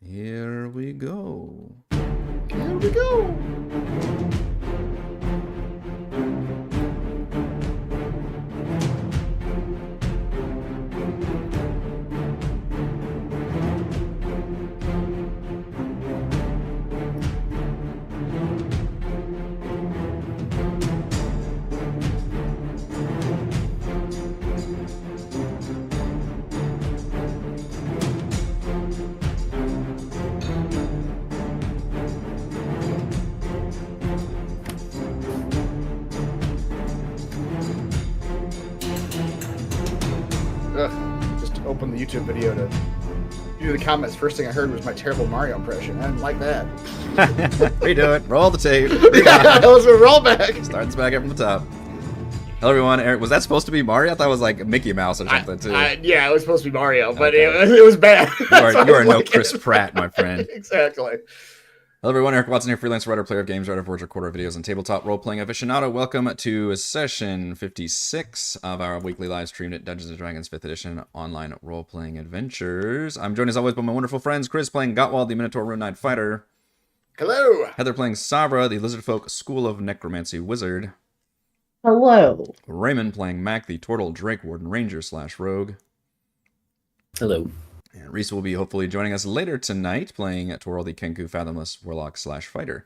Here we go. Here we go. Just open the YouTube video to do the comments. First thing I heard was my terrible Mario impression. I didn't like that. Redo it. Roll the tape. That was a rollback. Starts back up from the top. Hello, everyone. Eric, was that supposed to be Mario? I thought it was like Mickey Mouse or something, too. Yeah, it was supposed to be Mario, but Okay. it was bad. You are no Chris Pratt, my friend. Exactly. Hello, everyone. Eric Watson here, freelance writer, player of games, writer of words, recorder of videos, and tabletop role-playing aficionado. Welcome to session 56 of our weekly live stream at Dungeons & Dragons 5th Edition online role-playing adventures. I'm joined, as always, by my wonderful friends. Chris playing Gottwald, the Minotaur Rune Knight Fighter. Hello. Heather playing Sabra, the Lizardfolk School of Necromancy Wizard. Hello. Raymond playing Mac, the Tortle Drake Warden Ranger / Rogue. Hello. And Reese will be hopefully joining us later tonight, playing Torl, the Kenku Fathomless Warlock / Fighter.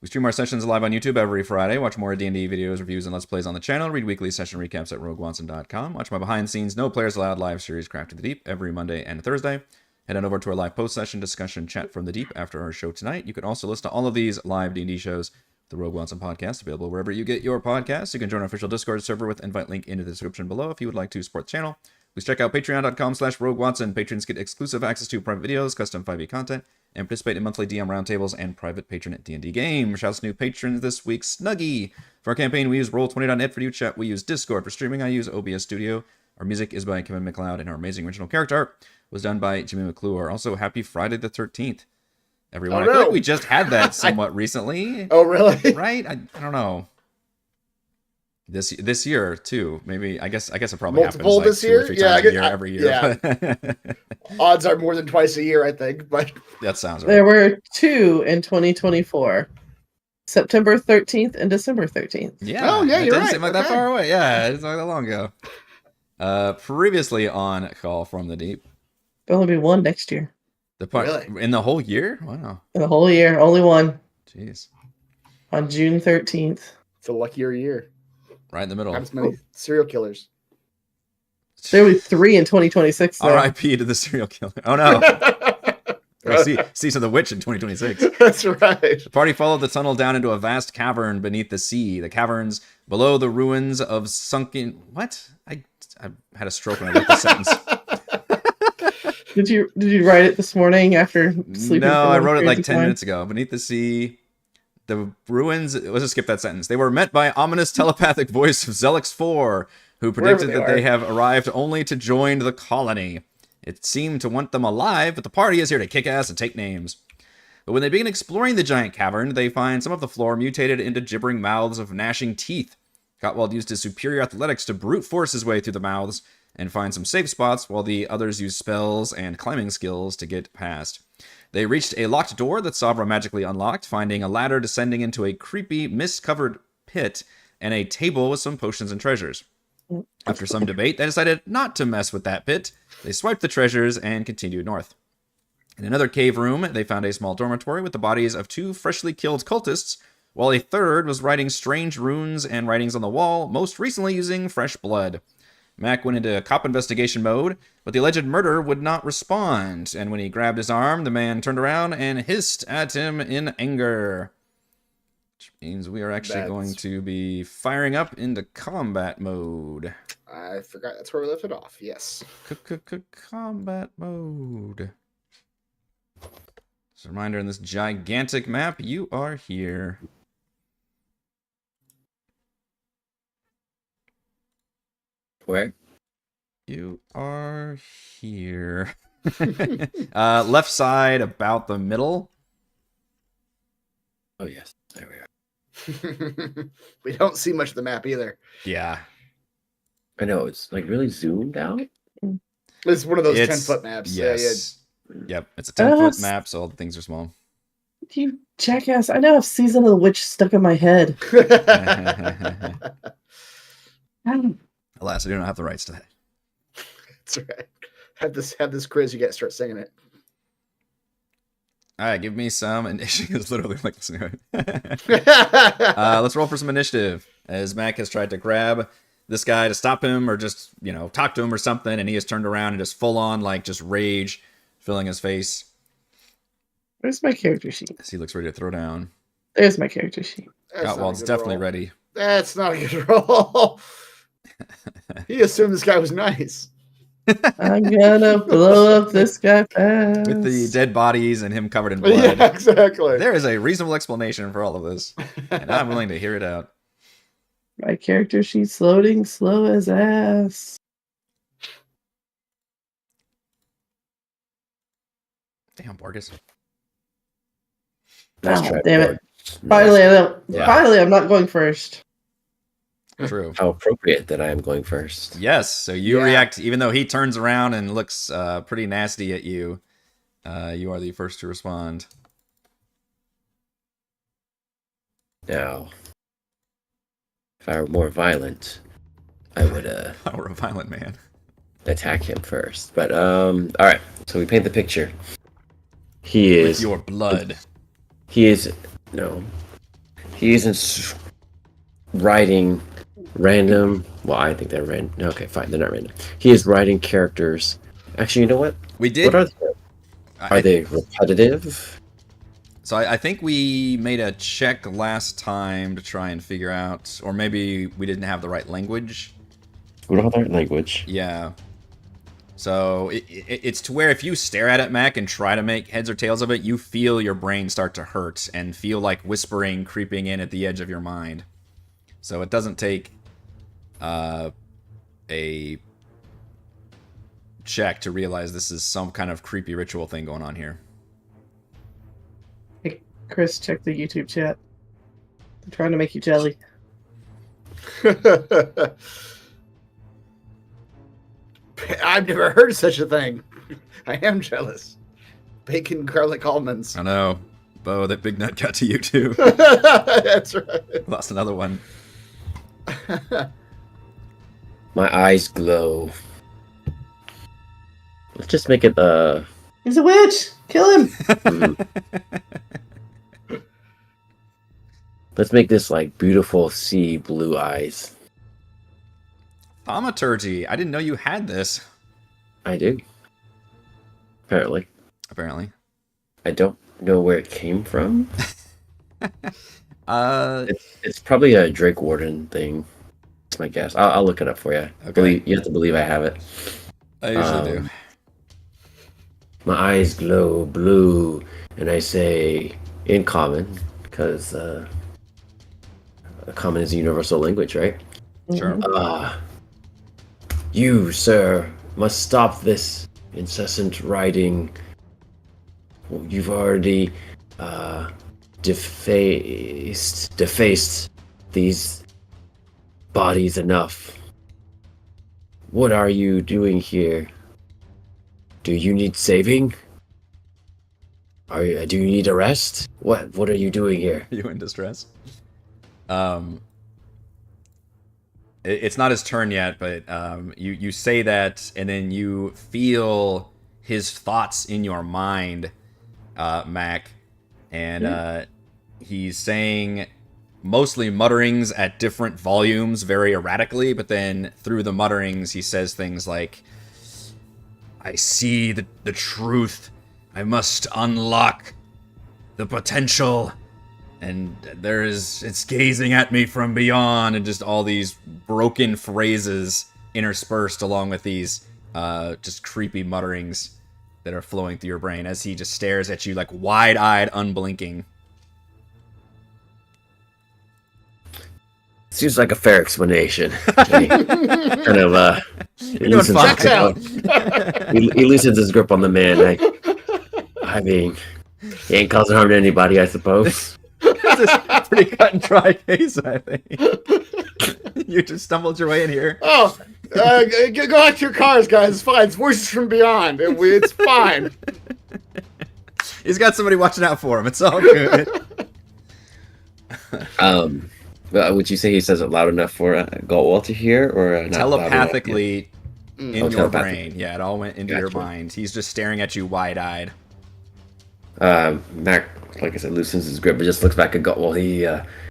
We stream our sessions live on YouTube every Friday. Watch more D&D videos, reviews, and Let's Plays on the channel. Read weekly session recaps at roguewatson.com. Watch my behind-the-scenes No Players Allowed live series, Craft of the Deep, every Monday and Thursday. Head on over to our live post-session discussion chat from the Deep after our show tonight. You can also listen to all of these live D&D shows, the Rogue Watson podcast, available wherever you get your podcasts. You can join our official Discord server with invite link in the description below if you would like to support the channel. Please check out patreon.com/RogueWatson. Patrons get exclusive access to private videos, custom 5e content, and participate in monthly DM roundtables and private patron at D&D game. Shouts to new patrons this week. Snuggie. For our campaign, we use Roll20.net. For new chat, we use Discord. For streaming, I use OBS Studio. Our music is by Kevin MacLeod, and our amazing original character art was done by Jimmy McClure. Also, happy Friday the 13th, everyone. Oh, no. I feel like we just had that somewhat recently. Oh, really? Right? I don't know. This year too, maybe. I guess it probably Multiple happens like this 2 or 3 times a year, I- every year. yeah. Odds are more than twice a year, I think. But That sounds right. There were 2 in 2024. September 13th and December 13th. Yeah. Oh, yeah, it you're didn't right. seem like that Okay. far away. Yeah, it's not that long ago. Previously on Call from the Deep, There'll only be one next year. the part Really? in the whole year. Wow. In the whole year, only one Jeez. on June 13th. it's a luckier year. Right in the middle. Not as many serial killers. There will be 3 in 2026. though. R.I.P. to the serial killer. Oh no. Or Season of the Witch in 2026. That's right. The party followed the tunnel down into a vast cavern beneath the sea. The caverns below the ruins of sunken... What? I had a stroke when I wrote the sentence. Did you write it this morning after sleeping? No, for I one wrote it like crazy 10 time? minutes ago. Beneath the sea, the ruins... Let's just skip that sentence. They were met by ominous telepathic voice of Zelix 4, who predicted Wherever that they they have arrived only to join the colony. It seemed to want them alive, but the party is here to kick ass and take names. But when they begin exploring the giant cavern, they find some of the floor mutated into gibbering mouths of gnashing teeth. Gottwald used his superior athletics to brute force his way through the mouths and find some safe spots, while the others used spells and climbing skills to get past. They reached a locked door that Sabra magically unlocked, finding a ladder descending into a creepy, mist-covered pit and a table with some potions and treasures. After some debate, they decided not to mess with that pit. They swiped the treasures and continued north. In another cave room, they found a small dormitory with the bodies of 2 freshly killed cultists, while a third was writing strange runes and writings on the wall, most recently using fresh blood. Mac went into cop investigation mode, but the alleged murderer would not respond, and when he grabbed his arm, the man turned around and hissed at him in anger. Which means we are actually going to be firing up into combat mode. I forgot that's where we left it off. Yes. Combat mode. Just a reminder, in this gigantic map, you are here. Where? You are here. Left side, about the middle. Oh, yes. There we are. We don't see much of the map either. Yeah. I know, it's like really zoomed out. It's one of those It's- 10-foot maps. Yes. Yep, it's a 10-foot Yes. map, so all the things are small. You jackass. I now have Season of the Witch stuck in my head. Alas, I do not have the rights to that. That's right. Have this quiz. You got to start singing it. All right, give me some initiative. It's literally like this. Let's roll for some initiative. As Mac has tried to grab this guy to stop him or just, talk to him or something, and he has turned around and just full on, just rage filling his face Where's my character sheet? as he looks ready to throw down. There's my character sheet. Gottwald's definitely ready. That's not a good roll. He assumed this guy was nice. I'm gonna blow up this guy fast. With the dead bodies and him covered in blood. Yeah, exactly. There is a reasonable explanation for all of this, and I'm willing to hear it out. My character sheet's loading slow as ass. Damn, Borges. Nice Oh, try, damn it. Borg. Finally, Nice. I'm not going first. True. How appropriate that I am going first. Yes, so you Yeah. react, even though he turns around and looks pretty nasty at you. You are the first to respond. Now, if I were more violent, I would We're a violent man. attack him first. But all right. So we paint the picture. He With is. your blood. He is. No. He isn't writing random. Well, I think they're random. Okay, fine. They're not random. He is writing characters. Actually, you know what? We did. What are they repetitive? So I think we made a check last time to try and figure out, or maybe we didn't have the right language. We don't have that language. Yeah. So it's to where if you stare at it, Mac, and try to make heads or tails of it, you feel your brain start to hurt and feel like whispering creeping in at the edge of your mind. So it doesn't take a check to realize this is some kind of creepy ritual thing going on here. Hey, Chris, check the YouTube chat. I'm trying to make you jelly. I've never heard of such a thing. I am jealous. Bacon garlic almonds. I know. Bo, that big nut got to you too. That's right. Lost another one. My eyes glow. Let's just make it He's a witch! Kill him! let's make this like beautiful sea blue eyes. Thaumaturgy. I didn't know you had this. I do. Apparently. Apparently. I don't know where it came from. Uh, It's probably a Drake Warden thing. That's my guess. I'll look it up for you. Okay. You have to believe I have it. I usually do. My eyes glow blue, and I say in common, because common is a universal language, right? Sure. You, sir, must stop this incessant writing. You've already defaced these bodies enough. What are you doing here? Do you need saving? Do you need a rest? What are you doing here? You in distress? It's not his turn yet, but you say that, and then you feel his thoughts in your mind, Mac, and he's saying mostly mutterings at different volumes, very erratically, but then through the mutterings, he says things like, I see the truth. I must unlock the potential. And it's gazing at me from beyond, and just all these broken phrases interspersed along with these just creepy mutterings that are flowing through your brain as he just stares at you like wide-eyed, unblinking. Seems like a fair explanation. He kind of You're doing fine. Checks out. he loosens his grip on the man. I mean, he ain't causing harm to anybody, I suppose. This is a pretty cut and dry case, I think. You just stumbled your way in here. Oh, go back to your cars, guys. It's fine. It's voices from beyond. It's fine. He's got somebody watching out for him. It's all good. Would you say he says it loud enough for Galtwall to hear, or not Telepathically in your telepathically. brain. Yeah, it all went into your mind. He's just staring at you wide-eyed. Mac, like I said, loosens his grip, but just looks back at Galtwall.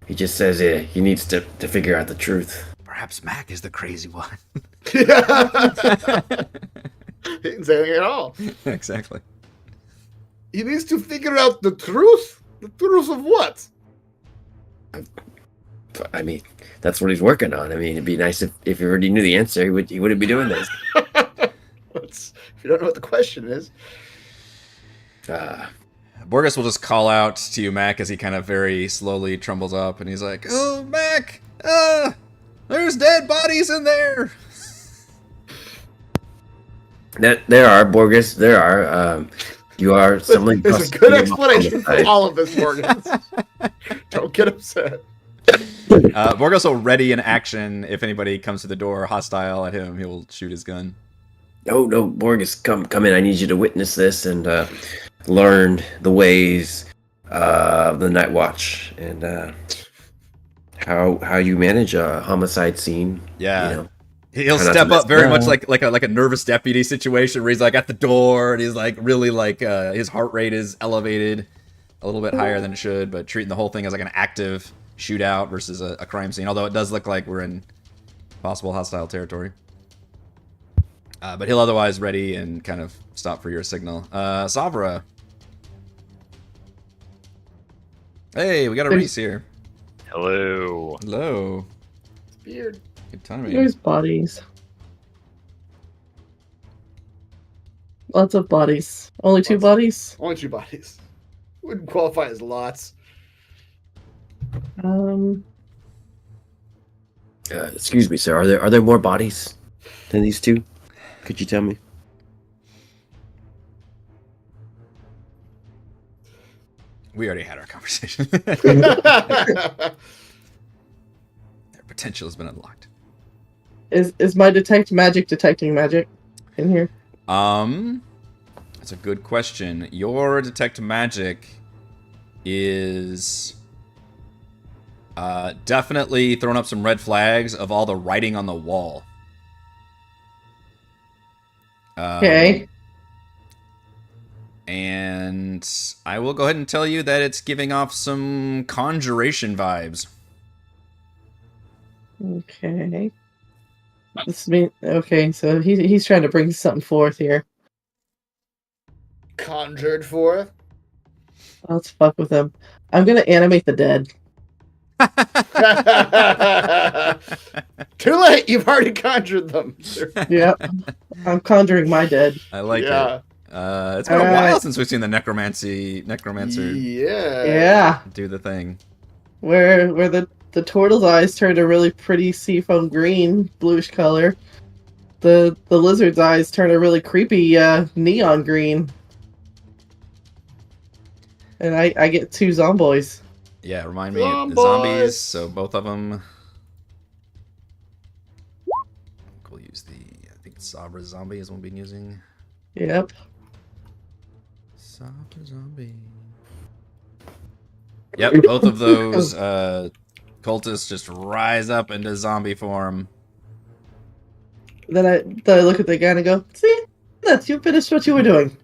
He just says he needs to figure out the truth. Perhaps Mac is the crazy one. He didn't say anything at all. Exactly. He needs to figure out the truth. The truth of what? I mean, that's what he's working on. I mean, it'd be nice if he already knew the answer. He wouldn't be doing this. If you don't know what the question is. Borges will just call out to you, Mac, as he kind of very slowly trembles up, and he's like, "Oh, Mac! There's dead bodies in there!" There are, Borges. There are. You are something. There's a good explanation for all of this, Morgan. Don't get upset. Borges will ready in action if anybody comes to the door hostile at him. He'll shoot his gun. No, Borges, come in. I need you to witness this and learn the ways of the Night Watch and how you manage a homicide scene. Yeah. You know, He'll step up very much like a nervous deputy situation where he's like at the door and he's like really like his heart rate is elevated a little bit higher than it should, but treating the whole thing as like an active shootout versus a crime scene. Although it does look like we're in possible hostile territory. But he'll otherwise ready and kind of stop for your signal. Savra. Hey, we got a Reese here. Hello. Hello. Beard. Good timing. There's bodies. Lots of bodies. Only two bodies? Only two bodies. Wouldn't qualify as lots. Excuse me, sir. Are there more bodies than these two? Could you tell me? We already had our conversation. Their potential has been unlocked. Is my detect magic detecting magic in here? That's a good question. Your detect magic is definitely throwing up some red flags of all the writing on the wall. Okay. And I will go ahead and tell you that it's giving off some conjuration vibes. Okay. Okay, so he's trying to bring something forth here. Conjured forth. Let's fuck with him. I'm gonna animate the dead. Too late. You've already conjured them. Yep. I'm conjuring my dead. I like it. Yeah. It's been a while since we've seen the necromancer Yeah. do the thing. Where the turtle's eyes turned a really pretty seafoam green, bluish color. The lizard's eyes turn a really creepy neon green. And I get two zomboys. Yeah, remind me. Zombies. Zombies, so both of them. We'll use I think Sabra Zombie is what we've been using. Yep. Sabra Zombie. Yep, both of those cultists just rise up into zombie form. Then I look at the guy and I go, see? That's you finished what you were doing.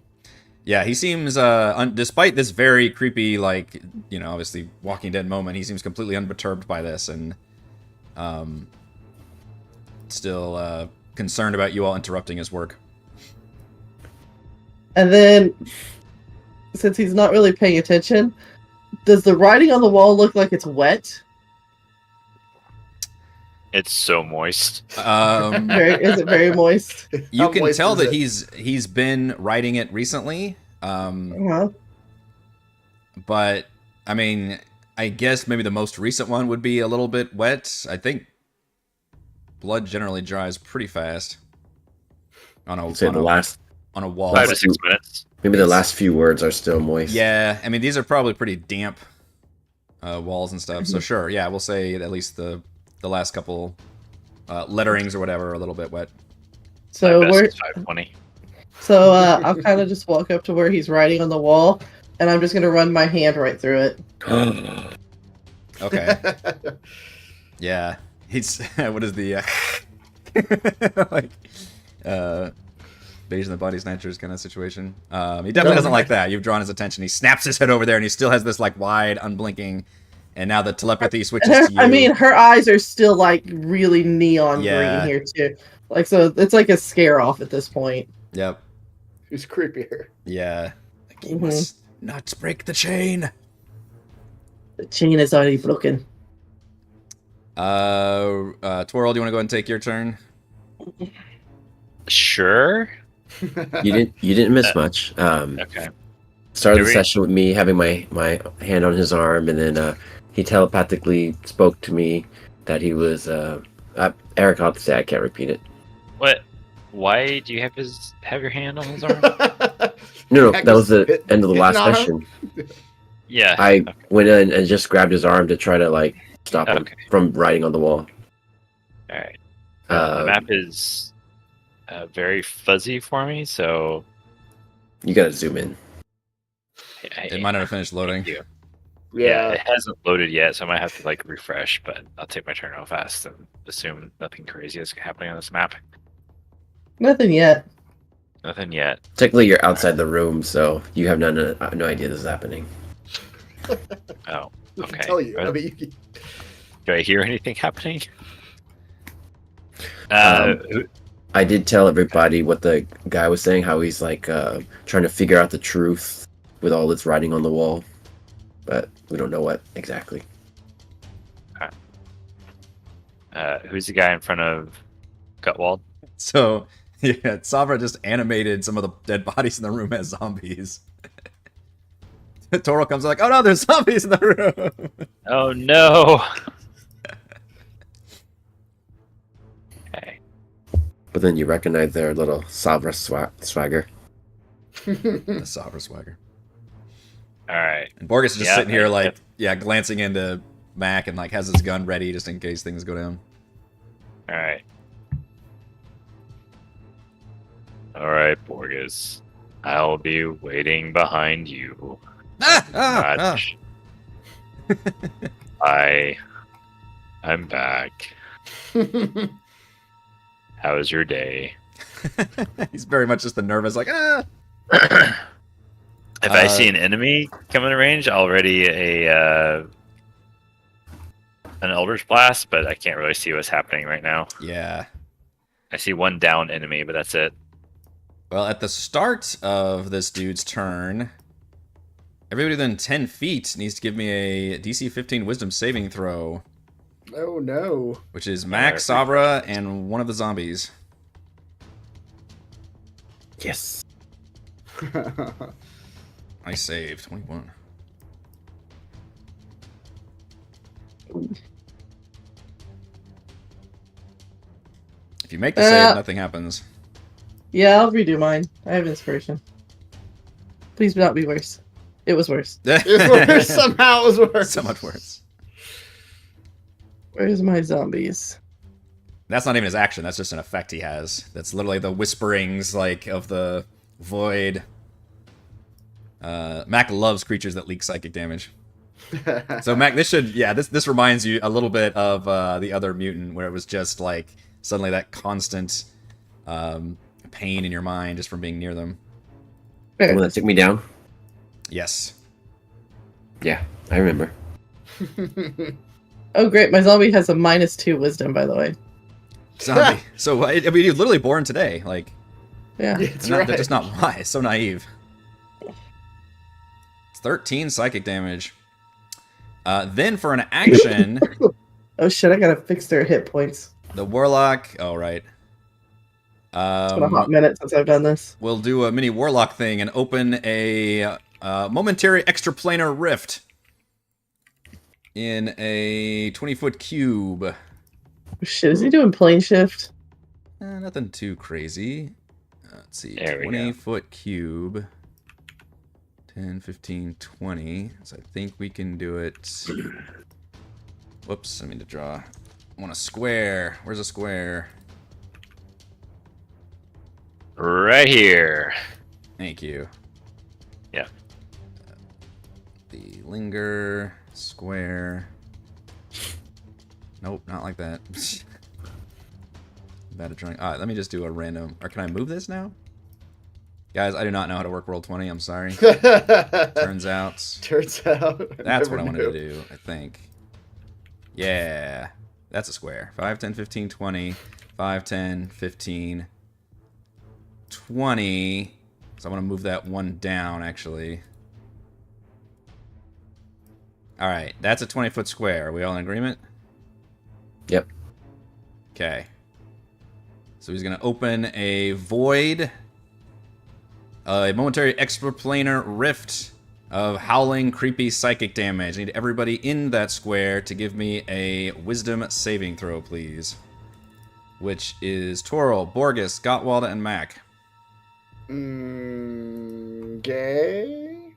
Yeah, he seems, despite this very creepy, like, obviously Walking Dead moment, he seems completely unperturbed by this and still concerned about you all interrupting his work. And then, since he's not really paying attention, does the writing on the wall look like it's wet? It's so moist. Is it very moist? You How can moist tell is that it? he's been writing it recently. Uh-huh. But I mean, I guess maybe the most recent one would be a little bit wet. I think blood generally dries pretty fast on a wall. 5 to 6 minutes. Maybe the last few words are still moist. Yeah, I mean these are probably pretty damp walls and stuff. So sure, yeah, we'll say at least the last couple letterings or whatever are a little bit wet. So Best we're is 520. So I'll kind of just walk up to where he's writing on the wall, and I'm just gonna run my hand right through it. Okay. Yeah. He's what is the like invasion of the body snatchers kind of situation. He definitely doesn't like that. You've drawn his attention. He snaps his head over there, and he still has this like wide, unblinking. And now the telepathy switches to you. I mean, her eyes are still like really neon green here too. Like, so it's like a scare off at this point. Yep. Who's creepier? Yeah. Like, you must not break the chain. The chain is already broken. Twirl, do you want to go ahead and take your turn? Sure. You didn't miss much. Okay. Started the session with me having my hand on his arm, and then he telepathically spoke to me that he was Eric. I'll have to say I can't repeat it. What? Why do you have your hand on his arm? No, that was the end of the last session. Yeah. I went in and just grabbed his arm to try to like stop him from writing on the wall. All right. The map is very fuzzy for me, so you gotta zoom in. It might not have finished loading. Yeah, it hasn't loaded yet, so I might have to like refresh, but I'll take my turn real fast and assume nothing crazy is happening on this map. Nothing yet. Nothing yet. Technically, you're outside the room, so you have no idea this is happening. Oh, I can okay. tell you. I mean, Do I hear anything happening? I did tell everybody what the guy was saying, how he's like trying to figure out the truth with all this writing on the wall, but we don't know what exactly. Who's the guy in front of Gutwald? So, yeah, Sabra just animated some of the dead bodies in the room as zombies. Toro comes like, oh no, there's zombies in the room! Oh no! Okay. But then you recognize their little Sabra swagger. The Sabra swagger. Alright. And Borges is just sitting here like, glancing into Mac and like has his gun ready just in case things go down. Alright. Alright, Borges. I'll be waiting behind you. I'm back. How was your day? He's very much just the nervous, like, If I see an enemy come in range, I'll ready an Eldritch Blast, but I can't really see what's happening right now. Yeah. I see one down enemy, but that's it. Well, at the start of this dude's turn, everybody within 10 feet needs to give me a DC 15 Wisdom saving throw. Oh no. Which is Max, Sabra, and one of the zombies. Yes. I saved 21. If you make the save, nothing happens. Yeah, I'll redo mine. I have inspiration. Please not be worse. It was worse. It was worse. Somehow it was worse. So much worse. Where's my zombies? That's not even his action. That's just an effect he has. That's literally the whisperings, like, of the void. Mac loves creatures that leak psychic damage. So Mac, this should, this reminds you a little bit of the other mutant, where it was just like suddenly that constant pain in your mind just from being near them. The one that took me down? Yes. Yeah, I remember. Oh great, my zombie has a -2 wisdom, by the way. Zombie. So I mean, you're literally born today, like. Yeah. That's They're right. just not wise. So naive. It's 13 psychic damage. Then for an action, Oh shit, I gotta fix their hit points. the warlock. Oh right. It's been a hot minute since I've done this. We'll do a mini warlock thing and open a momentary extraplanar rift in a 20-foot cube. Oh, shit, is he doing plane shift? Nothing too crazy. Let's see. There we go. 20-foot cube. 10, 15, 20. So I think we can do it. Whoops, I mean to draw. I want a square. Where's a square? Right here. Thank you. Yeah. the linger square. Nope, not like that. Bad at drawing. Let me just do a random. Or can I move this now? Guys, I do not know how to work Roll20. I'm sorry. Turns out. That's what I wanted to do, I think. Yeah. That's a square. 5, 10, 15, 20. 5, 10, 15, 20. So I want to move that one down, actually. Alright, that's a 20-foot square. Are we all in agreement? Yep. Okay. So he's going to open a void. A momentary extraplanar rift of howling, creepy psychic damage. I need everybody in that square to give me a wisdom saving throw, please. Which is Toril, Borgus, Gottwald, and Mac. Okay.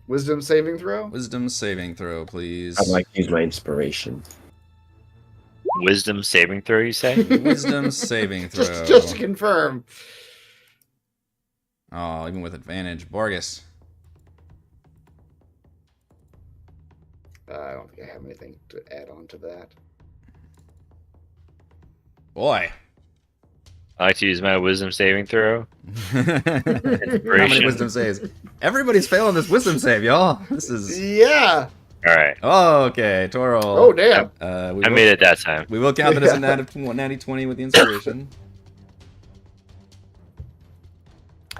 Wisdom saving throw? Wisdom saving throw, please. I'd like to use my inspiration. Wisdom saving throw, you say? Wisdom saving throw. Just to confirm. Oh, even with advantage. Borgus. I don't think I have anything to add on to that. Boy. I like to use my wisdom saving throw. How many wisdom saves? Everybody's failing this wisdom save, y'all. This is... Yeah. All right. Oh, okay. Toril. Oh, damn. I made it that time. We will count that as a natty 20 with the inspiration.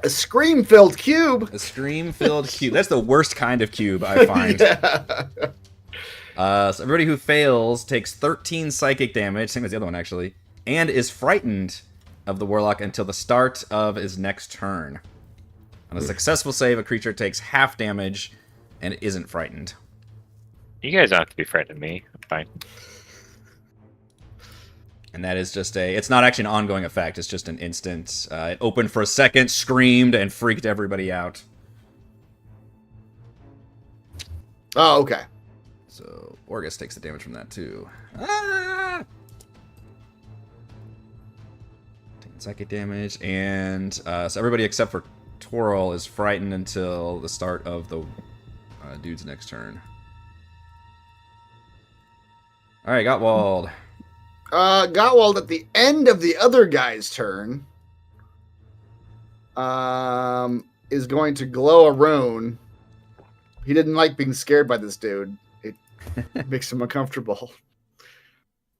A scream-filled cube. A scream-filled cube. That's the worst kind of cube, I find. Yeah. So everybody who fails takes 13 psychic damage, same as the other one, actually, and is frightened of the Warlock until the start of his next turn. On a successful save, a creature takes half damage and isn't frightened. You guys don't have to be frightened of me. I'm fine. And that is just it's not actually an ongoing effect, it's just an instant. It opened for a second, screamed, and freaked everybody out. Oh, okay. So, Borgus takes the damage from that, too. Ah! Taking psychic damage, and so everybody except for Toril is frightened until the start of the dude's next turn. Alright, Gottwald. Gottwald, at the end of the other guy's turn, is going to glow a rune. He didn't like being scared by this dude. It makes him uncomfortable.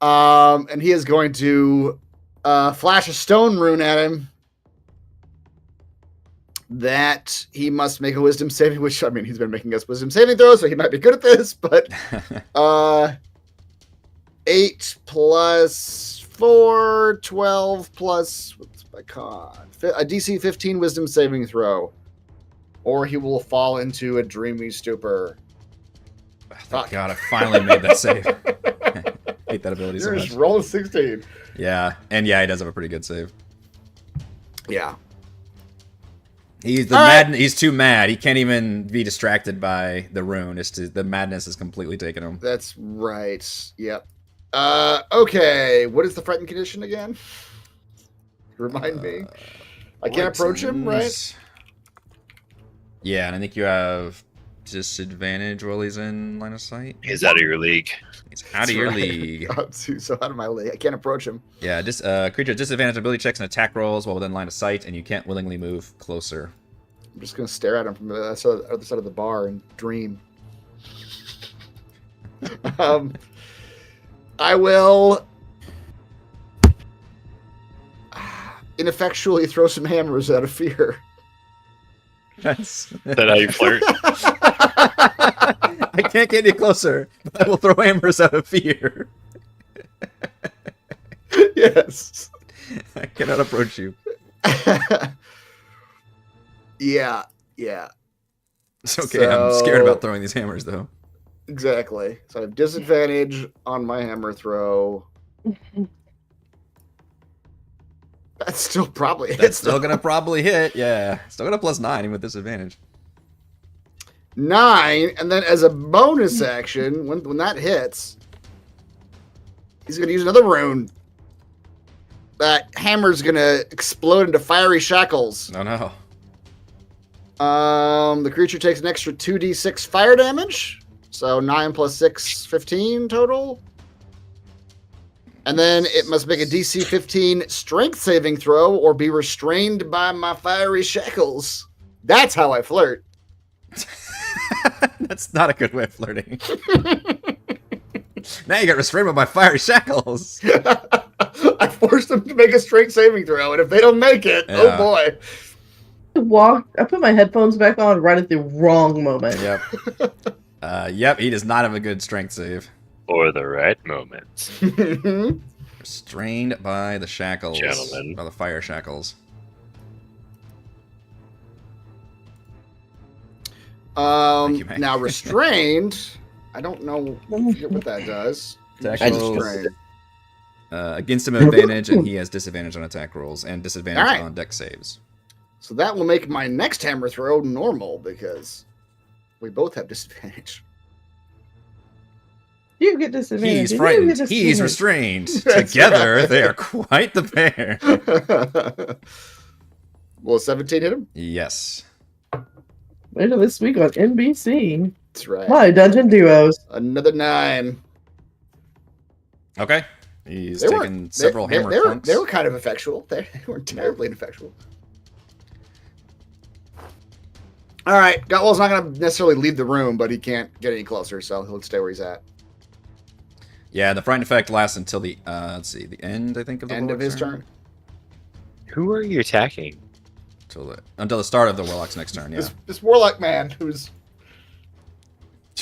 And he is going to flash a stone rune at him that he must make a wisdom saving, which, I mean, he's been making us wisdom saving throws, so he might be good at this, but 8 plus 4, 12 plus, what's my con? A DC 15 wisdom saving throw. Or he will fall into a dreamy stupor. Thank God, I finally made that save. Hate that ability so You're much. just rolling 16. Yeah, and yeah, he does have a pretty good save. Yeah. He's He's too mad. He can't even be distracted by the rune. The madness has completely taken him. That's right. Yep. Okay. What is the frightened condition again? Remind me. I can't approach him, right? Yeah, and I think you have disadvantage while he's in line of sight. He's out of your league. He's out of your league. So out of my league. I can't approach him. Yeah, creature disadvantage ability checks and attack rolls while within line of sight, and you can't willingly move closer. I'm just going to stare at him from the other side of the bar and dream. I will ineffectually throw some hammers out of fear. That's... Is that how you flirt? I can't get any closer, but I will throw hammers out of fear. Yes. I cannot approach you. Yeah. It's okay, I'm scared about throwing these hammers, though. Exactly. So I have disadvantage on my hammer throw. That's still probably hits. That's still gonna probably hit, yeah. Still got a +9 even with disadvantage. 9, and then as a bonus action, when that hits, he's gonna use another rune. That hammer's gonna explode into fiery shackles. Oh no. The creature takes an extra 2d6 fire damage. So 9 plus 6, 15 total. And then it must make a DC 15 strength saving throw or be restrained by my fiery shackles. That's how I flirt. That's not a good way of flirting. Now you got restrained by my fiery shackles. I forced them to make a strength saving throw, and if they don't make it, Yeah. oh boy. I put my headphones back on right at the wrong moment. Yep. Yep, he does not have a good strength save. For the right moment. Restrained by the shackles. Gentlemen. By the fire shackles. Thank you, Mac. Now restrained, I don't know, I forget what that does. Attack I just- rolls. Restrained. Against him advantage, and he has disadvantage on attack rolls and disadvantage Alright. on dex saves. So that will make my next hammer throw normal because we both have disadvantage. You get disadvantage. He's You frightened. get He's disadvantage. restrained. That's Together, right. they are quite the pair. Will 17 hit him? Yes. Later this week on NBC. That's right. My Dungeon Duos. Another 9. Okay. He's They weren't- taken several hammer they clunks. were kind of effectual. They weren't terribly ineffectual. All right, Gotwell's not going to necessarily leave the room, but he can't get any closer, so he'll stay where he's at. Yeah, the frightened effect lasts until the let's see, the end, I think, of the End of warlock's his turn. Who are you attacking? Until the start of the warlock's next turn. Yeah. This warlock man who's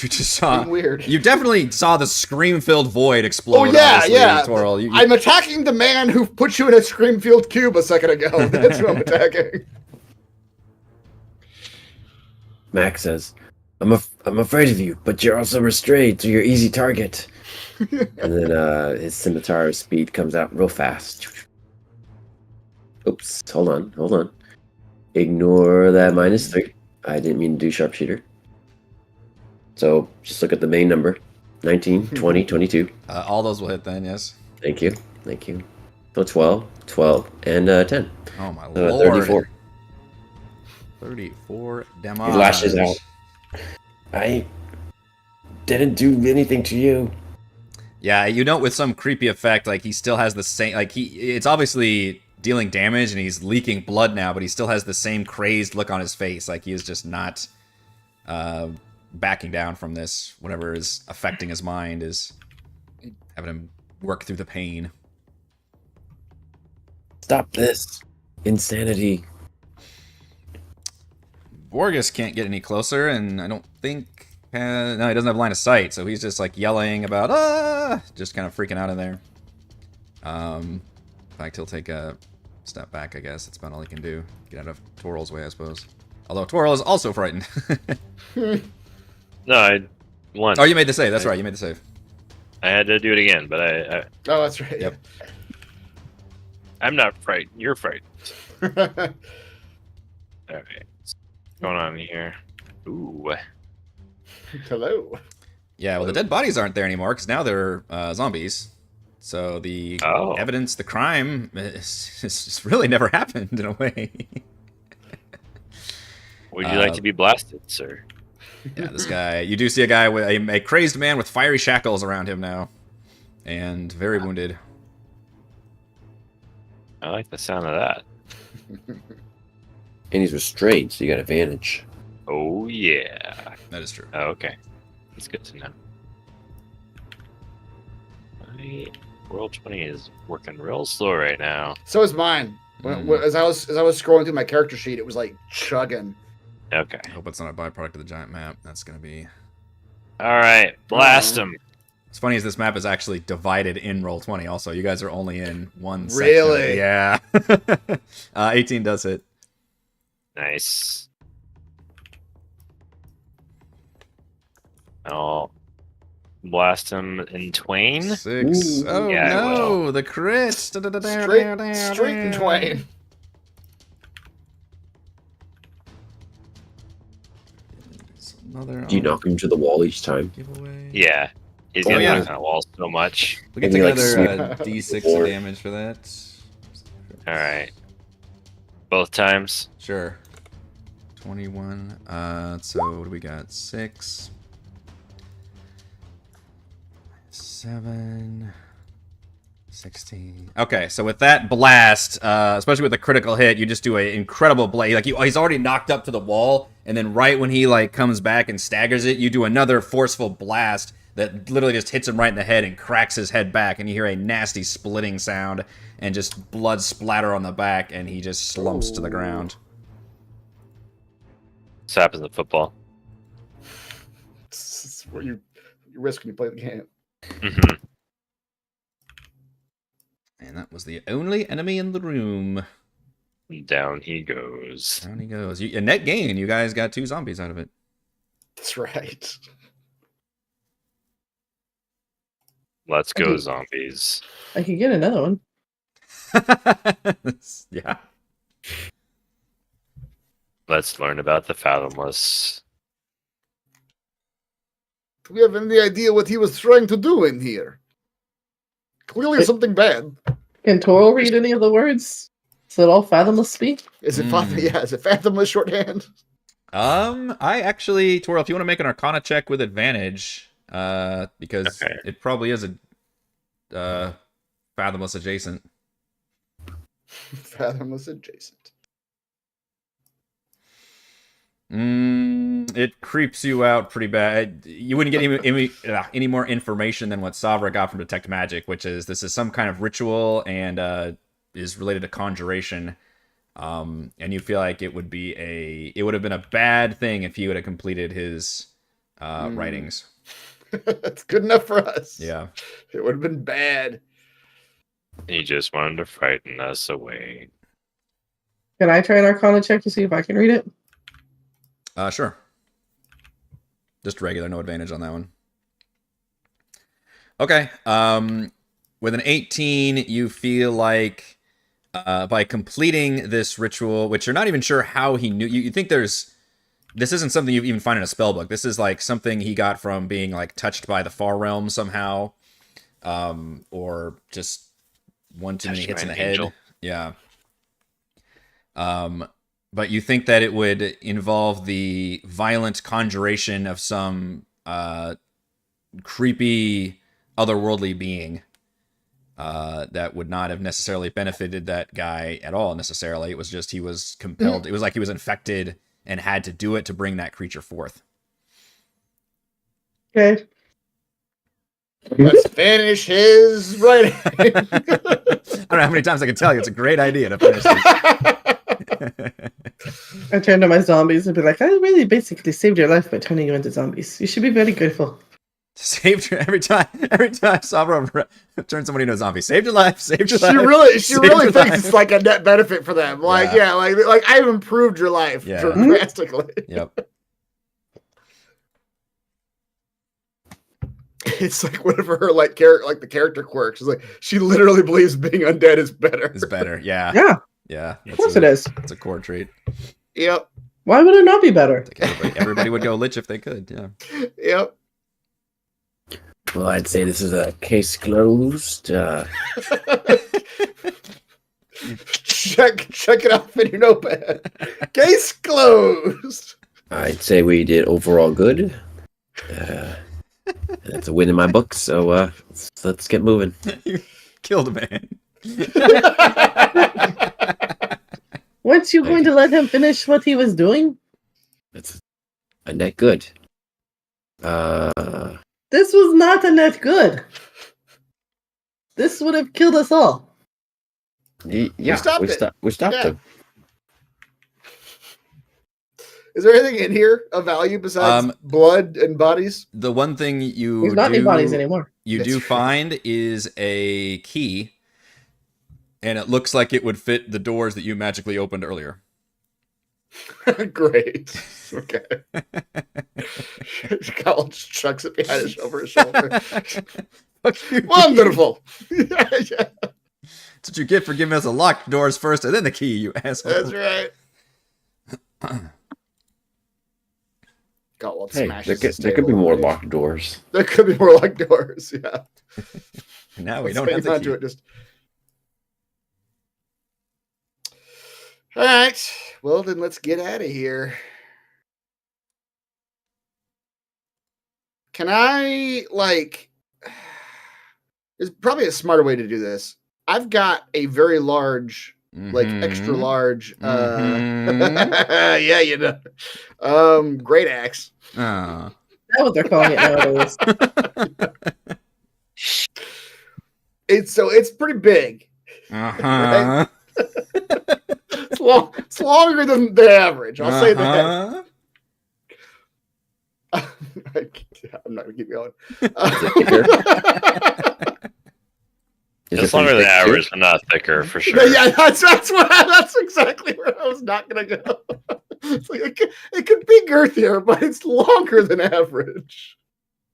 You just saw. being weird. You definitely saw the scream-filled void explode. Oh, yeah, obviously, yeah. Twirl. I'm attacking the man who put you in a Screamfield cube a second ago. That's who I'm attacking. Max says, I'm afraid of you, but you're also restrained, so you're easy target. And then his scimitar speed comes out real fast. Oops, hold on. Ignore that -3. I didn't mean to do sharpshooter. So just look at the main number. 19, 20, 22. All those will hit then, yes. Thank you. So 12, and 10. Oh my So lord. 34. 34 damage. He lashes out. I didn't do anything to you. Yeah, you note with some creepy effect, like he still has the same, like it's obviously dealing damage and he's leaking blood now, but he still has the same crazed look on his face, like he is just not backing down from this. Whatever is affecting his mind is having him work through the pain. Stop this. Insanity. Borges can't get any closer, and I don't think... no, he doesn't have line of sight, so he's just like yelling about, just kind of freaking out in there. In fact, he'll take a step back, I guess. That's about all he can do. Get out of Toral's way, I suppose. Although Toral is also frightened. No, I won. Oh, you made the save. That's right, you made the save. I had to do it again, but Oh, that's right. Yep. I'm not frightened. You're frightened. All right. What's going on here? Ooh. Hello. Yeah, well, the dead bodies aren't there anymore, because now they're zombies. So the evidence, the crime, it's really never happened, in a way. Would you like to be blasted, sir? Yeah, this guy, you do see a guy with a crazed man with fiery shackles around him now. And very wounded. I like the sound of that. And he's restrained, so you got advantage. Oh, yeah. That is true. Oh, okay. That's good to know. World 20 is working real slow right now. So is mine. As I was scrolling through my character sheet, it was like chugging. Okay. I hope it's not a byproduct of the giant map. That's going to be... All right. Blast him. What's funny is this map is actually divided in Roll20 also. You guys are only in one section. Really? Yeah. 18 does hit. Nice. I'll blast him in twain. 6. Ooh. Oh, Yeah, I no. will. The crit. Straight in twain. Another Do you knock him to the wall each time? giveaway. Yeah. He's Oh, getting yeah. knocked on the wall so much. We can Maybe take like another snip D6 four. of damage for that. All right. Both times. Sure. 21. So what do we got? 6, 7, 16. Okay, so with that blast, especially with a critical hit, you just do an incredible blade. Like he's already knocked up to the wall, and then right when he like comes back and staggers it, you do another forceful blast that literally just hits him right in the head and cracks his head back, and you hear a nasty splitting sound and just blood splatter on the back, and he just slumps to the ground. This happens in football. This is where you risk when you play the game. Mm-hmm. And that was the only enemy in the room. Down he goes. Down he goes. A net gain. You guys got 2 zombies out of it. That's right. Let's go, zombies. I could get another one. Yeah. Let's learn about the Fathomless. Do we have any idea what he was trying to do in here? Clearly something bad. Can Toro read any of the words? Is it all fathomless speak? Is it is it fathomless shorthand? I actually, Toro, if you want to make an Arcana check with advantage, because it probably is a fathomless adjacent. Fathomless adjacent. It creeps you out pretty bad. You wouldn't get any more information than what Savra got from Detect Magic, which is this is some kind of ritual and is related to conjuration. And you feel like it would have been a bad thing if he would have completed his writings. That's good enough for us. Yeah. It would have been bad. He just wanted to frighten us away. Can I try an Arcana check to see if I can read it? Sure. Just regular, no advantage on that one. Okay. With an 18, you feel like by completing this ritual, which you're not even sure how he knew, you think this isn't something you even find in a spell book. This is like something he got from being like touched by the far realm somehow, or just one too many hits in the head. Yeah. But you think that it would involve the violent conjuration of some creepy otherworldly being that would not have necessarily benefited that guy at all necessarily. It was just he was compelled. It was like he was infected and had to do it to bring that creature forth. Okay. Let's finish his writing. I don't know how many times I can tell you. It's a great idea to finish it. I turn to my zombies and be like, I really basically saved your life by turning you into zombies. You should be very grateful. Saved your every time Sabra turns somebody into a zombie. Saved your life. Saved your life. She really thinks it's like a net benefit for them. Like, like I've improved your life drastically. Yep. It's like whatever her the character quirk. She's like, she literally believes being undead is better. It's better. Yeah. Yeah. Yeah. Of course it is. It's a core trait. Yep. Why would it not be better? Like everybody would go lich if they could. Yeah. Yep. Well, I'd say this is a case closed. Check it off in your notepad. Case closed. I'd say we did overall good. That's a win in my book, so let's get moving. You killed a man. Weren't you going to let him finish what he was doing? That's a net good. This was not a net good. This would have killed us all. Yeah, we stopped him. Is there anything in here of value besides blood and bodies? The one thing There's not any bodies anymore. You do find is a key, and it looks like it would fit the doors that you magically opened earlier. Great. Okay. Colin just chucks it behind over his shoulder. Wonderful. Yeah. That's what you get for giving us the locked doors first and then the key, you asshole. That's right. Hey, there could be more locked doors. There could be more locked doors, yeah. Now we don't have the key. It just... All right. Well, then let's get out of here. Can I, like... There's probably a smarter way to do this. I've got a very large, like, extra large... yeah, you know. Great axe. Oh. That's what they're calling it nowadays. It's pretty big. Uh-huh. It's longer than the average. I'll say that. I'm not gonna keep going. It's longer than average, but not thicker for sure. Yeah, that's exactly where I was not gonna go. It's like it could be girthier, but it's longer than average.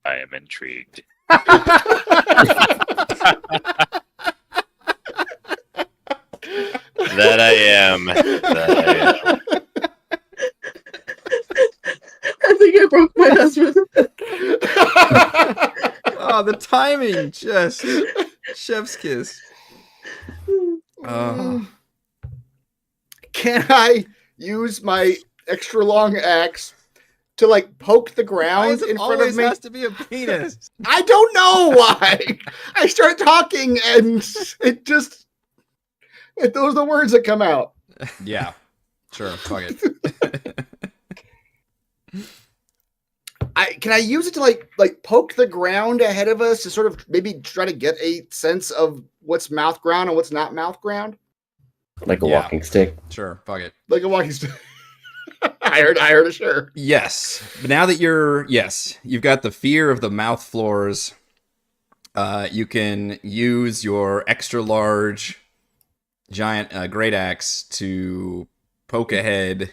I am intrigued. That I am. I think I broke my husband. Oh, the timing, just chef's kiss. Oh. Can I use my extra long axe to like poke the Why ground is it in front always of me? has to be a penis? I don't know why. I start talking and those are the words that come out. Yeah, sure, fuck it. Can I use it to like poke the ground ahead of us to sort of maybe try to get a sense of what's mouth ground and what's not mouth ground? Like a walking stick. Sure, fuck it. Like a walking stick. I heard a sure. Yes, but now that you've got the fear of the mouth floors, you can use your extra large giant great axe to poke ahead.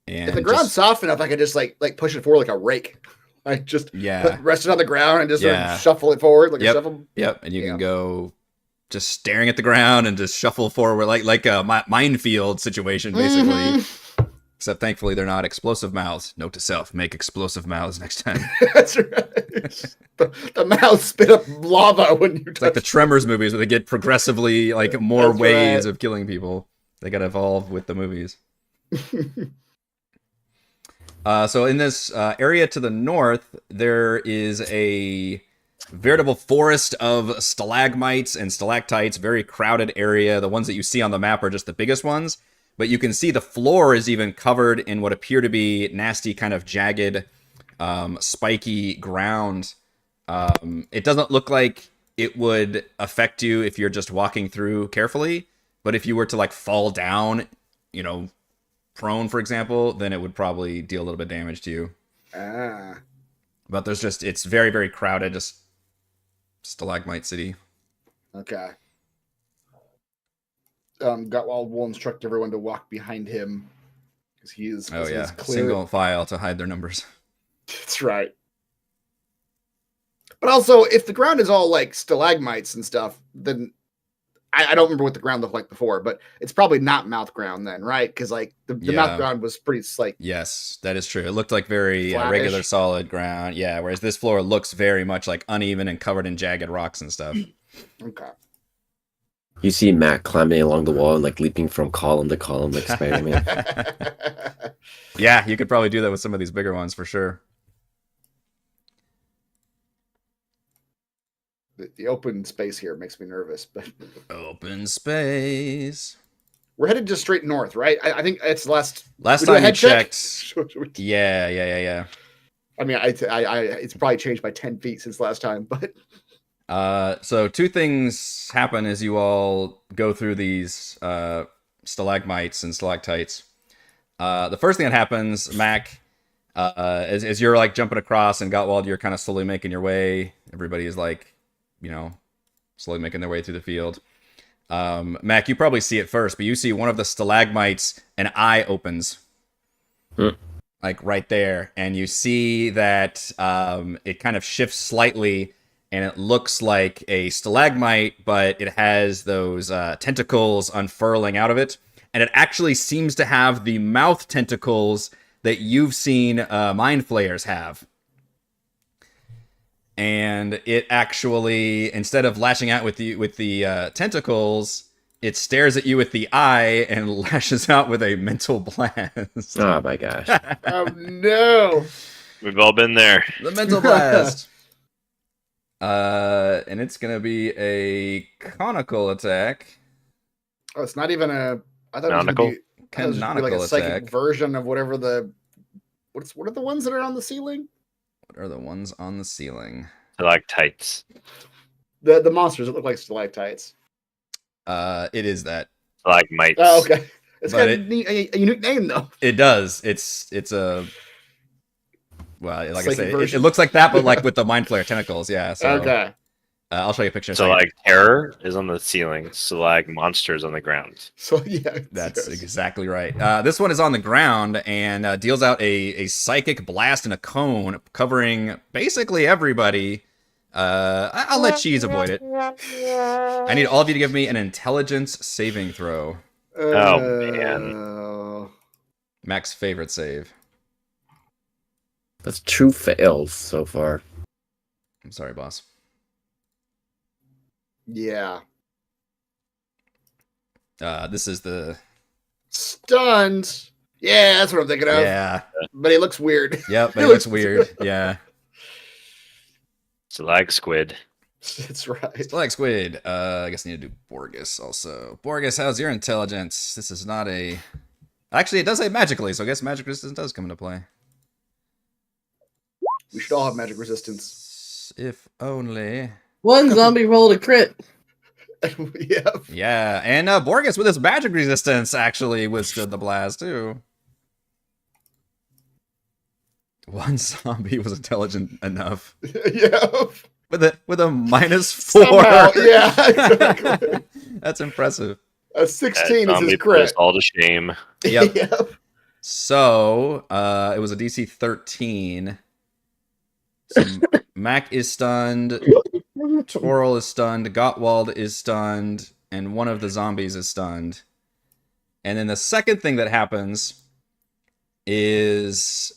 And if the ground's soft enough, I can just like push it forward like a rake. I just rest it on the ground and just sort of shuffle it forward like a shuffle. Yep, and you can go just staring at the ground and just shuffle forward like a minefield situation, basically. Mm-hmm. Except thankfully they're not explosive mouths. Note to self: make explosive mouths next time. That's right. The mouths spit up lava when you touch. It's like the Tremors movies where they get progressively like more ways of killing people. They got to evolve with the movies. So in this area to the north, there is a veritable forest of stalagmites and stalactites, very crowded area. The ones that you see on the map are just the biggest ones, but you can see the floor is even covered in what appear to be nasty, kind of jagged, spiky ground. It doesn't look like it would affect you if you're just walking through carefully, but if you were to like fall down, prone, for example, then it would probably deal a little bit of damage to you. But it's very, very crowded, just stalagmite city. Okay. Gotwald will instruct everyone to walk behind him because he is. He's clear. Single file to hide their numbers. That's right. But also, if the ground is all like stalagmites and stuff, then I don't remember what the ground looked like before, but it's probably not mouth ground then, right? Because like the mouth ground was pretty like. Yes, that is true. It looked like very flattish. Regular solid ground. Yeah, whereas this floor looks very much like uneven and covered in jagged rocks and stuff. Okay. You see Matt climbing along the wall and like leaping from column to column like Spider-Man. Yeah, you could probably do that with some of these bigger ones for sure. The open space here makes me nervous, but open space. We're headed just straight north, right? I think it's last time you checked. Yeah. I mean, it's probably changed by 10 feet since last time, but. So two things happen as you all go through these stalagmites and stalactites. The first thing that happens, Mac, as you're like jumping across, and Gottwald, you're kind of slowly making your way. Everybody is like, slowly making their way through the field. Mac, you probably see it first, but you see one of the stalagmites, an eye opens. Like right there. And you see that it kind of shifts slightly, and it looks like a stalagmite, but it has those tentacles unfurling out of it. And it actually seems to have the mouth tentacles that you've seen mind flayers have. And it actually, instead of lashing out with the tentacles, it stares at you with the eye and lashes out with a mental blast. Oh my gosh. Oh no. We've all been there. The mental blast. And it's gonna be a conical attack. Oh, it's not even a. I thought Canonical? it was gonna be like Canonical a psychic attack. version of whatever the. What are the ones that are on the ceiling? What are the ones on the ceiling? Stalactites. The monsters that look like stalactites. It is that. Stalagmites. Oh, okay. It's But got a unique name though. It does. It's a. Well, like I Psychic say, it version. looks like that, but like with the mind flare tentacles. Yeah. So, Okay. I'll show you a picture. in a So second. like terror is on the ceiling, stalag monsters on the ground. So yeah, That's yes. exactly right. This one is on the ground and deals out a psychic blast in a cone, covering basically everybody. I'll let Cheese avoid it. I need all of you to give me an intelligence saving throw. Oh, man. Mac's favorite save. That's 2 fails so far. I'm sorry, boss. Yeah. This is the... Stunned. Yeah, that's what I'm thinking of. Yeah. But he looks weird. Yep, He it looks looks- weird. Yeah. Stalag squid. That's right. Like Squid. I guess I need to do Borgus also. Borgus, how's your intelligence? This is not a... Actually, it does say magically, so I guess magic resistance does come into play. We should all have magic resistance. If only... One zombie rolled a crit. Yeah. Yeah, and Borgus with his magic resistance actually withstood the blast too. One zombie was intelligent enough Yeah. with a -4. Somehow, yeah, exactly. That's impressive. A 16 is Zombie his put us crit. all to shame. Yep. Yep. So it was a DC 13. So Mac is stunned. Toril is stunned. Gottwald is stunned, and one of the zombies is stunned. And then the second thing that happens is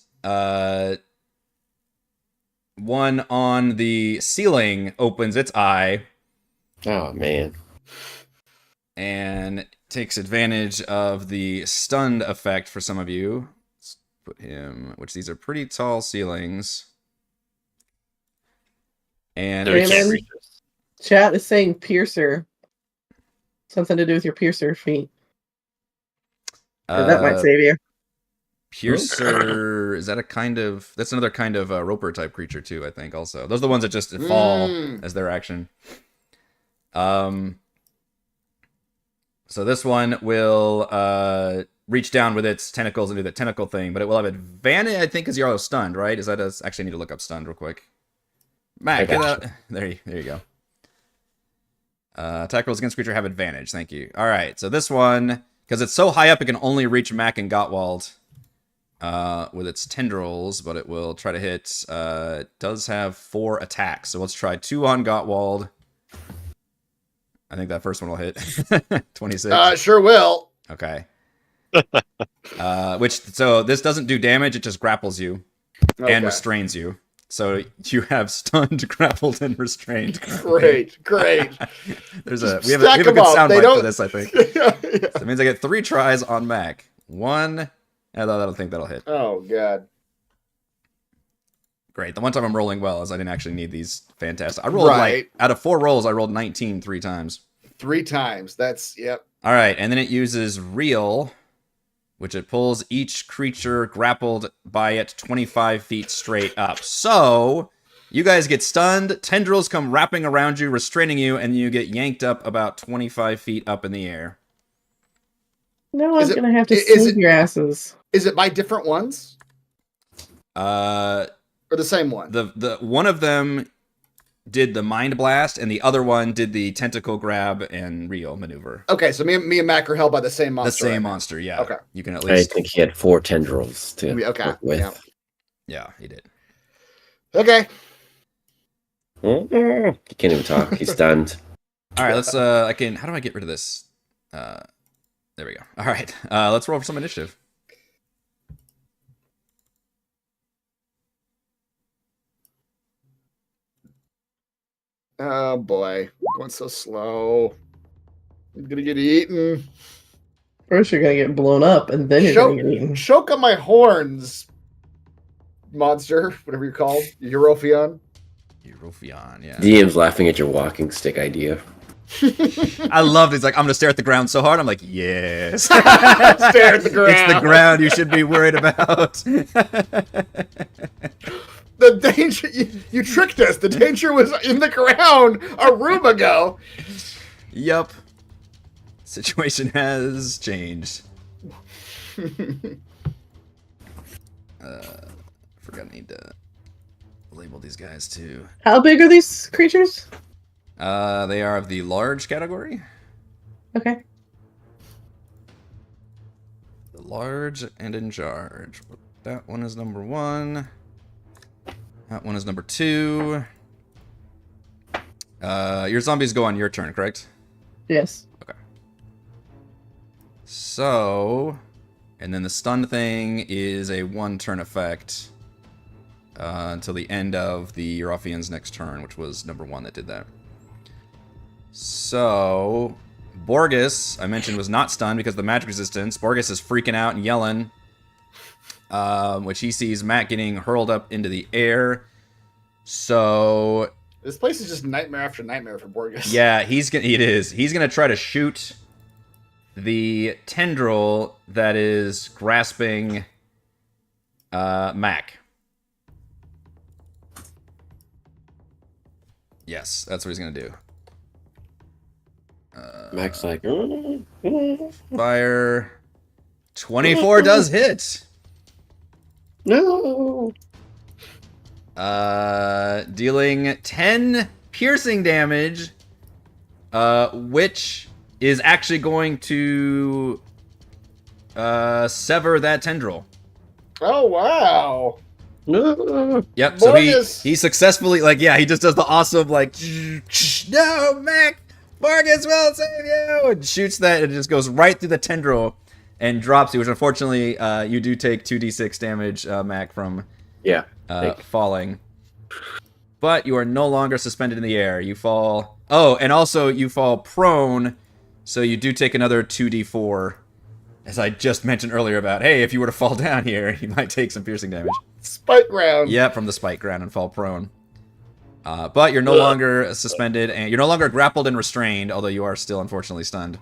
one on the ceiling opens its eye Oh, man. and takes advantage of the stunned effect for some of you. Let's put him, which these are pretty tall ceilings. And So we Hey, can't man. reach us. Chat is saying piercer. Something to do with your piercer feet. That might save you. Piercer, is that a kind of... That's another kind of roper type creature too, I think, also. Those are the ones that just fall as their action. So this one will reach down with its tentacles and do the tentacle thing, but it will have advantage, I think, because you're all stunned, right? Is that a... Actually, I need to look up stunned real quick. Matt, get out. There you go. Attack rolls against creature have advantage. Thank you. All right, so this one, because it's so high up, it can only reach Mac and Gottwald with its tendrils, but it will try to hit. It does have 4 attacks, so let's try 2 on Gottwald. I think that first one will hit. 26. Sure will. Okay. So this doesn't do damage; it just grapples you Okay. and restrains you. So you have stunned, grappled, and restrained. Great. We have a Stack good 'em up. sound They bite for don't- this, I think. Yeah. So it means I get 3 tries on Mac. 1, I don't think that'll hit. Oh, God. Great. The one time I'm rolling well is I didn't actually need these fantastic. I rolled Right. out of 4 rolls, I rolled 19 3 times. 3 times. That's, yep. All right, and then it uses Reel, which it pulls each creature grappled by it 25 feet straight up. So you guys get stunned, tendrils come wrapping around you, restraining you, and you get yanked up about 25 feet up in the air. No, Is I'm it- gonna have to is save it- your asses. Is it by different ones? Uh, Or the same one? the one of them did the mind blast, and the other one did the tentacle grab and Reel maneuver. Okay, so me and Mac are held by the same monster. The same right now. monster, yeah. Okay. You can at I least... think he had 4 tendrils to Okay, work with. yeah. Yeah, he did. Okay. He can't even talk. He's stunned. All right, let's... how do I get rid of this? There we go. All right, let's roll for some initiative. Oh, boy. I'm going so slow. I'm going to get eaten. First, you're gonna get blown up, and then you're gonna get eaten. Choke on my horns. monster, whatever you're called, Europhion. Europhion, yeah. DM's laughing at your walking stick idea. I love it. He's like, I'm gonna stare at the ground so hard. I'm like, yes. Stare at the ground. It's the ground you should be worried about. The danger, you tricked us. The danger was in the ground a room ago. Yup. Situation has changed. Forgot I need to label these guys too. How big are these creatures? They are of the large category. Okay. The large and in charge. That one is number 1. That one is number 2. Your zombies go on your turn, correct? Yes. Okay. So, and then the stun thing is a 1-turn effect until the end of the Europhian's next turn, which was number 1 that did that. So, Borgus, I mentioned, was not stunned because of the magic resistance. Borgus is freaking out and yelling, which he sees Matt getting hurled up into the air. So, This place is just nightmare after nightmare for Borgus. yeah, it is. He's gonna try to shoot the tendril that is grasping Mac. Yes, that's what he's gonna do. Mac's like, Fire. 24 does hit. No. Dealing 10 piercing damage, which is actually going to sever that tendril. Oh, wow. no. Yep, so he Borgus! successfully, like, yeah, he just does the awesome, like, no, Mac, Borgus will save you, and shoots that, and it just goes right through the tendril and drops you, which unfortunately, you do take 2d6 damage, Mac, from Yeah. falling. But you are no longer suspended in the air. You fall... Oh, and also you fall prone, so you do take another 2d4. As I just mentioned earlier about, hey, if you were to fall down here, you might take some piercing damage. Spike round. Yeah, from the spike ground and fall prone. But you're no longer suspended, and you're no longer grappled and restrained, although you are still unfortunately stunned.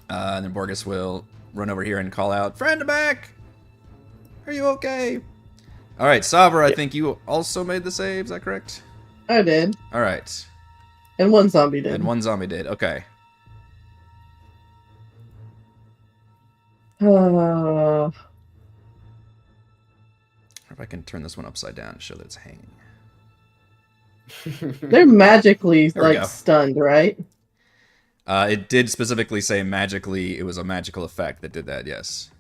And then Borgus will run over here and call out, "Friend back! Are you okay?" All right, Sabra, I think you also made the save. Is that correct? I did. All right. And one zombie did. And one zombie did. Okay. If I can turn this one upside down to show that it's hanging. They're magically There we go. like stunned, right? It did specifically say magically. It was a magical effect that did that. Yes.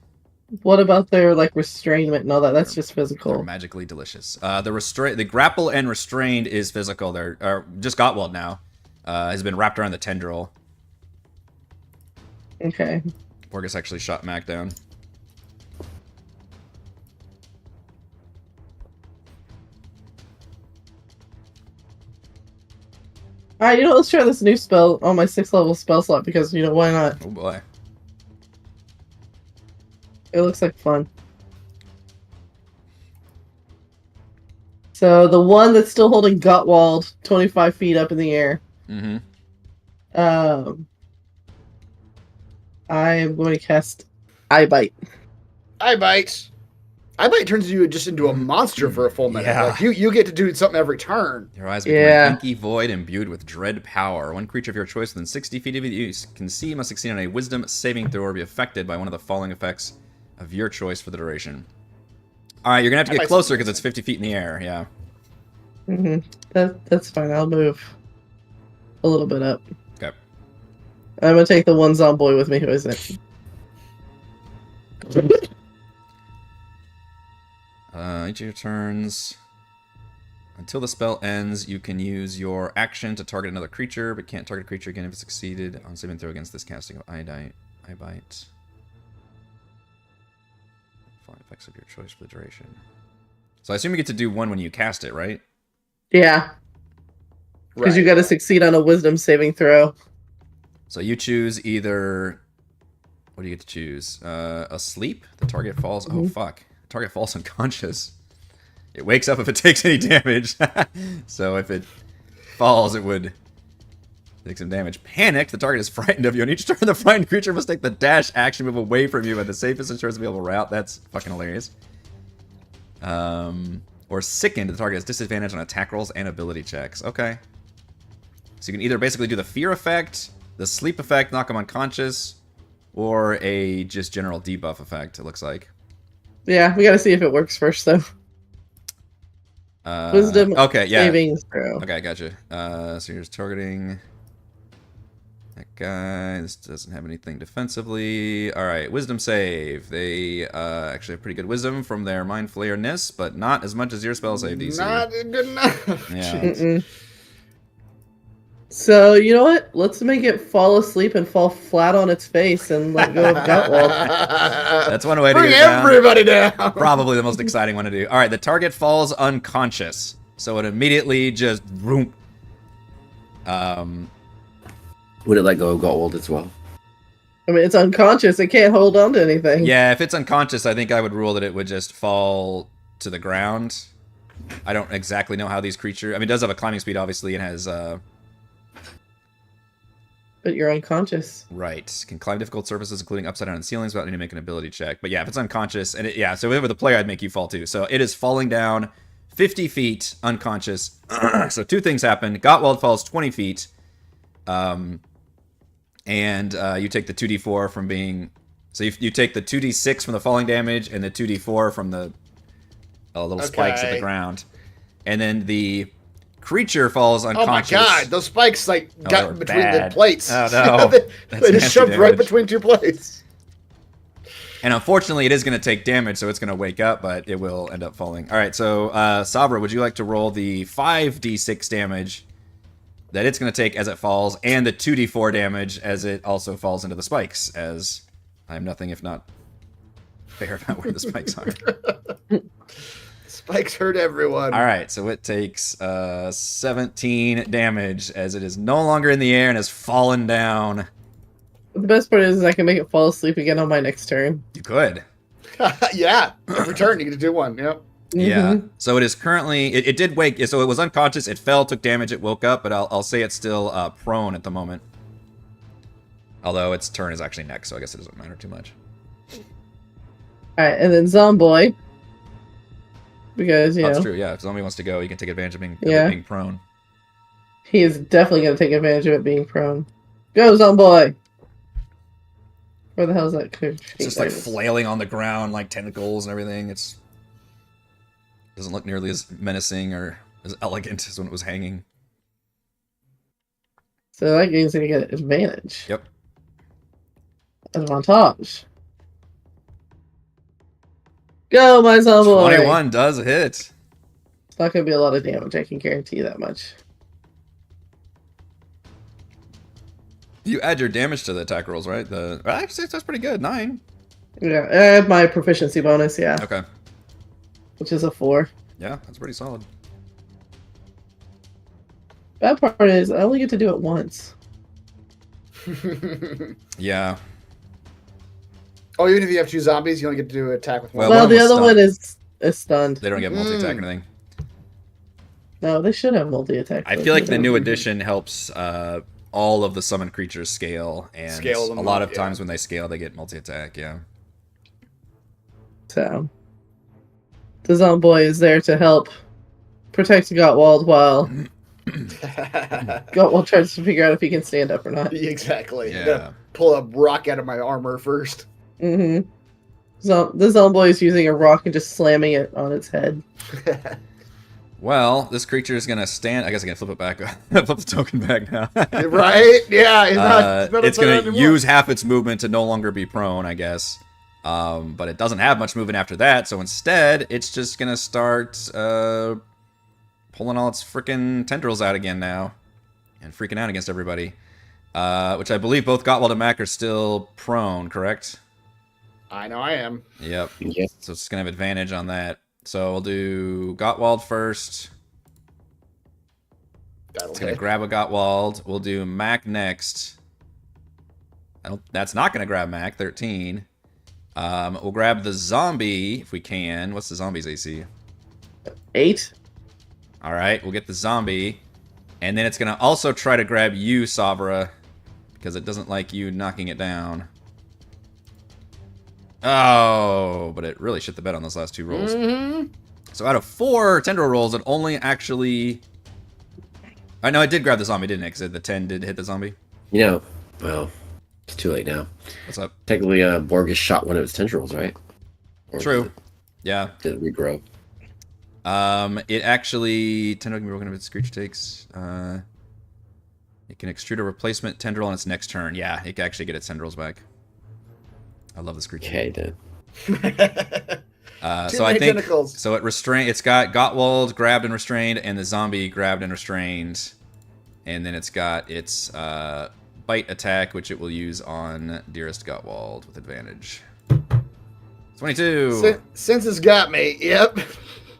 What about their like restrainment and all that? That's just They're physical. magically delicious. The grapple and restrained is physical. They're just Gottwald now. Has been wrapped around the tendril. Okay. Borgus actually shot Mac down. Alright, let's try this new spell on my 6th level spell slot because, why not? Oh boy. It looks like fun. So, the one that's still holding Gottwald 25 feet up in the air. Mm-hmm. I am going to cast Eye Bite. I bite. I bite turns you just into a monster for a full minute. Yeah. Like you get to do something every turn. Your eyes become Yeah. an inky void imbued with dread power. One creature of your choice within 60 feet of you can see must succeed on a wisdom saving throw or be affected by one of the following effects of your choice for the duration. Alright, you're going to have to That get might closer make because it's 50 feet in the air. Yeah. That's fine. I'll move a little bit up. Okay. I'm going to take the one zomboy with me who isn't. Each of your turns. Until the spell ends, you can use your action to target another creature, but can't target a creature again if it's succeeded on saving throw against this casting of Eye Bite. Following effects of your choice for the duration. So I assume you get to do one when you cast it, right? Yeah. Because you got to succeed on a wisdom saving throw. So you choose either... What do you get to choose? Asleep? The target falls... Oh, fuck. The target falls unconscious. It wakes up if it takes any damage. So if it falls, it would take some damage. Panicked, the target is frightened of you. On each turn, the frightened creature must take the dash action move away from you at the safest insurance available route. That's fucking hilarious. Or sickened, the target has disadvantage on attack rolls and ability checks. Okay. So you can either basically do the fear effect, the sleep effect, knock them unconscious, or a just general debuff effect, it looks like. Yeah, we gotta see if it works first, though. Wisdom okay, yeah. savings throw. Okay, gotcha. So here's targeting that guy. This doesn't have anything defensively. All right, wisdom save. They actually have pretty good wisdom from their mind flayerness, but not as much as your spell save DC. Not good enough. Yeah. So, you know what? Let's make it fall asleep and fall flat on its face and let go of Gutwald. That's one way to Bring get it down. everybody down. Probably the most exciting one to do. All right, the target falls unconscious, so it immediately just boom. Would it let go of Gottwald as well? I mean, it's unconscious. It can't hold on to anything. Yeah, if it's unconscious, I think I would rule that it would just fall to the ground. I don't exactly know how these creatures... I mean, it does have a climbing speed, obviously, and has... But you're unconscious. Right. Can climb difficult surfaces, including upside down and ceilings, without needing to make an ability check. But yeah, if it's unconscious, and yeah, so if it were the player, I'd make you fall too. So it is falling down 50 feet, unconscious. So two things happen. Gottwald falls 20 feet, and you take the 2d4 from being... So you take the 2d6 from the falling damage, and the 2d4 from the little spikes at the ground. And then the... creature falls unconscious. Oh my god, those spikes got between the plates. Oh no. They just shoved right between two plates. And unfortunately, it is going to take damage, so it's going to wake up, but it will end up falling. All right, so Sabra, would you like to roll the 5d6 damage that it's going to take as it falls, and the 2d4 damage as it also falls into the spikes, as I am nothing if not fair about where the spikes are. Spikes hurt everyone. All right, so it takes 17 damage as it is no longer in the air and has fallen down. The best part is I can make it fall asleep again on my next turn. You could. Yeah, every turn you get to do one. Yep. Yeah. So it is currently. It did wake. So it was unconscious. It fell, took damage. It woke up, but I'll say it's still prone at the moment. Although its turn is actually next, so I guess it doesn't matter too much. All right, and then Zomboy. Because, you know. That's true, yeah. If zombie wants to go, you can take advantage of being prone. He is definitely going to take advantage of it being prone. Go, Zomboy! Where the hell is that creature? It's just like flailing on the ground, like tentacles and everything. It doesn't look nearly as menacing or as elegant as when it was hanging. So that game's going to get advantage. Yep. Advantage. Go, my Zomboy! 21 does hit. It's not going to be a lot of damage, I can guarantee you that much. You add your damage to the attack rolls, right? Actually, that's pretty good. 9. Yeah, I have my proficiency bonus, yeah. Okay. Which is a 4. Yeah, that's pretty solid. Bad part is, I only get to do it once. Yeah. Oh, even if you have two zombies, you only get to do an attack with one. Well, the was other stunned. one is stunned. They don't get multi-attack or anything. No, they should have multi-attack. I feel like the new edition helps all of the summoned creatures scale, and Scale them a lot up, of times when they scale, they get multi-attack, yeah. So, the Zomboy is there to help protect Gottwald while Gottwald tries to figure out if he can stand up or not. Exactly. Yeah. I'm gonna pull a rock out of my armor first. Mm-hmm. The Zomboy is using a rock and just slamming it on its head. Well, this creature is going to stand... I guess I can flip it back. Flip the token back now. Right? Yeah. It's going to use half its movement to no longer be prone, I guess. But it doesn't have much movement after that, so instead, it's just going to start pulling all its freaking tendrils out again now. And freaking out against everybody. Which I believe both Gottwald and Mac are still prone, correct? I know I am. Yep. Yes. So it's going to have advantage on that. So we'll do Gottwald first. That'll It's going to hit. grab a Gottwald. We'll do Mac next. That's not going to grab Mac, 13. We'll grab the zombie, if we can. What's the zombie's AC? 8. All right, we'll get the zombie. And then it's going to also try to grab you, Sabra, because it doesn't like you knocking it down. Oh, but it really shit the bed on those last 2 rolls. So out of 4 tendril rolls, it only actually... I know I did grab the zombie, didn't it? Because the 10 did hit the zombie. You know, well, it's too late now. What's up? Technically, Borgus shot one of its tendrils, right? Or True. Yeah. Did it regrow? It actually... Tendril can be broken if its creature takes... It can extrude a replacement tendril on its next turn. Yeah, it can actually get its tendrils back. I love this creature. Okay, then. So I think tentacles. so. It's got Gottwald grabbed and restrained, and the zombie grabbed and restrained, and then it's got its bite attack, which it will use on Dearest Gottwald with advantage. 22. Since it's got me, yep.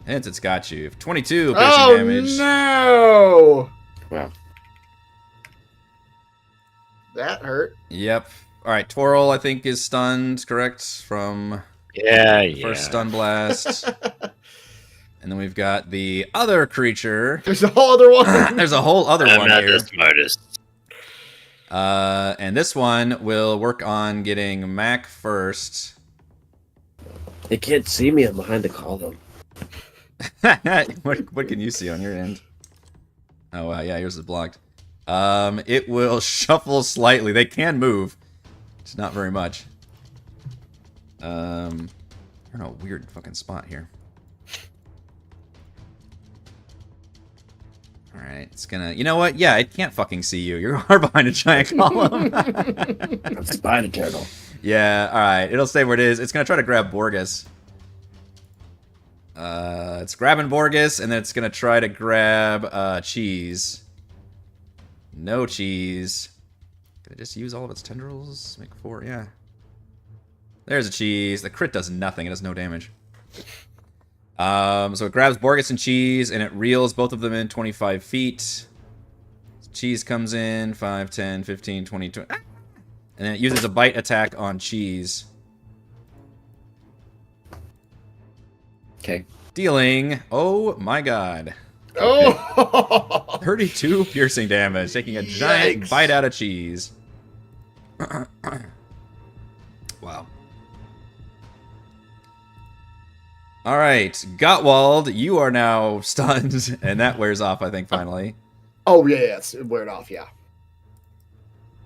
Hence, it's got you. 22 piercing Oh damage. no! Wow. That hurt. Yep. All right, Toril, I think, is stunned, correct? From Yeah. first stun blast. And then we've got the other creature. There's a whole other one. There's a whole other I'm one not here. the smartest. And this one will work on getting Mac first. They can't see me. I'm behind the column. what can you see on your end? Oh, wow, yeah, yours is blocked. It will shuffle slightly. They can move. It's not very much. You're in a weird fucking spot here. Alright, it's gonna... You know what? Yeah, it can't fucking see you. You are behind a giant column. I'm behind a turtle. Yeah, alright. It'll stay where it is. It's gonna try to grab Borgus. It's grabbing Borgus, and then it's gonna try to grab Cheese. No Cheese. Can I just use all of its tendrils? Make 4, yeah. There's a Cheese. The crit does nothing. It does no damage. So it grabs Borgus and Cheese, and it reels both of them in 25 feet. Cheese comes in, 5, 10, 15, 20, 20. Ah! And then it uses a bite attack on Cheese. Okay. Dealing, oh my god, Oh! 32 piercing damage, taking a giant Yikes. bite out of Cheese. Wow. Alright, Gottwald, you are now stunned, and that wears off, I think, finally. Oh yeah, it wear it off, yeah.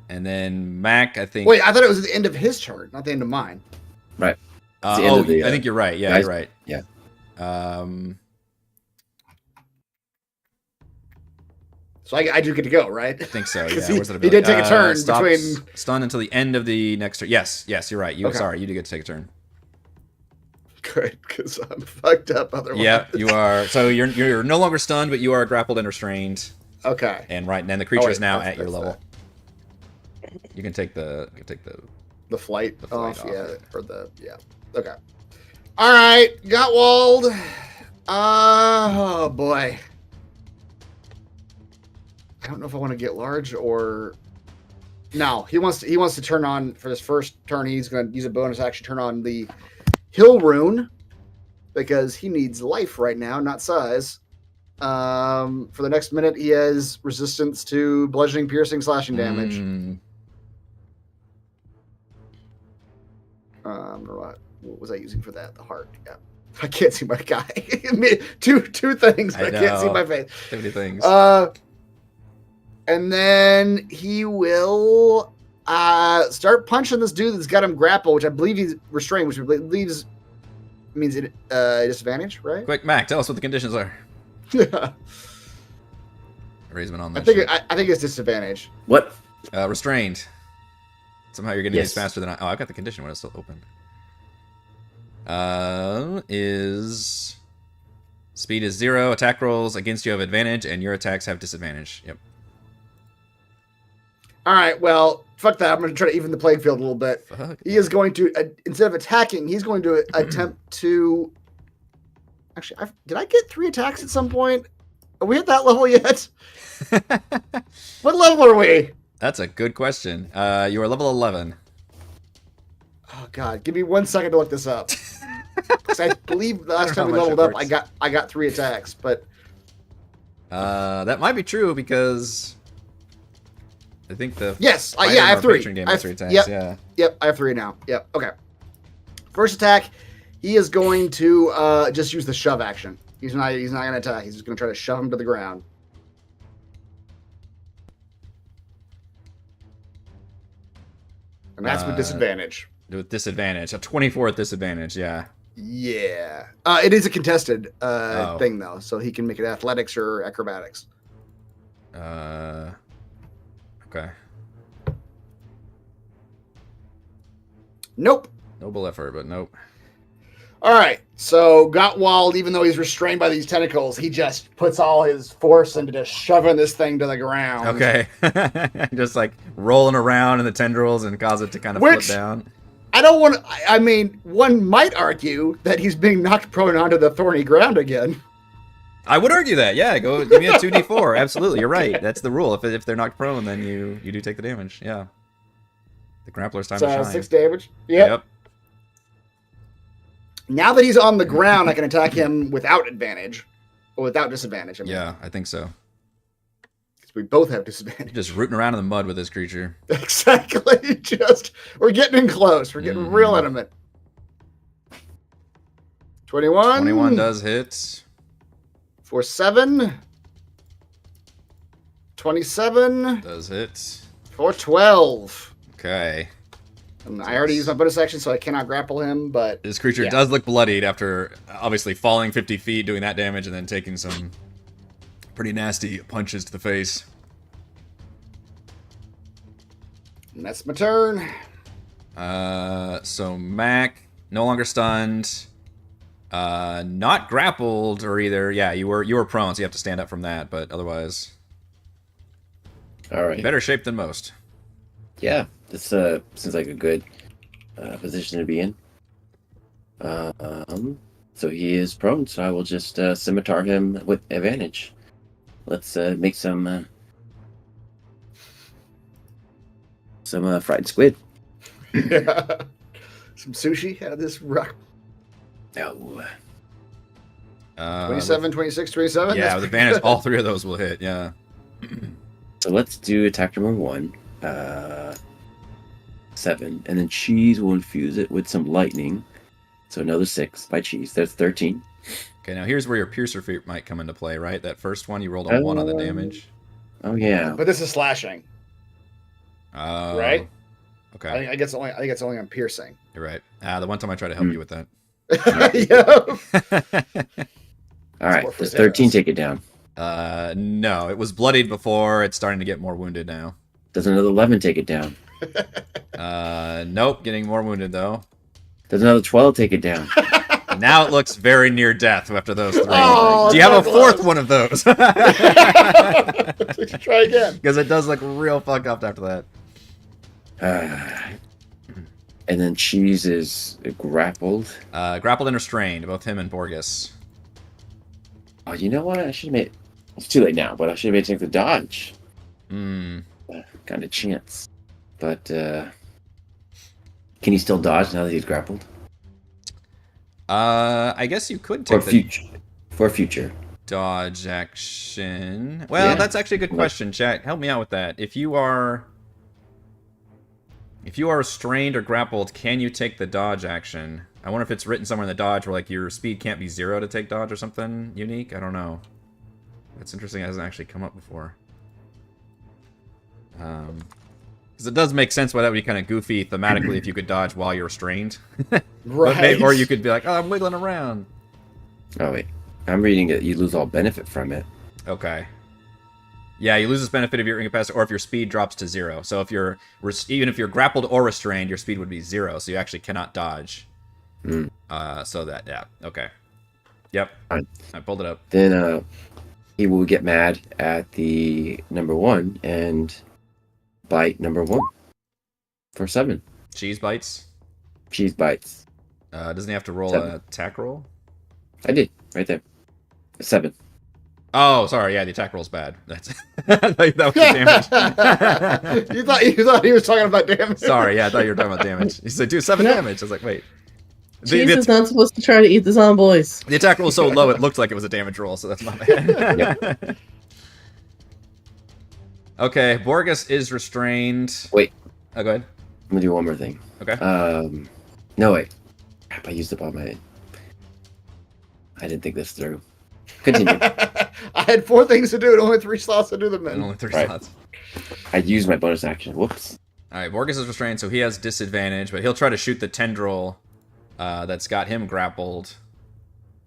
And then Mac, I think... Wait, I thought it was at the end of his turn, not the end of mine. Right. oh, the end of the, I think you're right. Yeah, guys- you're right. yeah. So I do get to go, right? I think so, 'Cause yeah. he- Where's it he did take a turn stops between- Stun until the end of the next turn. Yes, you're right. Okay. Sorry, you do get to take a turn. Good, because I'm fucked up otherwise. Yep, you are. So you're no longer stunned, but you are grappled and restrained. Okay. And then the creature is wait, now that's- at your that's level. You can take the The flight, The flight off, off. yeah. Or the, yeah. Okay. All right, Gottwald. Oh, boy. I don't know if I want to get large or... No, he wants to turn on, for this first turn, he's going to use a bonus action, turn on the Hill Rune, because he needs life right now, not size. For the next minute, he has resistance to bludgeoning, piercing, slashing damage. What was I using for that? The heart. Yeah. I can't see my guy. two things. I I can't see know. my face. Too many things. And then he will start punching this dude that's got him grappled, which I believe he's restrained, which I believe means it disadvantage, right? Quick, Mac, tell us what the conditions are. I Raisman on that think shit. I think it's disadvantage. What? Restrained. Somehow you're getting Yes. these faster than I... Oh, I've got the condition when it's still open. Is... Speed is 0. Attack rolls against you have advantage, and your attacks have disadvantage. Yep. All right, well, fuck that. I'm going to try to even the playing field a little bit. Fuck. He is going to, instead of attacking, he's going to attempt to... Actually, did I get 3 attacks at some point? Are we at that level yet? What level are we? That's a good question. You are level 11. Oh, God. Give me 1 second to look this up. Because I believe the last I don't time we know how much leveled it up, I got 3 attacks, but That might be true because I think the yes, fighter yeah, I in have our 3. patron game I has have, 3 attacks. yep, Yeah. yep, I have 3 now. Yep, okay. First attack, he is going to just use the shove action. He's not going to attack. He's just going to try to shove him to the ground. And that's with disadvantage. With disadvantage. A 24 at disadvantage, yeah. Yeah. It is a contested thing, though, so he can make it athletics or acrobatics. Okay. Nope. Noble effort, but nope. All right. So Gottwald, even though he's restrained by these tentacles, he just puts all his force into just shoving this thing to the ground. Okay. Just like rolling around in the tendrils and cause it to kind of flip down. I don't want to... I mean, one might argue that he's being knocked prone onto the thorny ground again. I would argue that. Yeah, go give me a 2d4. Absolutely, you're right. That's the rule. If they're knocked prone, then you do take the damage. Yeah. The grappler's time to shine. 6 damage. Yep. Now that he's on the ground, I can attack him without advantage. Or without disadvantage. I mean. Yeah, I think so. Because we both have disadvantage. Just rooting around in the mud with this creature. Exactly. We're getting in close. We're getting real intimate. 21. 21 does hit. For 7. 27. Does hit. For 12. Okay. And I already used my bonus action, so I cannot grapple him, but... This creature does look bloodied after obviously falling 50 feet, doing that damage, and then taking some pretty nasty punches to the face. And that's my turn. So Mac, no longer stunned. Not grappled or either. Yeah, you were prone, so you have to stand up from that, but otherwise... Alright. Better shape than most. Yeah, this seems like a good position to be in. So he is prone, so I will just scimitar him with advantage. Let's make some fried squid. Yeah. Some sushi out of this rock. No. 27, 26, 27? Yeah, with advantage, all 3 of those will hit, yeah. So let's do attack number 1. 7, and then Cheese will infuse it with some lightning. So another 6 by Cheese. That's 13. Okay, now here's where your Piercer feat might come into play, right? That first one, you rolled a 1 on the damage. Oh yeah. But this is slashing. Right? Okay. I think it's only on piercing. You're right. The one time I tried to help you with that. Yeah. All right. Does 13 take it down? No, it was bloodied before. It's starting to get more wounded now. Does another 11 take it down? Nope, getting more wounded though. Does another 12 take it down? Now it looks very near death after those 3. Oh, do you have a 4th one of those? Try again. Because it does look real fucked up after that. And then Cheese is grappled. Grappled and restrained, both him and Borges. Oh, you know what? I should have made... It's too late now, but I should have made take the dodge. Got a chance. But, can he still dodge now that he's grappled? I guess you could take For future. Dodge action. Well, that's actually a good question, chat. Help me out with that. If you are restrained or grappled, can you take the dodge action? I wonder if it's written somewhere in the dodge where like your speed can't be 0 to take dodge or something unique. I don't know. That's interesting. It hasn't actually come up before. Because it does make sense why that would be kind of goofy thematically if you could dodge while you're restrained. Right. Or you could be like, oh, I'm wiggling around. Oh, wait. I'm reading it. You lose all benefit from it. Okay. Yeah, you lose this benefit of your incapacity, or if your speed drops to 0. So if you're even if you're grappled or restrained, your speed would be 0, so you actually cannot dodge. So that okay. Yep. Right. I pulled it up. Then he will get mad at the number 1 and bite number 1 for 7. Cheese bites. Cheese bites. Doesn't he have to roll 7. an attack roll? I did right there. 7. Oh, sorry. Yeah, the attack roll's bad. That's I thought that was the damage. you thought he was talking about damage. Sorry, yeah, I thought you were talking about damage. He said, "Do 7 damage." I was like, "Wait, Cheese is not supposed to try to eat the zomboys. The attack roll was so low, it looked like it was a damage roll, so that's not bad. Okay, Borgus is restrained. Wait. Oh, go ahead. I'm gonna do one more thing. Okay. No, wait. Crap, I used up all my... I didn't think this through. Continue. I had 4 things to do and only 3 slots to do them And in. only 3 Right. slots. I used my bonus action. Whoops. Alright, Borgus is restrained, so he has disadvantage, but he'll try to shoot the tendril that's got him grappled.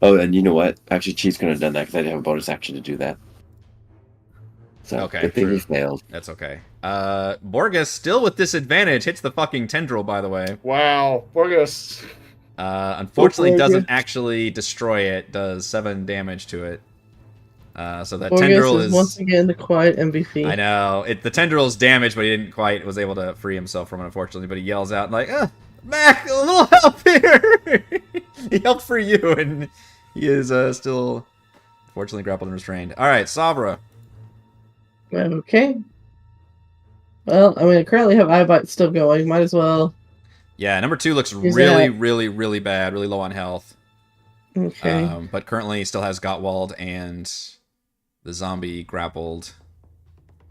Oh, and you know what? Actually, Cheese couldn't have done that because I didn't have a bonus action to do that. So, Okay, good thing true. he failed. That's okay. Borgus, still with disadvantage, hits the fucking tendril, by the way. Wow. Borgus. Unfortunately, Borgus. doesn't actually destroy it, does 7 damage to it. So that Borgus tendril is once again the quiet MVP. I know. The tendril's damaged, but he didn't quite was able to free himself from it, unfortunately. But he yells out like, Mac, a little help here! He helped for you, and he is still, fortunately, grappled and restrained. Alright, Savra. Okay. Well, I mean, I currently have eye bite still going. Might as well. Yeah, number 2 looks Who's really, that? really bad, really low on health. Okay. But currently still has Gottwald and the zombie grappled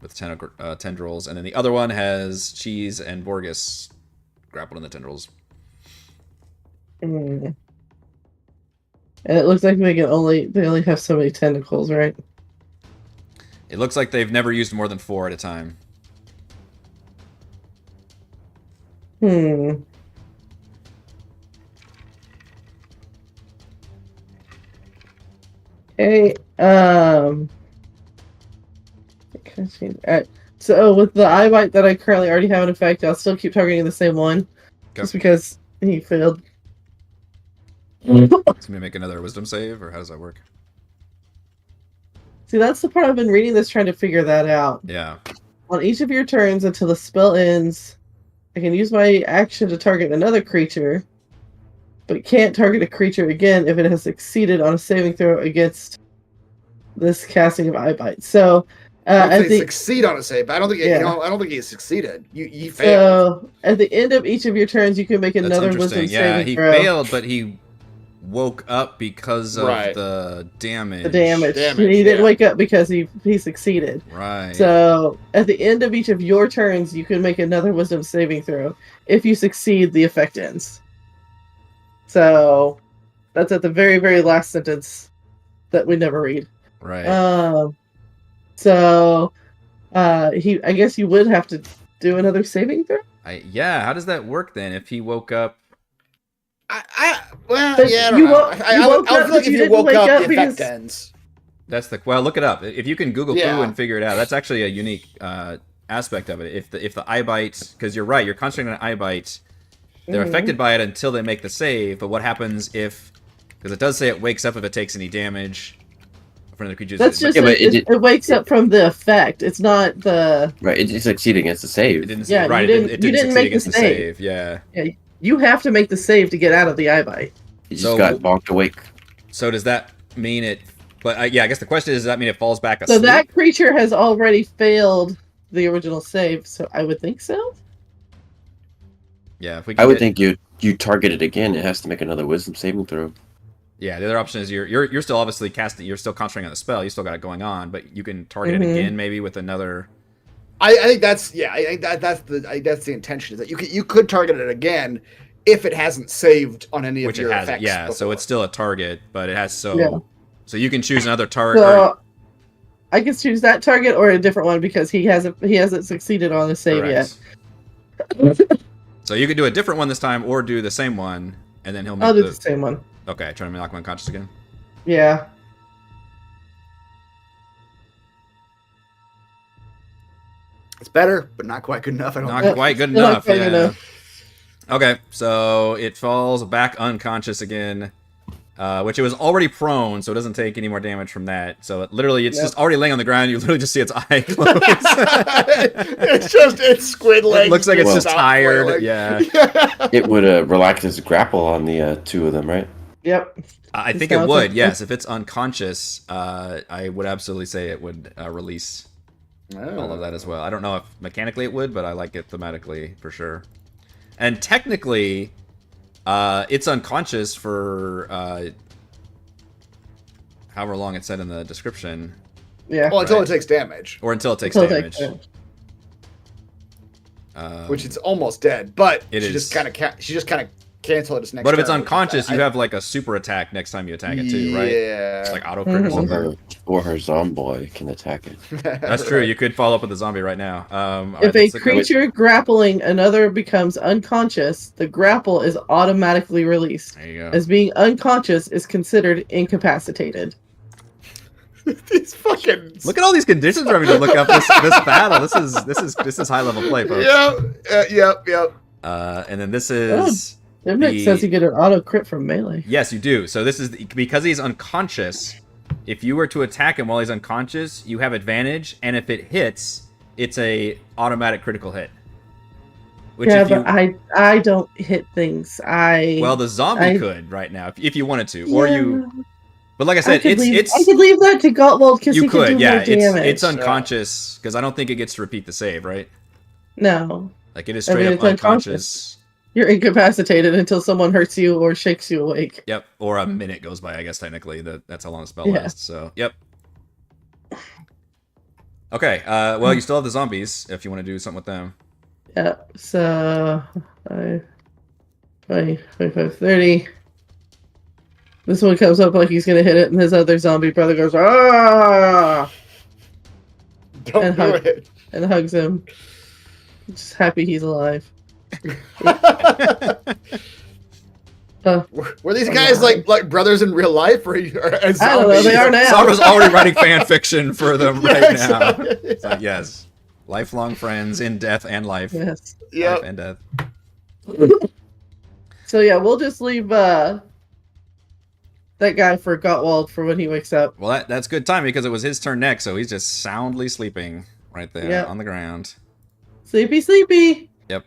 with tendrils. And then the other one has Cheese and Borgus grappled in the tendrils. And it looks like they only have so many tentacles, right? It looks like they've never used more than 4 at a time. Okay. Alright. So with the eye bite that I currently already have in effect, I'll still keep targeting the same one. Okay. Just because he failed. It's gonna make another wisdom save, or how does that work? See, that's the part I've been reading this, trying to figure that out. Yeah. On each of your turns until the spell ends, I can use my action to target another creature, but can't target a creature again if it has succeeded on a saving throw against this casting of eye bite. So, I think succeed on a save, but I don't think I don't think he succeed. You failed. So at the end of each of your turns, you can make That's another interesting. wisdom Yeah, saving he throw. failed, but he woke up because of Right. the damage. The damage. Damage, He didn't yeah. wake up because he succeeded. Right. So at the end of each of your turns, you can make another wisdom saving throw. If you succeed, the effect ends. So that's at the very, very last sentence that we never read. Right. I guess you would have to do another saving throw. Yeah, how does that work then? If he woke up, But I you don't know. woke- you I woke feel up, like but if you you didn't woke wake up, up the effect because- ends. well, look it up. If you can Google Yeah. Foo and figure it out, that's actually a unique aspect of it. If the eye bite, because you're right, you're concentrating on eye bite, they're Mhm. affected by it until they make the save. But what happens if? Because it does say it wakes up if it takes any damage from another creature. That's just Yeah, but it wakes up from the effect. It's not the Right, it succeeded against the It save. didn't. Yeah, right. you It didn't didn't succeed make the against the save. save. Yeah. you have to make the save to get out of the eye bite. He just So- got bonked awake. So does that mean it? But yeah, I guess the question is, does that mean it falls back So asleep? that creature has already failed the original save. So I would think so. Yeah, if we can I would get- think you target it again, it has to make another wisdom saving throw. Yeah, the other option is you're still obviously casting. You're still concentrating on the spell. You still got it going on, but you can target it Mhm. again, maybe with another. I think that's I think that's the intention is that you could target it again if it hasn't saved on any of Which your it has. effects. Yeah, so before. it's still a target, but it has so. Yeah. So you can choose another target. So I can choose that target or a different one because he hasn't succeeded on the save yet. So you could do a different one this time, or do the same one, and then he'll make I'll do the. the same one. Okay, trying to knock him unconscious again. Yeah. It's better, but not quite good enough. I don't Not think. quite good Not enough. quite Yeah. enough. Okay, so it falls back unconscious again, which it was already prone, so it doesn't take any more damage from that. So it's Yep. just already laying on the ground. You literally just see its eye close. it's squid legs. It looks like it's just Stop tired. flailing. Yeah. It would relax his grapple on the two of them, right? Yep. I It think it sounds would, like- yes. If it's unconscious, I would absolutely say it would release all of that as well. I don't know if mechanically it would, but I like it thematically for sure. And technically, It's unconscious for however long it said in the description. Yeah. Well, until Right. it takes damage, Or until it takes Until it damage. takes which it's almost dead. But It she is. just kind of cancel it its next. But if it's turn, which is unconscious, bad. you have like a super attack next time you attack it too, right? Yeah. It's like auto crit or Mhm. something. Or her zombie can attack it. That's true. You could follow up with a zombie right now. All If right, a let's look at- creature grappling another becomes unconscious, the grapple is automatically released. There you go. As being unconscious is considered incapacitated. These fucking. Look at all these conditions we're having to look up this battle. This is high level play, folks. Yep. And then this is Dimnick says you get an auto crit from melee. yes, you do. So this is because he's unconscious. If you were to attack him while he's unconscious, you have advantage, and if it hits, it's a automatic critical hit. Which Yeah, if you, but I don't hit things. well, the zombie I- could right now if you wanted to, or you. Yeah. But like I I said, could leave it's that to Gottwald because you he could, can do yeah. more damage. It's unconscious because I don't think it gets to repeat the save, right? No, Like it is I mean, straight up it's unconscious. you're incapacitated until someone hurts you or shakes you awake. Yep, or a minute goes by. I guess technically that's how long the spell Yeah. lasts. So yep. Okay. Well, you still have the zombies if you want to do something with them. Yeah. So 25, 30. This one comes up like he's gonna hit it, and his other zombie brother goes ah Don't And do hug. it. and hugs him. Just happy he's alive. Were these guys like brothers in real life, or as I don't know, they are now. Saga's already writing fan fiction for them right Yeah, now. exactly. It's like, yes, lifelong friends in death and life. Yes. Life Yep. and death. So yeah, we'll just leave that guy for Gottwald for when he wakes up. Well, that's good timing because it was his turn next, so he's just soundly sleeping right there Yeah. on the ground. Sleepy, sleepy. Yep.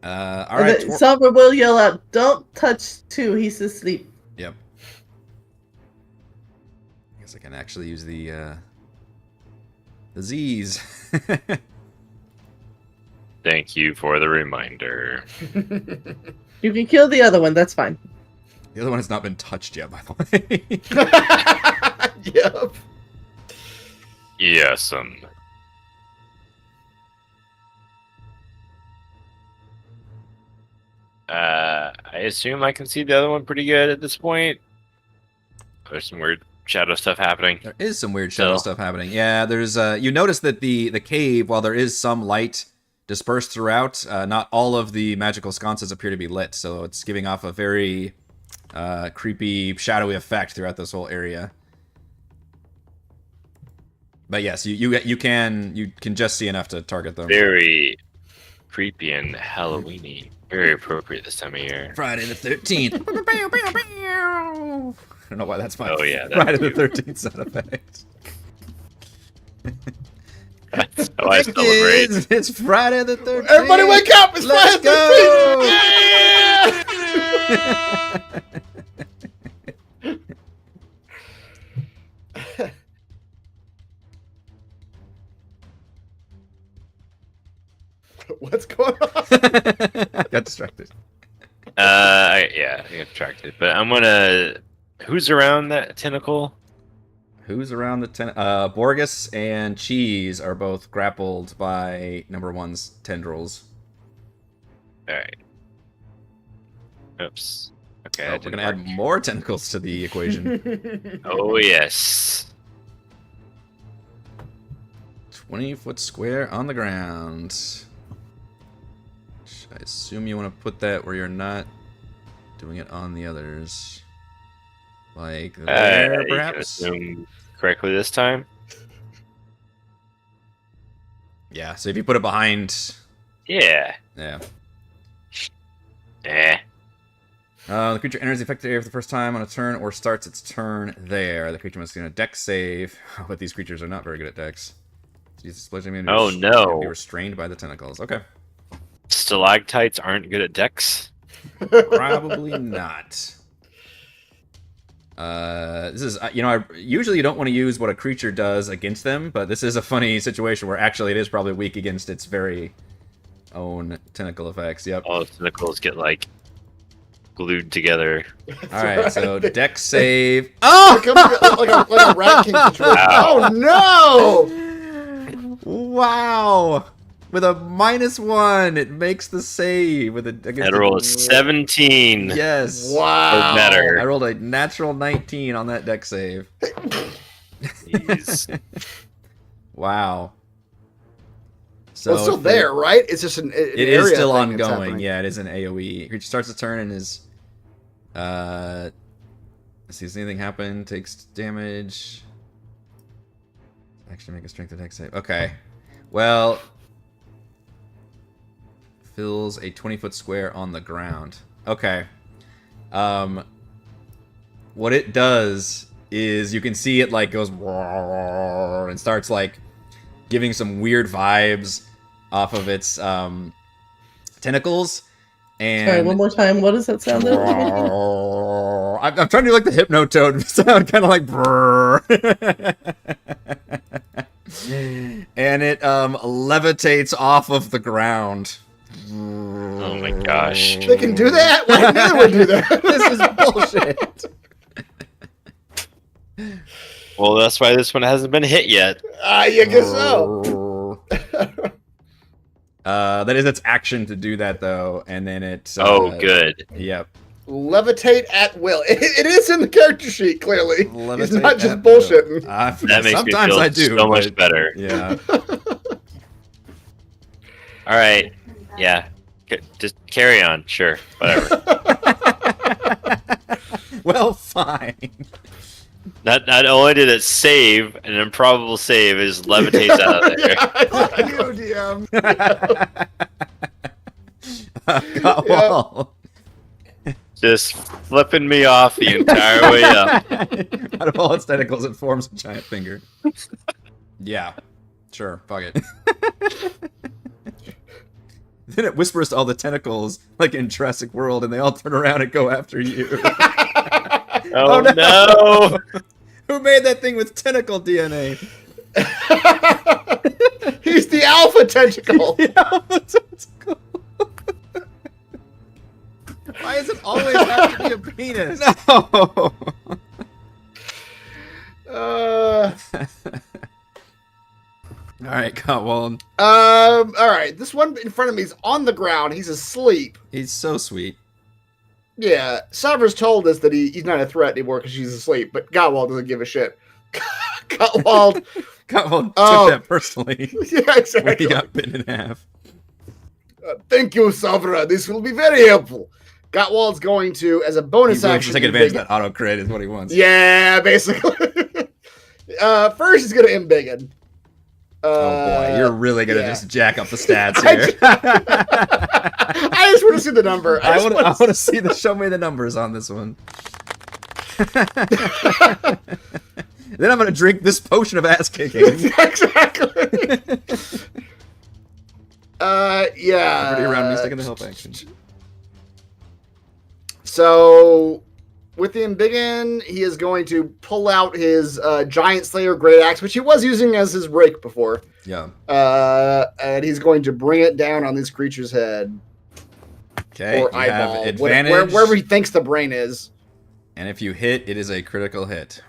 All And right. then Sombra will yell out, "Don't touch 2, he's asleep." Yep. I guess I can actually use the Z's. Thank you for the reminder. You can kill the other one, that's fine. The other one has not been touched yet, by the way. Yep. Yes, I assume I can see the other one pretty good at this point. There's some weird shadow stuff happening. There is some weird shadow So- stuff happening. Yeah, there's you notice that the cave, while there is some light dispersed throughout, not all of the magical sconces appear to be lit, so it's giving off a very creepy, shadowy effect throughout this whole area. But yes, you can just see enough to target them. Very creepy and Halloweeny. Very appropriate this time of year. Friday the 13th. I don't know why that's my Oh, yeah, that's Friday the 13th sound effect. That's how I celebrate. It's Friday the 13th. Everybody wake up! It's Let's Friday go! the 13th! Yeah! What's going on? I got distracted. I got distracted. But I'm gonna. Who's around that tentacle? Who's around the Borgus and Cheese are both grappled by number one's tendrils. Alright. Oops. Okay, So that we're didn't gonna add work. more tentacles to the equation. Oh, yes. 20-foot square on the ground. I assume you want to put that where you're not doing it on the others. Like there, You can perhaps? assume correctly this time. Yeah, so if you put it behind... Yeah. Yeah. The creature enters the affected area for the first time on a turn or starts its turn there. The creature must do a dex save. But these creatures are not very good at dex. Oh, no. Be restrained by the tentacles. Okay. Stalactites aren't good at dex. Probably not. This is, usually you don't want to use what a creature does against them, but this is a funny situation where actually it is probably weak against its very own tentacle effects. Yep. All the tentacles get like glued together. All right, so dex save. Oh! like a rat king situation. Wow. Oh no! Wow! With a -1, it makes the save. With a I rolled a 17. Yes. Wow. Or better. I rolled a natural 19 on that dex save. Jeez. Wow. So Well, it's still there, right? It's just an It area is still thing that's ongoing. happening. Yeah, it is an AoE. Creature starts a turn and is let's see, does anything happen? Takes damage. Actually make a strength attack save. Okay. Well, fills a 20-foot square on the ground. Okay. What it does is you can see it like goes and starts like giving some weird vibes off of its tentacles. And Sorry, one more time. What does that sound like? I'm trying to do like the Hypnotoad sound, kind of like brrr. And it levitates off of the ground. Oh my gosh. They can do that? Why didn't anyone do that? This is bullshit. Well, that's why this one hasn't been hit yet. You guess so. That is its action to do that, though, and then it. Oh, good. Yep. Levitate at will. It is in the character sheet, clearly. He's Levitate not just at will. bullshitting. That makes me Sometimes feel I do. so much but- better. Yeah. All right. Yeah. Just carry on. Sure. Whatever. Well, fine. Not only did it save, an improbable save is levitates out of there. Yeah, you, DM. Well, Just flipping me off the entire way up. out of all its tentacles, it forms a giant finger. Yeah. Sure. Fuck it. Then it whispers to all the tentacles, like in Jurassic World, and they all turn around and go after you. Oh, no. no! Who made that thing with tentacle DNA? He's the alpha tentacle. Tentacle. Why does it always have to be a penis? No. All right, Cotwald. All right. This one in front of me is on the ground. He's asleep. He's so sweet. Yeah, Savra's told us that he's not a threat anymore because she's asleep, but Gottwald doesn't give a shit. Gottwald. Cotwald Oh. took that personally Yeah, when exactly. he got bitten in half. Thank you, Savra. This will be very helpful. Gottwald's going to, as a bonus He's going to action, take advantage of that auto crit is what he wants. Yeah, basically. First, he's going to embiggen. Oh boy, you're really gonna yeah. just jack up the stats here. I just want to see the number. I want to see show me the numbers on this one. Then I'm gonna drink this potion of ass kicking. Exactly. Yeah. Everybody around me's taking the help action. So, with the embiggen, he is going to pull out his Giant Slayer Great Axe, which he was using as his rake before. Yeah. And he's going to bring it down on this creature's head. Okay. Or You have eyeball. advantage. Wherever he thinks the brain is. And if you hit, it is a critical hit.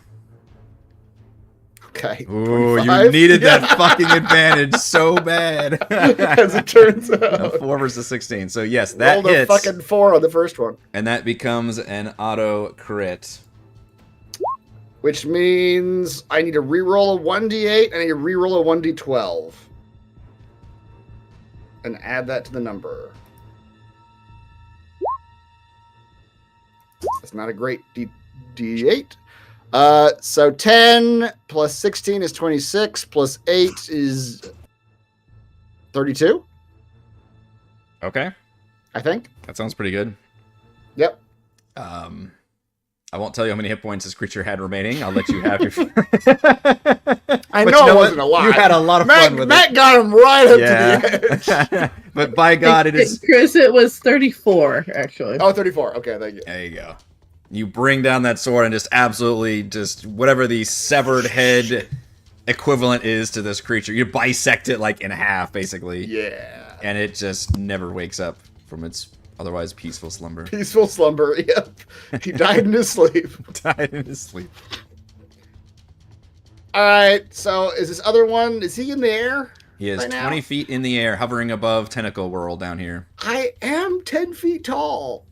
Okay. Ooh, 25? you needed that fucking advantage so bad. As it turns A out. 4 versus 16. So yes, that Rolled hits. a fucking 4 on the first one. And that becomes an auto crit. Which means I need to reroll a 1d8 and I need to reroll a 1d12. And add that to the number. That's not a great d8. So 10 plus 16 is 26, plus 8 is 32, Okay. I think. That sounds pretty good. Yep. I won't tell you how many hit points this creature had remaining. I'll let you have your. I But know you it what? wasn't a lot. You had a lot of fun with Matt it. got him right up to the edge. Yeah. But by God, it is. Chris, it was 34, actually. Oh, 34. Okay, thank you. There you go. You bring down that sword and just absolutely just whatever the severed head equivalent is to this creature. You bisect it like in half, basically. Yeah. And it just never wakes up from its Otherwise, peaceful slumber. Peaceful slumber. Yep. He died in his sleep. Died in his sleep. All right. So is this other one? Is he in the air? He is Right now? 20 feet in the air, hovering above Tentacle World down here. I am 10 feet tall.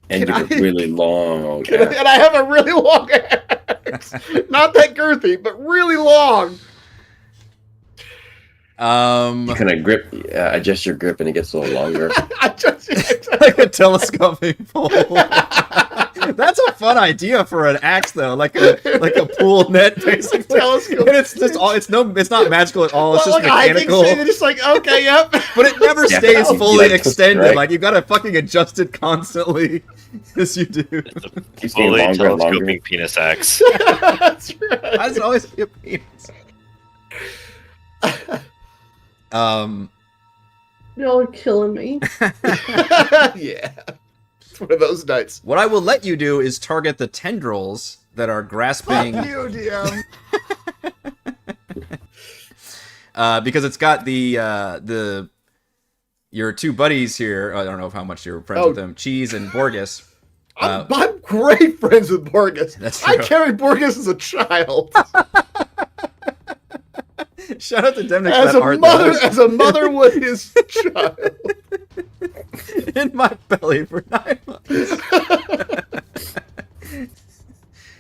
And you Can have a I- really long And I have a really long axe. Not that girthy, but really long. You kind of grip, adjust your grip, and it gets a little longer. I just, Like a telescopic pole. That's a fun idea for an axe, though. Like a pool net, basically. Telescope. And it's just all. It's not magical at all. It's just like a hiking mechanical. stick, and just like, okay, yep. But it never Yeah, stays you fully like to extended. strike. Like you've got to fucking adjust it constantly. Yes, you do. Keeps getting Fully longer and longer. telescoping penis axe. That's right. Why does it always be a penis? Y'all are killing me. Yeah. It's one of those nights. What I will let you do is target the tendrils that are grasping. Fuck you, DM. Because it's got the your two buddies here. I don't know how much you're friends Oh. with them, Cheese and Borges. I'm great friends with Borges. That's I true. carried Borges as a child. Shout out to Demnick for as that a art. mother, though. as a mother would his child. In my belly for 9 months.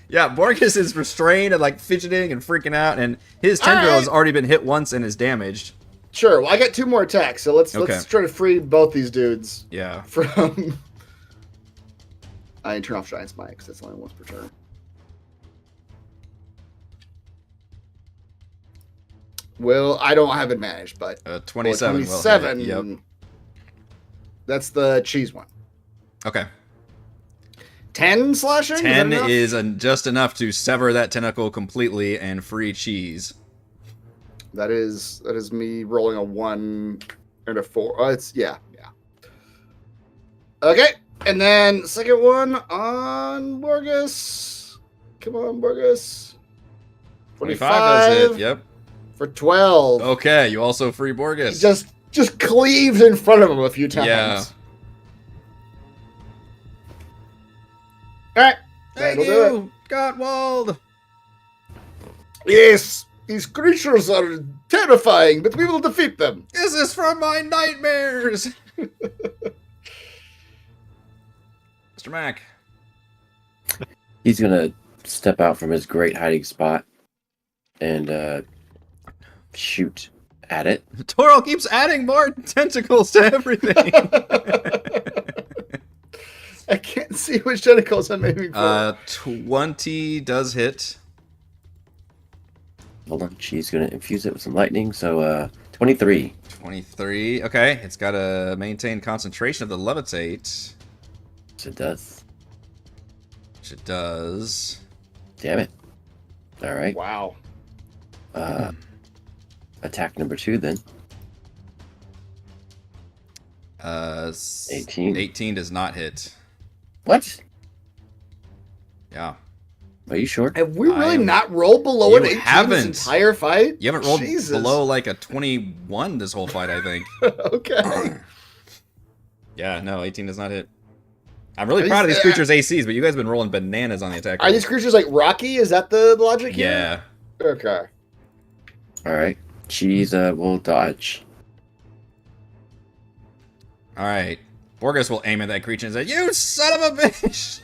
Yeah, Borges is restrained and like fidgeting and freaking out, and his tendril Alright. has already been hit once and is damaged. Sure. Well, I got 2 more attacks, so let's Okay. try to free both these dudes Yeah. from. I can turn off Giant Smite because that's only once per turn. Well, I don't have advantage, but 27. will hit. 27. Yep. That's the cheese one. Okay. 10 slashing? 10 that enough? is just enough to sever that tentacle completely and free Cheese. That is me rolling a 1 and a 4. Oh, it's yeah. Okay, and then second one on Borges. Come on, Borges. 25 does 25 hit. Yep. for 12. Okay, you also free Borges. Just cleaves in front of him a few times. Yeah. All right. Thank that'll do it. you, Gottwald. Yes, these creatures are terrifying, but we will defeat them. This is from my nightmares. Mr. Mac. He's gonna step out from his great hiding spot and shoot at it. Toro keeps adding more tentacles to everything. I can't see which tentacles I'm aiming for. 20 does hit. Hold on, she's gonna infuse it with some lightning. So 23. 23. Okay, it's got to maintain concentration of the levitate, So it does. which it does. Damn it. All right. Wow. Attack number 2 then. 18. 18 does not hit. What? Yeah. Are you sure? Have we really I am- not rolled below You an 18 haven't. this entire fight? You haven't rolled Jesus. below like a 21 this whole fight, I think. Okay. Yeah, no, 18 does not hit. I'm really Are proud of these- these creatures' ACs, but you guys have been rolling bananas on the attack. Are these creatures like Rocky? Is that the logic here? Yeah. Okay. All right. She's will dodge. All right. Borges will aim at that creature and say, "You son of a bitch!"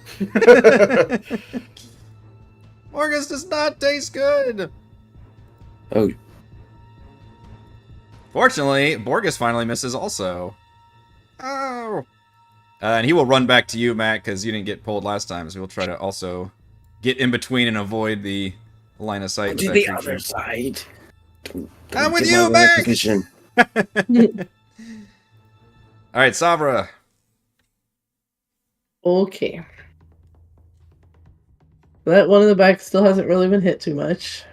Borges does not taste good. Oh, Fortunately, Borges finally misses also. Oh. And he will run back to you, Matt, because you didn't get pulled last time. So we'll try to also get in between and avoid the line of sight. with to that the creature. other side. I'm with Get you, my Mac! position. All right, Sabra. Okay. That one in the back still hasn't really been hit too much.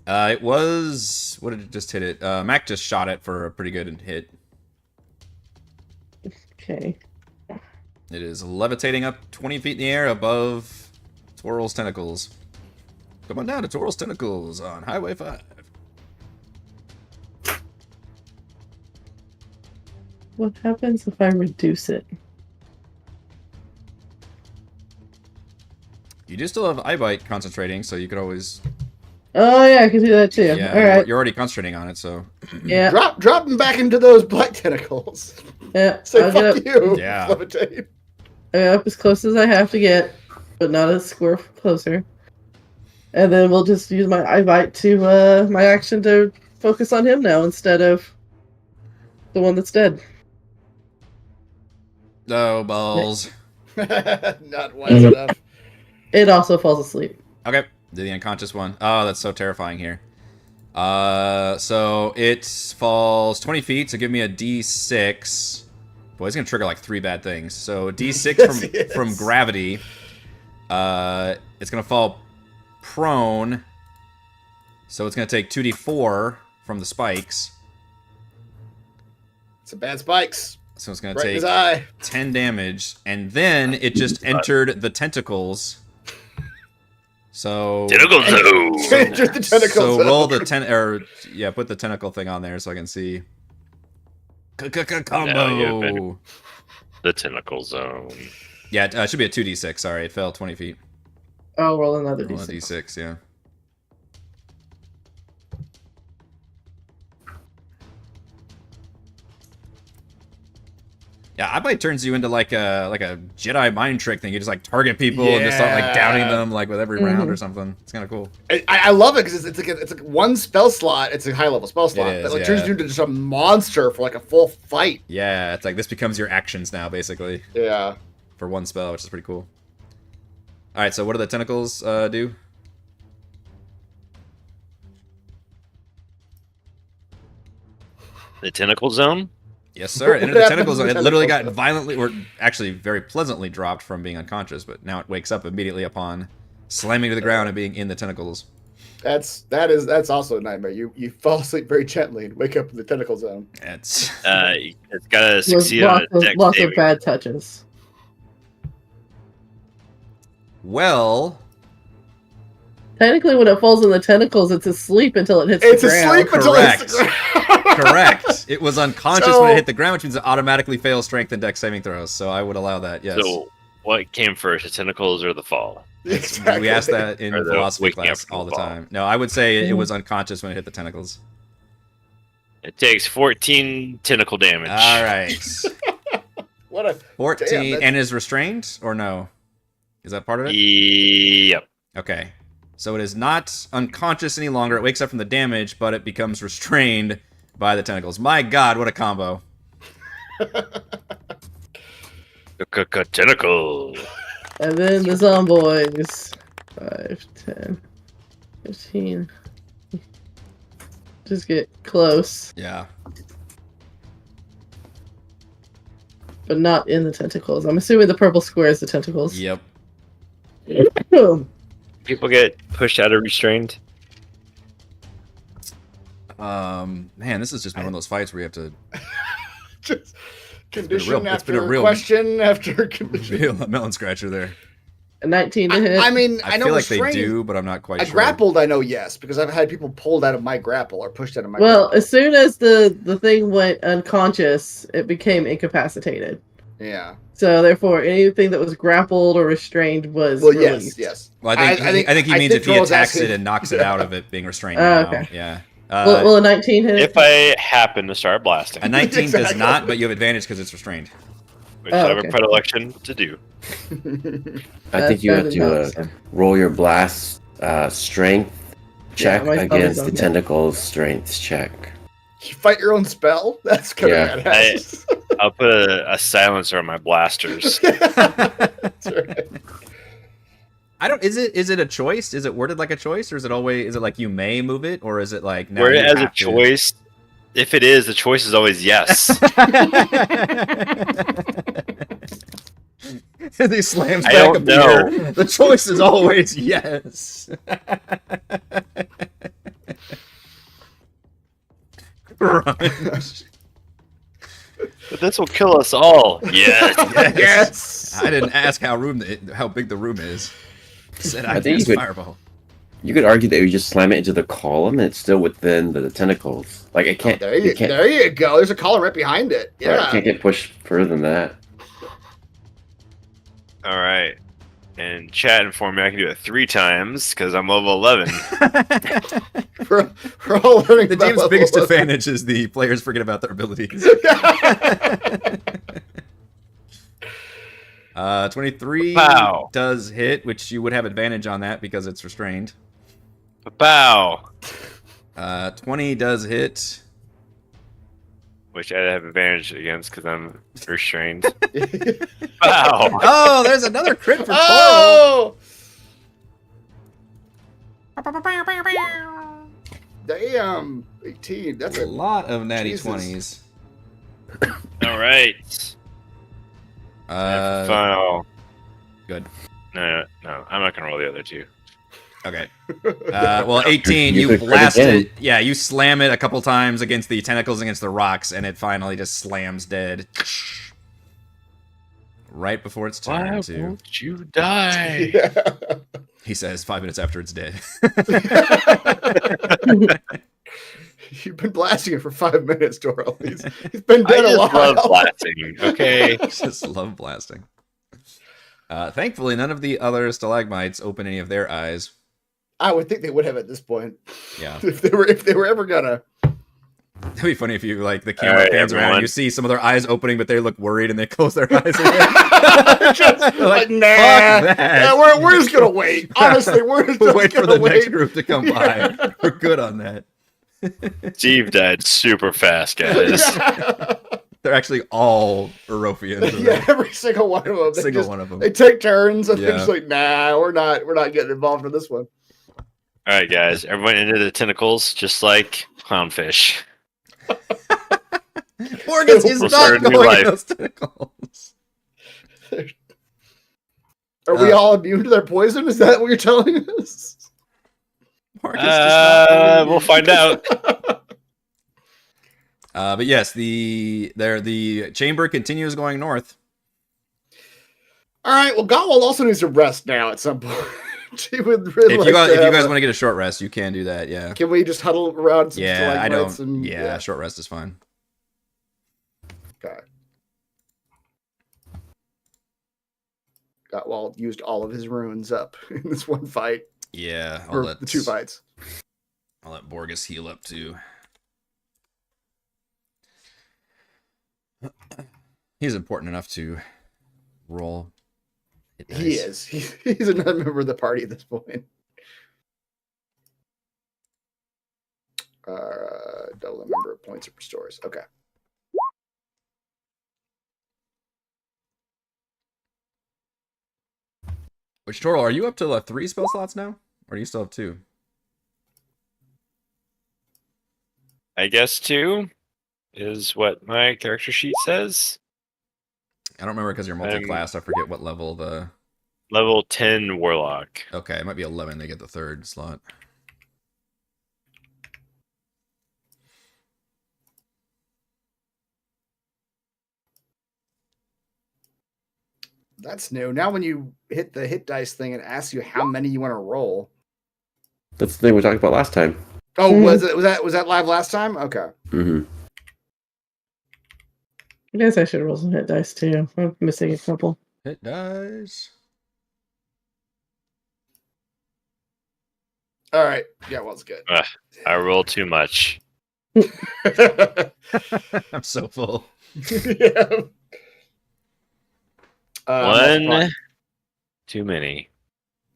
It was... What did it just hit it? Mac just shot it for a pretty good hit. Okay. It is levitating up 20 feet in the air above Twirl's tentacles. Come on down to Twirl's tentacles on Highway 5. What happens if I reduce it? You do still have Eyebite concentrating, so you could always... Oh yeah, I can do that too. Yeah, All right. you're already concentrating on it, so... Yeah. Drop him back into those black tentacles. Yeah. Say I'll fuck get you. Yeah. Levitate. up as close as I have to get, but not a square closer. And then we'll just use my Eyebite to my action to focus on him now instead of the one that's dead. No balls. Not wise enough. It also falls asleep. Okay, do the unconscious one. Oh, that's so terrifying here. So it falls 20 feet, so give me a D6. Boy, it's gonna trigger like 3 bad things. So D6 Yes, from gravity. It's gonna fall prone. So it's gonna take 2d4 from the spikes. It's a bad spikes. So it's gonna Right in take his eye. 10 damage, and then it just entered the tentacles. So Tentacle zone. Entered the tentacles. So roll the put the tentacle thing on there so I can see. Combo. The tentacle zone. Yeah, it should be a 2d6. Sorry, it fell 20 feet. Oh, roll another Roll a D6. d6, yeah. Yeah, Eyebite turns you into like a Jedi mind trick thing. You just like target people and just start like downing them like with every round or something. It's kind of cool. I love it because it's like one spell slot. It's a high level spell slot, is, but like yeah. turns you into just a monster for like a full fight. Yeah, it's like this becomes your actions now basically Yeah. for one spell, which is pretty cool. All right, so what do the tentacles do? The tentacle zone? Yes, sir. What Into the happened tentacles. to the It literally got tentacles? violently, or actually very pleasantly dropped from being unconscious, but now it wakes up immediately upon slamming to the ground and being in the tentacles. That's also a nightmare. You fall asleep very gently and wake up in the tentacle zone. It's It's gotta With succeed on a dex lots of saving. bad touches. well, Technically, when it falls in the tentacles, it's asleep until it hits It's the ground. asleep until it hits the Correct. ground. correct. It was unconscious So- when it hit the ground, which means it automatically fails strength and dex saving throws. So I would allow that. Yes. So, what came first, the tentacles or the fall? Exactly. We asked that in Or the philosophy waking up class from all the the fall. time. No, I would say it was unconscious when it hit the tentacles. It takes 14 tentacle damage. All right. What a 14 Damn, that's- and is restrained or no? Is that part of it? Yep. Okay. So it is not unconscious any longer. It wakes up from the damage, but it becomes restrained by the tentacles. My god, what a combo. Tentacle. And then the zomboids. 5, 10, 15. Just get close, Yeah. but not in the tentacles. I'm assuming the purple square is the tentacles. Yep. People get pushed out of restrained. Man, this has just been one of those fights where you have to just condition it's been after a real- question after condition. feel a melon scratcher there. A 19 to hit. I mean, I know feel like they restrained- do, but I'm not quite I sure. grappled, I know, yes, because I've had people pulled out of my grapple or pushed out of my Well, grapple. as soon as the thing went unconscious, it became incapacitated. Yeah. So therefore, anything that was grappled or restrained was Well, released. yes. Well, I think he means if he Joel's attacks asking- it and knocks it out of it being restrained Oh, now. okay. Yeah. Will a 19 hit? If I happen to start blasting, A 19 does Exactly. not, but you have advantage because it's restrained. which Oh, I have okay. a predilection to do. I think you That have did to not, so. roll your blast strength check my thumb is against on the that. tentacles strength check. You fight your own spell? That's kind Yeah. of badass. I'll put a silencer on my blasters. That's right. I don't. Is it a choice? Is it worded like a choice, or is it like you may move it, or is it like now Where you it has a have to? choice, if it is, the choice is always yes. And he slams I back don't a beer. know. The choice is always yes. Grunge. But this will kill us all. Yes. Yes. I didn't ask how big the room is. I said I I think cast you could- fireball. You could argue that you just slam it into the column and it's still within the tentacles. Like it can't. There you, it can't, there you go. There's a collar right behind it. right, it Yeah. can't get pushed further than that. All right. And chat informed me I can do it 3 times because I'm level 11. We're all learning The about game's level biggest 11. advantage is the players forget about their abilities. 23 Wow. does hit, which you would have advantage on that because it's restrained. Bow. 20 does hit. Which I have advantage against because I'm restrained. Wow. Oh, there's another crit for Toro. Oh! Damn, 18. That's A a lot of natty Jesus. 20s. All right. Final. Good. No, I'm not gonna roll the other 2. Okay. Well, 18, You you could crit blast again. it. Yeah, you slam it a couple times against the tentacles, against the rocks, and it finally just slams dead. Right before its turn, Why too. won't you die? Yeah. He says 5 minutes after it's dead. You've been blasting it for 5 minutes, Doral. He's been dead I a just while. love blasting. Okay. Just love blasting. Thankfully, none of the other stalagmites open any of their eyes. I would think they would have at this point. Yeah. If they were ever gonna. That'd be funny if you, like, the camera Alright, pans around and everyone. you see some of their eyes opening, but they look worried and they close their eyes again. Just like, nah. fuck that. Yeah, we're just gonna wait. Honestly, we're just We'll wait for gonna the next wait. group to come by. We're good on that. Steve died super fast, guys. They're actually all Europeans. Yeah, every single one of them. Single one of them. They take turns and they're Yeah. just like, nah, we're not getting involved in this one. All right, guys. Everyone into the tentacles, just like clownfish. Morgus is We'll not start a new going life. in those tentacles. Are we all immune to their poison? Is that what you're telling us? Morgus does not We'll find out. But yes, the chamber continues going north. All right. Well, Gottwald also needs to rest now at some point. He would really If like you guys, to if you have guys a- want to get a short rest, you can do that. Yeah. Can we just huddle around some Yeah, I don't. stalagmites and Yeah, short rest is fine. Okay. Gottwald used all of his runes up in this one fight. Yeah, Or the 2 fights. I'll let Borgus heal up too. He's important enough to roll. hit He dice. is. He's another member of the party at this point. Double the number of points it restores. Okay. Which Toral, are you up to 3 spell slots now, or do you still have 2? I guess 2 is what my character sheet says. I don't remember because you're multi-class. I forget what level the. Level 10 warlock. Okay, it might be 11 to get the 3rd slot. That's new. Now when you hit the hit dice thing, it asks you how many you want to roll. That's the thing we talked about last time. Oh, Mhm. was that live last time? Okay. Mm-hmm. I guess I should roll some hit dice too. I'm missing a couple. Hit dice. All right. Yeah, well, it's good. I roll too much. I'm so full. Yeah. One too many.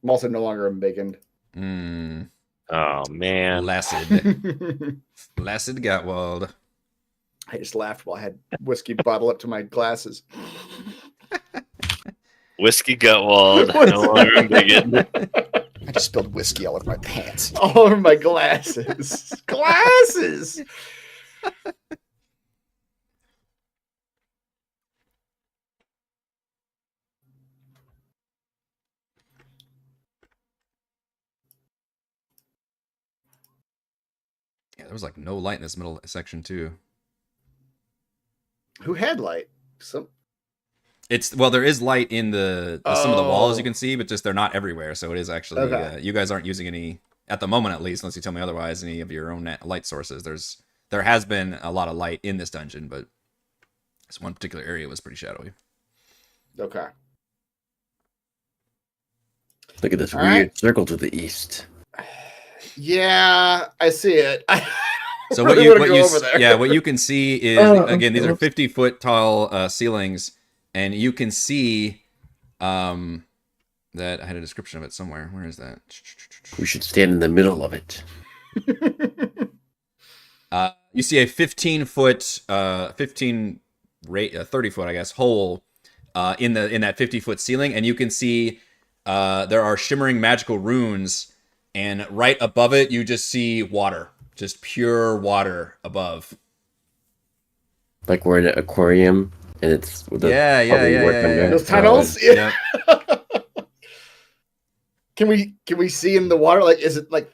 I'm also no longer bacon. Mm, Oh man. Lacid. Lacid Gottwald. I just laughed while I had whiskey bottle up to my glasses. Whiskey Gutwald. No longer bigot. I just spilled whiskey all over my pants. All over my glasses. Glasses! Yeah, there was like no light in this middle section too. Who had light? Some. Well, there is light in some of the walls you Oh. can see, but just they're not everywhere. So it is actually Okay. you guys aren't using any at the moment, at least, unless you tell me otherwise. Any of your own light sources. There has been a lot of light in this dungeon, but this one particular area was pretty shadowy. Okay. Look at this All weird right. circle to the east. Yeah, I see it. I So really what wanna you go over there. what you can see is again, these are 50-foot tall ceilings, and you can see that I had a description of it somewhere. Where is that? We should stand in the middle of it. You see a 15-foot 30-foot, I guess, hole in that 50-foot ceiling, and you can see there are shimmering magical runes, and right above it you just see water, just pure water above. Like we're in an aquarium, and it's Yeah. Those tunnels. Yeah. Can we see in the water? Like, is it like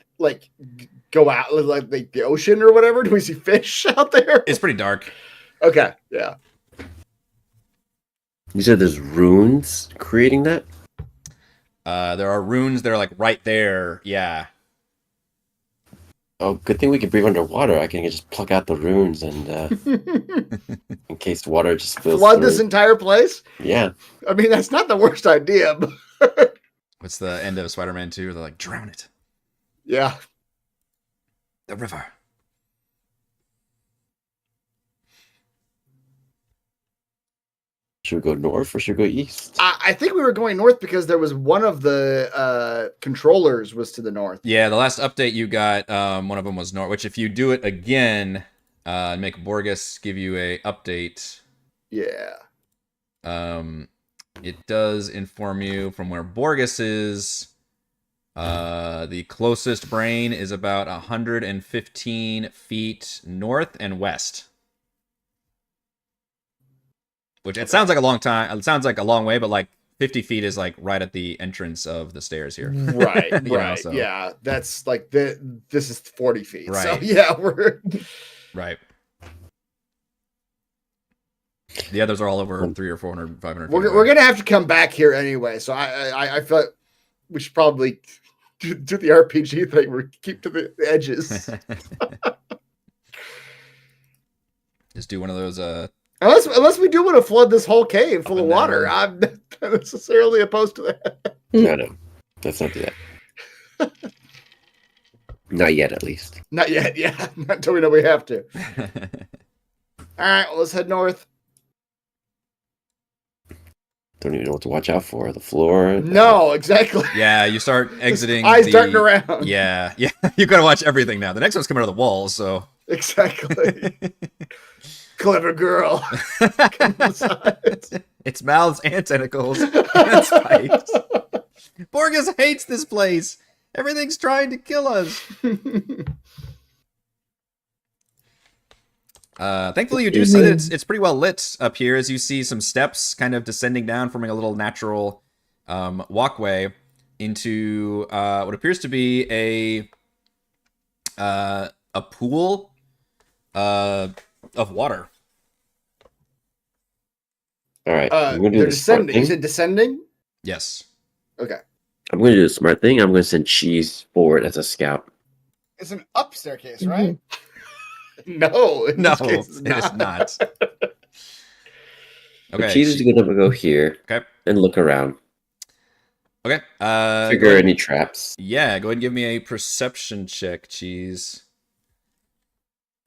go out like the ocean or whatever? Do we see fish out there? It's pretty dark. Okay, yeah. You said there's runes creating that? There are runes that are like right there. Yeah. Oh, good thing we can breathe underwater. I can just pluck out the runes and in case water just fills Flood through. this entire place? Yeah. I mean, that's not the worst idea, but What's the end of Spider-Man 2? They're like, drown it. yeah. The river. Should we go north or should we go east? I think we were going north because there was one of the controllers was to the north. Yeah, the last update you got, one of them was north, which if you do it again, and make Borgus give you a update, Yeah. it does inform you from where Borgus is. The closest brain is about 115 feet north and west. Which it sounds like a long time. It sounds like a long way, but like 50 feet is like right at the entrance of the stairs here. Right, You know, right. so- Yeah, that's like this is 40 feet. So Right. yeah, we're Right. The others are all over 300 or 400, 500. we're gonna have to come back here anyway. So I feel like we should probably do the RPG thing. We keep to the edges. Just do one of those. Unless we do want to flood this whole cave full Up of and water. down. I'm not necessarily opposed to that. No. Let's not do that. Not yet, at least. Not yet, yeah. Not until we know we have to. All right, well, let's head north. Don't even know what to watch out for. The floor. No, exactly. Yeah, you start exiting. Eyes darting around. Yeah. You gotta watch everything now. The next one's coming out of the walls, so. Exactly. Clever girl. Come on, sides. It's mouths and tentacles and spikes. Borgus hates this place. Everything's trying to kill us. Thankfully, you do see that it's pretty well lit up here, as you see some steps kind of descending down, forming a little natural walkway into what appears to be a pool of water. All right. I'm going to do They're the smart descending. You thing. said descending? Yes. Okay. I'm going to do the smart thing. I'm going to send Cheese forward as a scout. It's an up staircase, right? No. In No, this case, it's it is not. So Okay. Cheese is going to go here Okay. and look around. Okay. Figure any traps. Yeah, go ahead and give me a perception check, Cheese.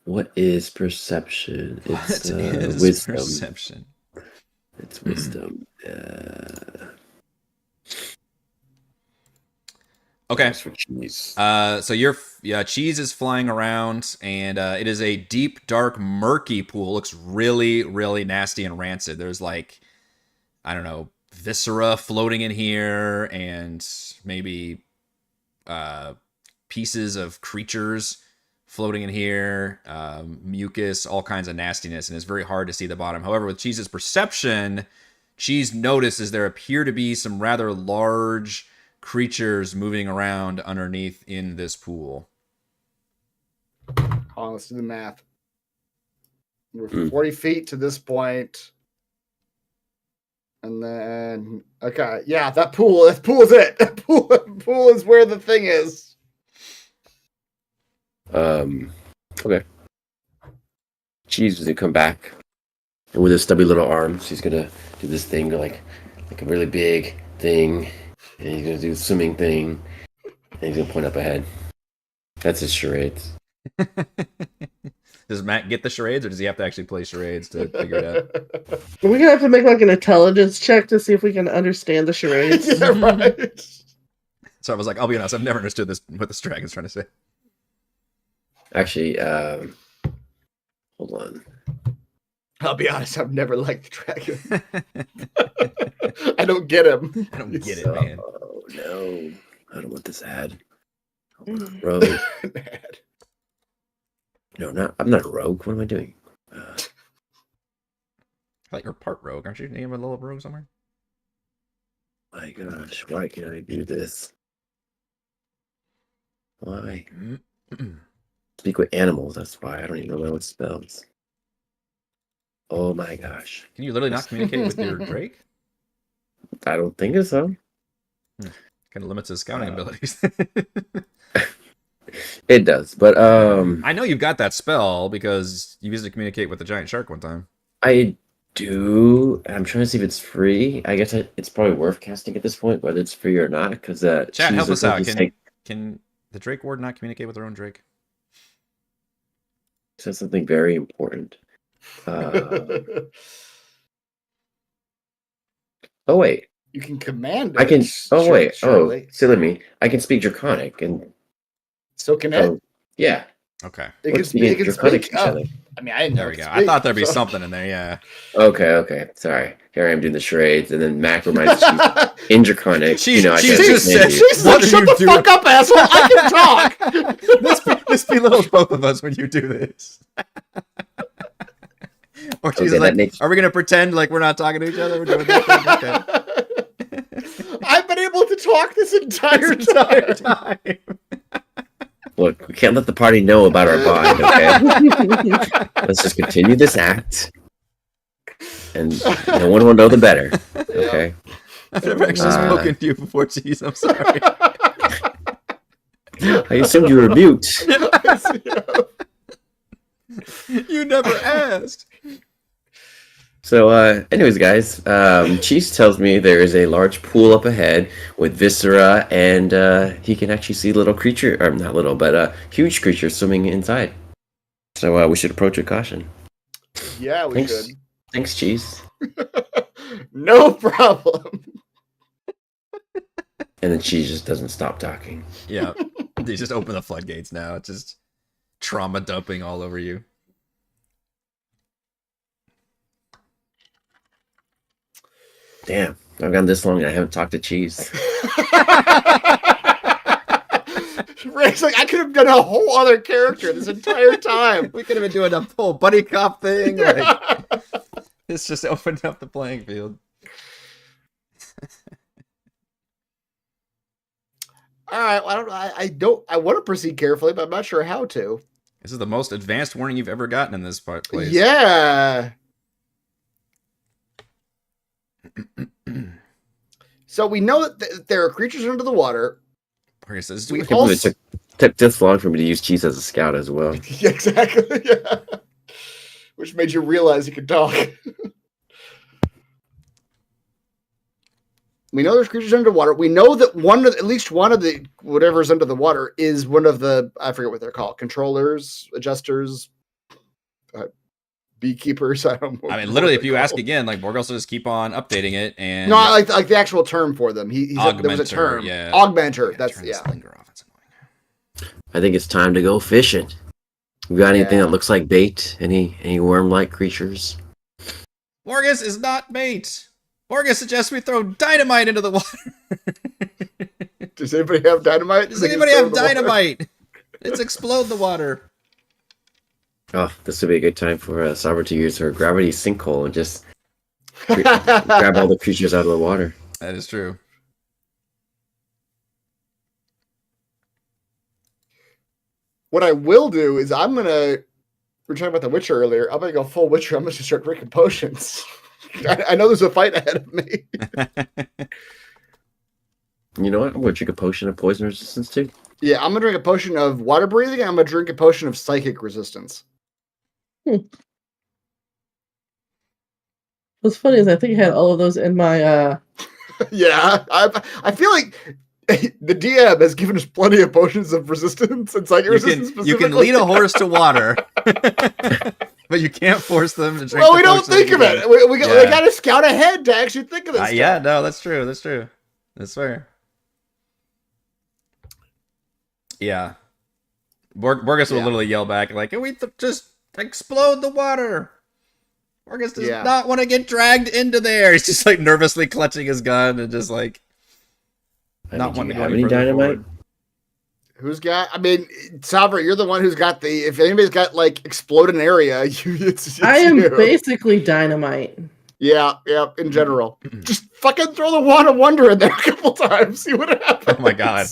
What is perception? It's What is wisdom. perception? It's wisdom. Okay. That's for Cheese. So Cheese is flying around, and it is a deep, dark, murky pool. Looks really, really nasty and rancid. There's like, I don't know, viscera floating in here, and maybe pieces of creatures floating in here, mucus, all kinds of nastiness, and it's very hard to see the bottom. However, with Cheese's perception, Cheese notices there appear to be some rather large creatures moving around underneath in this pool. Oh, let's do the math. We're 40 feet to this point. And then, okay, yeah, that pool is it. That pool is where the thing is. Okay. Cheese is gonna come back, and with his stubby little arms, he's gonna do this thing like a really big thing, And he's gonna do the swimming thing. And he's gonna point up ahead. That's his charades. Does Matt get the charades, or does he have to actually play charades to figure it out? We're gonna have to make like an intelligence check to see if we can understand the charades. Yeah, right. So I was like, I'll be honest, I've never understood this what this dragon's trying to say. Actually, hold on. I'll be honest, I've never liked the dragon. I don't get him. I don't get it, man. Oh no. I don't want this ad. I want a rogue. No, I'm not a rogue. What am I doing? I thought you're part rogue. Aren't you named a little rogue somewhere? My gosh, why can't I do this? Why? Speak with animals, that's why. I don't even know what spells. Oh my gosh. Can you literally not communicate with your Drake? I don't think so. Kind of limits his scouting abilities. It does, but I know you've got that spell because you used it to communicate with the giant shark one time. I do. I'm trying to see if it's free. I guess it's probably worth casting at this point, whether it's free or not. Because Chat, help us out. Can the Drake Ward not communicate with their own Drake? Says something very important. Oh wait, You can command it. I can. Oh wait. Surely. Oh, silly me. I can speak Draconic and. So can it? Oh, yeah. Okay. It can Let's speak. be It can Draconic speak. each other. I mean, I didn't know There we it go. could I thought there'd be so- something in there, yeah. Okay. Sorry. Here I am doing the charades, and then Mac reminds me in Draconic. She's I just can't said- stand you. She's What like, are shut you the doing?" fuck up, asshole! I can talk. This belittles both of us when you do this. Or she's Okay, like, that makes- are we going to pretend like we're not talking to each other? We're doing that thing? Okay. I've been able to talk this entire This entire time. time. Look, we can't let the party know about our bond, okay? Let's just continue this act, and no one will know the better, okay? I've never actually spoken to you before, jeez, I'm sorry. I assumed you were rebuked. You never asked. So, anyways, guys, Cheese tells me there is a large pool up ahead with viscera, and he can actually see little creature, or not little, but huge creature swimming inside. So we should approach with caution. Yeah, we Thanks. should. Thanks, Cheese. No problem. And then Cheese just doesn't stop talking. Yeah, they just open the floodgates now. It's just trauma dumping all over you. Damn, I've gone this long and I haven't talked to Cheese. Ray's like, I could have done a whole other character this entire time. We could have been doing a whole buddy cop thing. Like, this just opened up the playing field. All right, well, I want to proceed carefully, but I'm not sure how to. This is the most advanced warning you've ever gotten in this place. Yeah. So we know that there are creatures under the water. Okay, so this is We what- Can't believe also- it took this long for me to use Cheese as a scout as well. Yeah, exactly. Yeah. Which made you realize you could talk. We know there's creatures underwater. We know that at least one of the whatever's under the water is one of the, I forget what they're called, controllers, adjusters, beekeepers. I don't know. I mean, literally, if you ask again, like Borgos will just keep on updating it, and No, I like the actual term for them. He said there was a Augmenter, term. yeah. Augmenter. Yeah, That's turn this yeah. linger off. It's annoying. I think it's time to go fishing. We got anything Yeah. that looks like bait? Any worm-like creatures? Borgus is not bait. Borgus suggests we throw dynamite into the water. Does anybody have dynamite? Does anybody have dynamite? Let's explode the water. Oh, this would be a good time for Sabra to use her gravity sinkhole and just grab all the creatures out of the water. That is true. What I will do is we were talking about the Witcher earlier. I'm gonna go full Witcher. I'm gonna just start drinking potions. I know there's a fight ahead of me. You know what? I'm going to drink a potion of poison resistance too. Yeah, I'm gonna drink a potion of water breathing. And I'm gonna drink a potion of psychic resistance. What's funny is I think I had all of those in my Yeah, I feel like the DM has given us plenty of potions of resistance and psychic resistance You specifically. can lead a horse to water, but you can't force them to drink. Well, the we don't potion think that of you it. drink. We Yeah. got to scout ahead to actually think of this stuff. Yeah, no, that's true. That's true. That's fair. Yeah. Borges will Yeah. literally yell back, like, can we just explode the water? Borges does Yeah. not want to get dragged into there. He's just, like, nervously clutching his gun and just, like, not do wanting you to go have any any further dynamite? forward. Who's got? I mean, Savra, you're the one who's got the. If anybody's got like exploding area, it's I am you. basically dynamite. Yeah. In general, just fucking throw the wand of wonder in there a couple times. See what happens. Oh my god.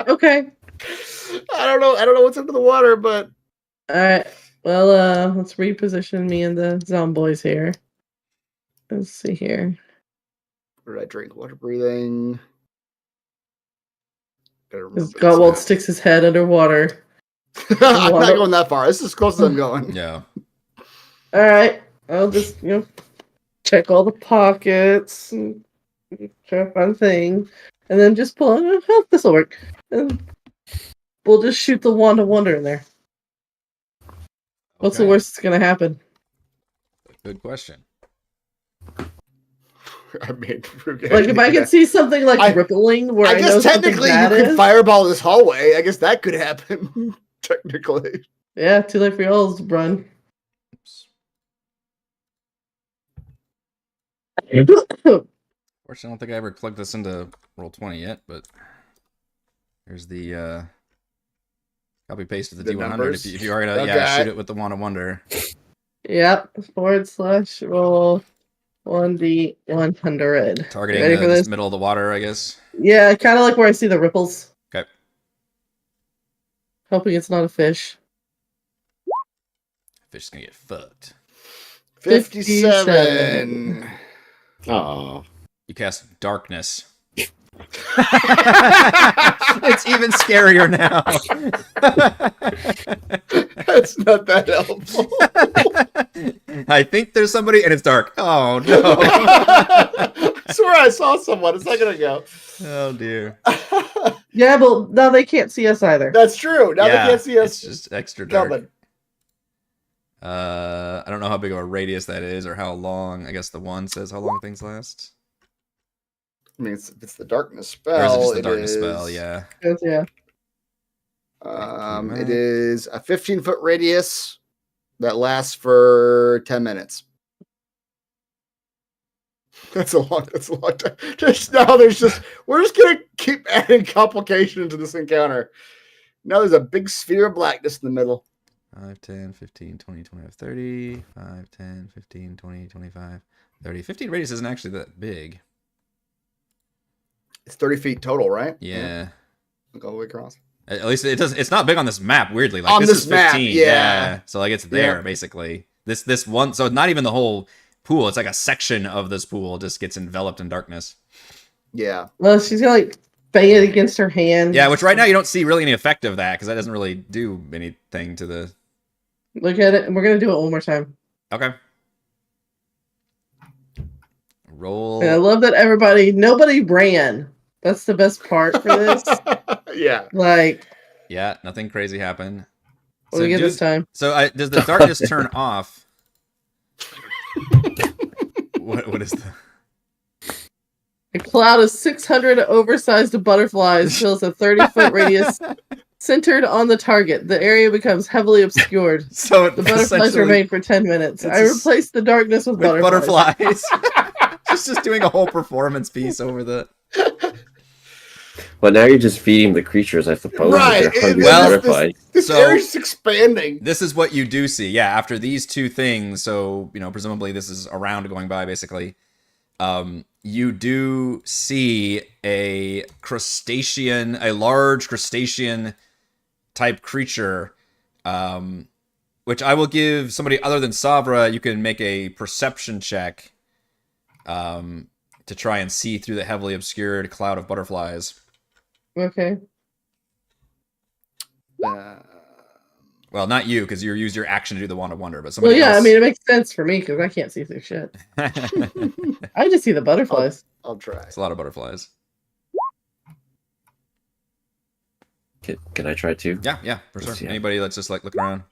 Okay. I don't know what's under the water, but Alright. Well, let's reposition me and the zomboys here. Let's see here. what did I drink? Water breathing. Gotta remember Because this Gottwald now. sticks his head underwater. I'm not going that far. This is as close as I'm going. Yeah. Alright. I'll just, check all the pockets and try to find a thing. And then just pull out. Oh, this'll work. And we'll just shoot the wand of wonder in there. What's the Okay. worst that's gonna happen? Good question. I mean, Like if I could see something like rippling where I, I know guess something technically you bad could is. fireball this hallway. I guess that could happen. Technically. Yeah, too late for y'all's run. Oops. Fortunately, I don't think I ever plugged this into Roll20 yet, but here's the copy paste of the The D100 numbers? if you already Okay. shoot it with the Wand of Wonder. Yep. /roll 1d100. Targeting Ready for this this? middle of the water, I guess. Yeah, kind of like where I see the ripples. Okay. Hoping it's not a fish. Fish is gonna get fucked. 57. Oh, You cast Darkness. It's even scarier now. That's not that helpful. I think there's somebody, and it's dark. Oh no! I swear I saw someone a second ago. Oh dear. Yeah, but now they can't see us either. That's true. Now Yeah, they can't see It's us just extra dark. coming. I don't know how big of a radius that is or how long. I guess the one says how long things last. I mean, it's the darkness Or is it spell. just the it darkness is- spell? Yeah. Yeah. It is a 15-foot radius that lasts for 10 minutes. That's a long time. We're just gonna keep adding complication to this encounter. Now there's a big sphere of blackness in the middle. 5, 10, 15, 20, 25, 30. 5, 10, 15, 20, 25, 30. 15 radius isn't actually that big. It's 30 feet total, right? Yeah. Look all the way across. At least it does. It's not big on this map. Weirdly, like On this this is map, 15. yeah. So like it's there Yeah. basically. This one. So not even the whole pool. It's like a section of this pool just gets enveloped in darkness. Yeah. Well, she's gonna like bang it against her hand. Yeah, which right now you don't see really any effect of that because that doesn't really do anything to the. Look at it, and we're gonna do it one more time. Okay. Roll. And I love that nobody ran. That's the best part for this. Yeah. Like, Yeah, nothing crazy happened. what do we get do- this time? So does the darkness turn off? What is the? A cloud of 600 oversized butterflies fills a 30-foot radius centered on the target. The area becomes heavily obscured. So The butterflies essentially remain for 10 minutes. it's I a s- replaced the darkness with with butterflies. butterflies. just doing a whole performance piece over the. well, now you're just feeding the creatures, I suppose. Right. With their hungry Well, butterflies. This So- area's expanding. This is what you do see. Yeah, after these two things, so presumably this is a round going by basically. You do see a large crustacean type creature, which I will give somebody other than Savra. You can make a perception check to try and see through the heavily obscured cloud of butterflies. Okay. Well, not you, because you used your action to do the Wand of Wonder, but Well, somebody yeah, else. I mean, it makes sense for me because I can't see through shit. I just see the butterflies. I'll try. It's a lot of butterflies. Can I try too? Yeah, for sure. Let's see. Anybody that's just like looking around.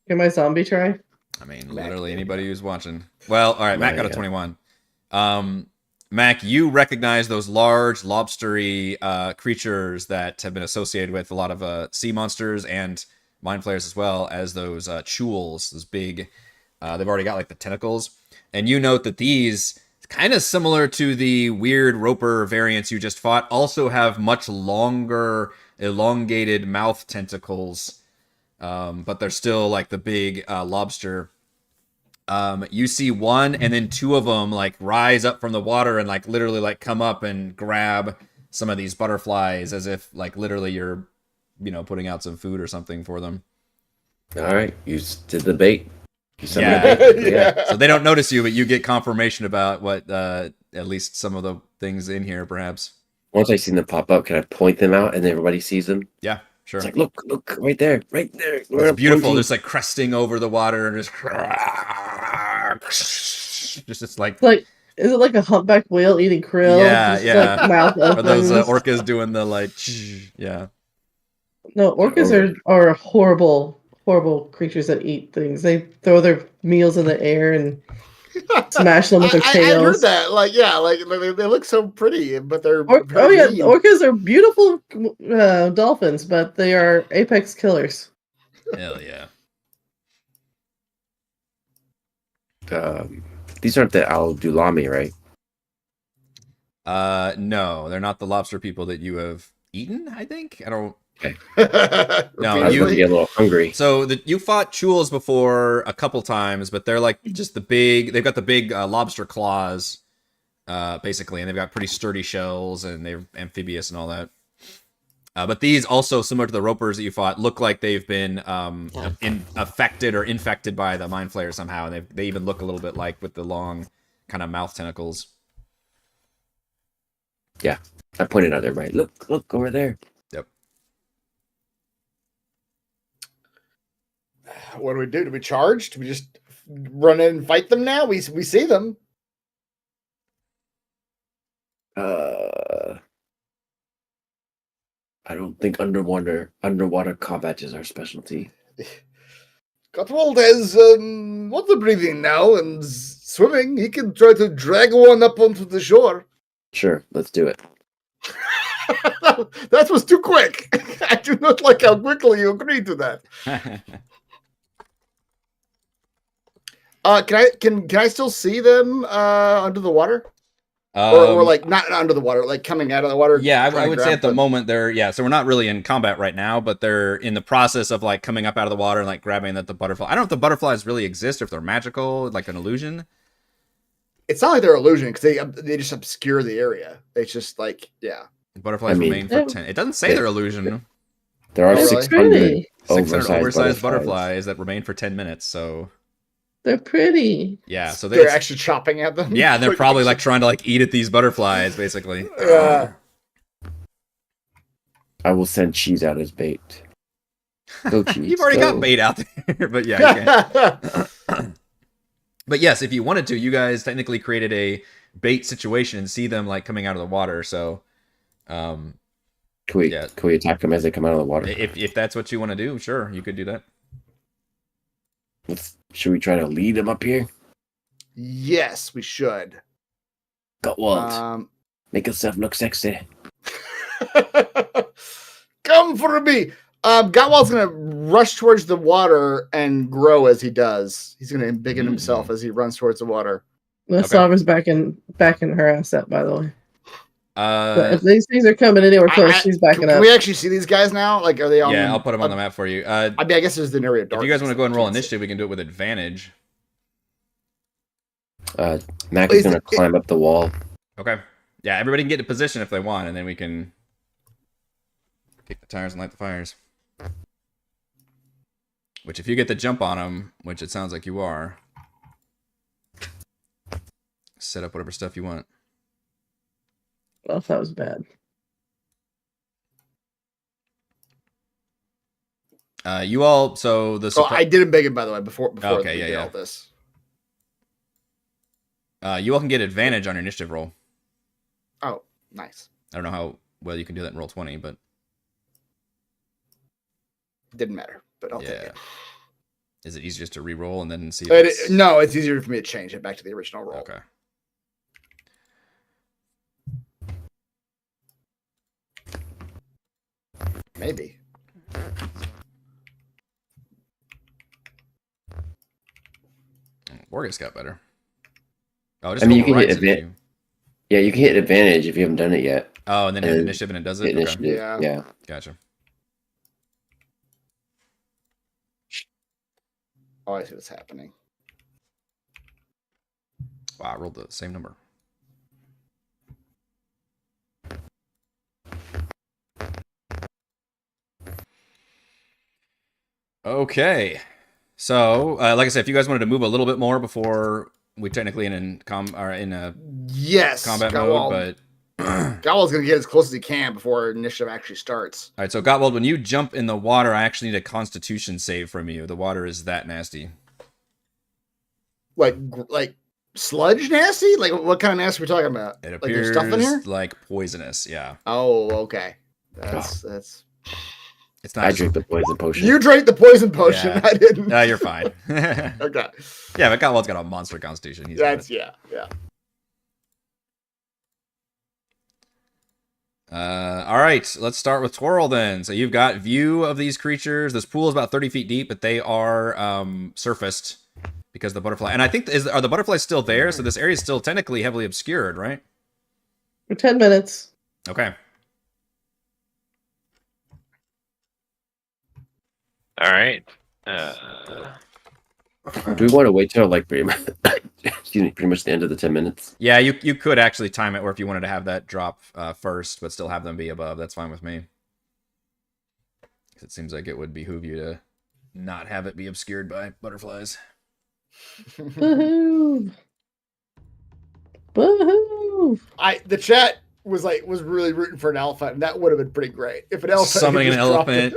Can my zombie try? I mean, Mac, literally there we anybody go. who's watching. Well, all right, Mac got a Yeah. 21. Mac, you recognize those large lobstery creatures that have been associated with a lot of sea monsters and mind flayers as well as those chules, those big. They've already got like the tentacles, and you note that these, kind of similar to the weird roper variants you just fought, also have much longer, elongated mouth tentacles, but they're still like the big lobster. You see one and then two of them like rise up from the water and like literally like come up and grab some of these butterflies as if like literally you're, putting out some food or something for them. All right, you did the bait. You sent me Yeah. the bait. Yeah. So they don't notice you, but you get confirmation about what at least some of the things in here, perhaps. Once I see them pop up, can I point them out and everybody sees them? Yeah, sure. It's like, look, right there. It's beautiful. Just like cresting over the water and just like Is it like a humpback whale eating krill? Yeah, Just, yeah. Like, mouth or those opens? orcas doing the like yeah. No, orcas are horrible creatures that eat things. They throw their meals in the air and smash them with their I tails. heard that. Like, yeah, like they look so pretty, but they're Oh very yeah, mean. orcas are beautiful dolphins, but they are apex killers. Hell yeah. These aren't the Al-Dulami, right? No, they're not the lobster people that you have eaten, I think. I don't No, I was you- about to get a little hungry. So you fought chules before a couple times, but they're like just they've got the big lobster claws, basically, and they've got pretty sturdy shells, and they're amphibious and all that. But these also, similar to the ropers that you fought, look like they've been affected or infected by the mind flayer somehow, and they even look a little bit like with the long kind of mouth tentacles. Yeah, I pointed out everybody. Look over there. Yep. What do we do? Do we charge? Do we just run in and fight them now? We see them. I don't think underwater combat is our specialty. Gottwald has what's the breathing now and swimming. He can try to drag one up onto the shore. Sure, let's do it. That was too quick. I do not like how quickly you agreed to that. Can I still see them under the water? Or like not under the water, like coming out of the water? Yeah, I trying to would say grab at the them? moment so we're not really in combat right now, but they're in the process of like coming up out of the water and like grabbing the butterfly. I don't know if the butterflies really exist or if they're magical, like an illusion. It's not like they're illusion because they just obscure the area. It's just like, yeah. Butterflies I mean- remain for 10. It doesn't say they're illusion. There are Oh, really? 600 Pretty. 600 oversized butterflies. butterflies that remain for 10 minutes. So They're pretty. yeah, so They're actually chopping at them. yeah, and they're probably like trying to like eat at these butterflies, basically. I will send cheese out as bait. Go, cheese. You've already go. got bait out there, but yeah. You can. But yes, if you wanted to, you guys technically created a bait situation and see them like coming out of the water. So, Can we Yeah. can we attack them as they come out of the water? if that's what you want to do, sure, you could do that. Should we try to lead them up here? Yes, we should. Gottwald, make yourself look sexy. Come for me. Gottwald's gonna rush towards the water and grow as he does. He's gonna embiggen himself as he runs towards the water. The Sovereign's backing her ass up, by the way. But Uh, if these things are coming anywhere close, she's backing Can up. we actually see these guys now? Like, are they on? yeah, I'll put them on the map for you. I mean, I guess there's an area of If darkness. you guys want to go and roll Can't see. initiative, we can do it with advantage. Mac Is is gonna it- climb up the wall. Okay. Yeah, everybody can get to position if they want, and then we can kick the tires and light the fires. Which, if you get the jump on them, which it sounds like you are, set up whatever stuff you want. Well, that was bad. You all, so the Oh, I didn't beg it, by the way, before Okay, we yeah, did yeah. all this. You all can get advantage on your initiative roll. Oh, nice. I don't know how well you can do that in roll 20, but Didn't matter, but I'll take yeah. it. Is it easier just to re-roll and then see if No, it's easier for me to change it back to the original roll. Okay. Maybe. Borgus got better. Oh, just I mean, you can hit overwrites it to advantage. you. Yeah, you can hit advantage if you haven't done it yet. Oh, and then hit And initiative and it does it? Hit Okay. initiative. Yeah. Yeah. Gotcha. Oh, I see what's happening. Wow, I rolled the same number. Okay. So, like I said, if you guys wanted to move a little bit more before we technically in a Yes. combat mode, but Gowal's gonna get as close as he can before initiative actually starts. all right. So, Gottwald, when you jump in the water, I actually need a Constitution save from you. The water is that nasty. Like sludge nasty? Like what kind of nasty are we talking about? It Like there's appears stuff in here? like poisonous. Yeah, Oh, okay. That's it's not. I just- drink the poison potion. you drank the poison potion. Yeah. I didn't. You're fine. Yeah, Okay. but Gottwald's got a monster Constitution. He's That's good. yeah. All right, let's start with Twirl then. So you've got view of these creatures. This pool is about 30 feet deep, but they are surfaced because the butterfly. And I think are the butterflies still there? So this area is still technically heavily obscured, right? For 10 minutes. Okay. All right. Do we want to wait till like pretty much, pretty much the end of the 10 minutes? Yeah, you could actually time it, or if you wanted to have that drop first, but still have them be above, that's fine with me. It seems like it would behoove you to not have it be obscured by butterflies. Woohoo! Woohoo! The chat was really rooting for an elephant, and that would have been pretty great if an elephant Summoning had an just dropped elephant.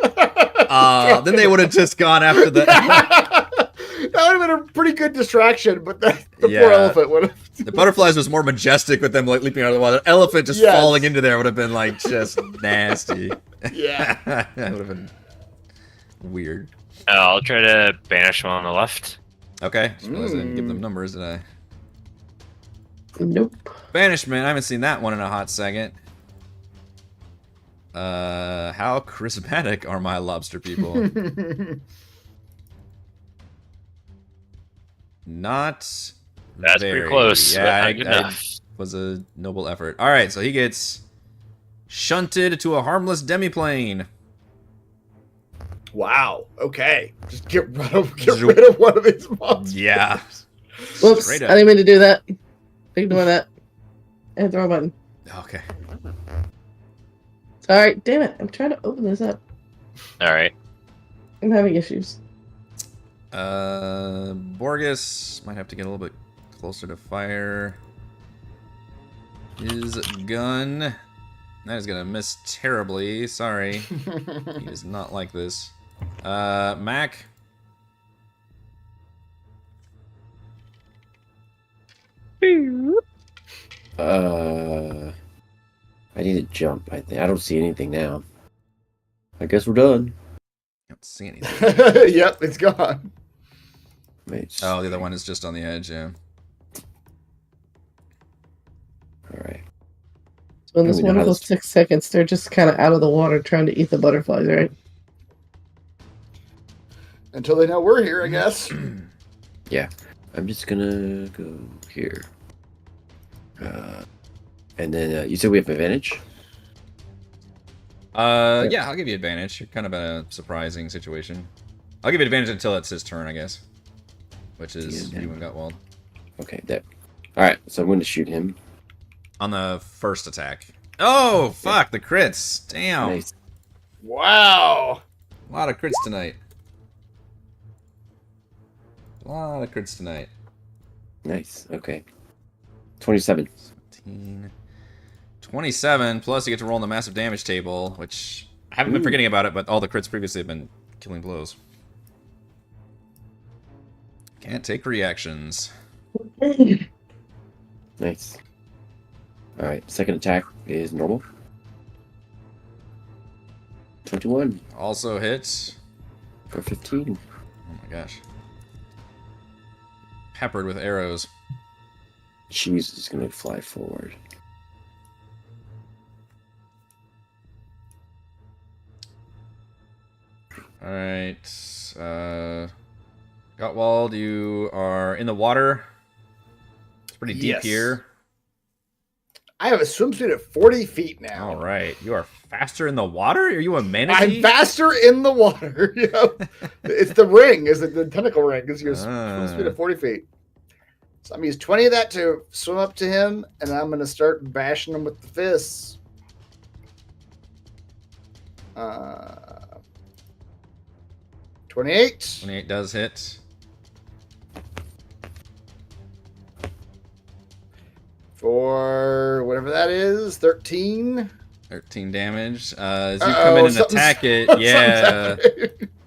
it. Then they would have just gone after the. That would have been a pretty good distraction, but the Yeah. poor elephant would have. The butterflies was more majestic with them like leaping out of the water. Elephant just Yes. falling into there would have been like just nasty. Yeah. That would have been weird. I'll try to banish one on the left. Okay, just realized I didn't give them numbers, did I? Nope. Banishment, I haven't seen that one in a hot second. How charismatic are my lobster people? Not That's very. pretty close. but Yeah, not good enough. was a noble effort. All right, so he gets shunted to a harmless demiplane. Wow. Okay. Just get rid of one of these monsters. Yeah. Whoops. Straight I up. didn't mean to do that. Ignore that. And throw a button. Okay. Alright, damn it. I'm trying to open this up. All right. I'm having issues. Borgus might have to get a little bit closer to fire his gun. That is gonna miss terribly. Sorry. He does not like this. Mac. I need to jump. I think I don't see anything now. I guess we're done. I don't see anything. Yep, it's gone. Wait. Oh, the other one is just on the edge, yeah. All right. So in this we know how wonderful this- 6 seconds, they're just kind of out of the water trying to eat the butterflies, right? Until they know we're here, I guess. Yeah. I'm just gonna go here. And then you said we have advantage. Yeah, I'll give you advantage. You're kind of in a surprising situation. I'll give you advantage until it's his turn, I guess. Which is Yeah. you and Gutwald. Okay. There. All right. So I'm going to shoot him. On the first attack. Oh, fuck, the crits. Damn. Nice. Wow. A lot of crits tonight. A lot of crits tonight. Nice. Okay. 27. 17, 27, plus you get to roll on the massive damage table, which I haven't been forgetting about it, but all the crits previously have been killing blows. Can't take reactions. Nice. Alright, second attack is normal. 21 Also hits. for 15. Oh my gosh. Peppered with arrows. She's just gonna fly forward. Alright. Gottwald, you are in the water. It's pretty deep Yes. here. I have a swim speed of 40 feet now. All right. You are faster in the water? Are you a I'm manatee? faster in the water. It's the ring, is the tentacle ring, is your swim speed of 40 feet. So I'm gonna use 20 of that to swim up to him, and I'm gonna start bashing him with the fists. 28. 28 does hit. For whatever that is, 13. 13 damage. As you come in and attack it, yeah,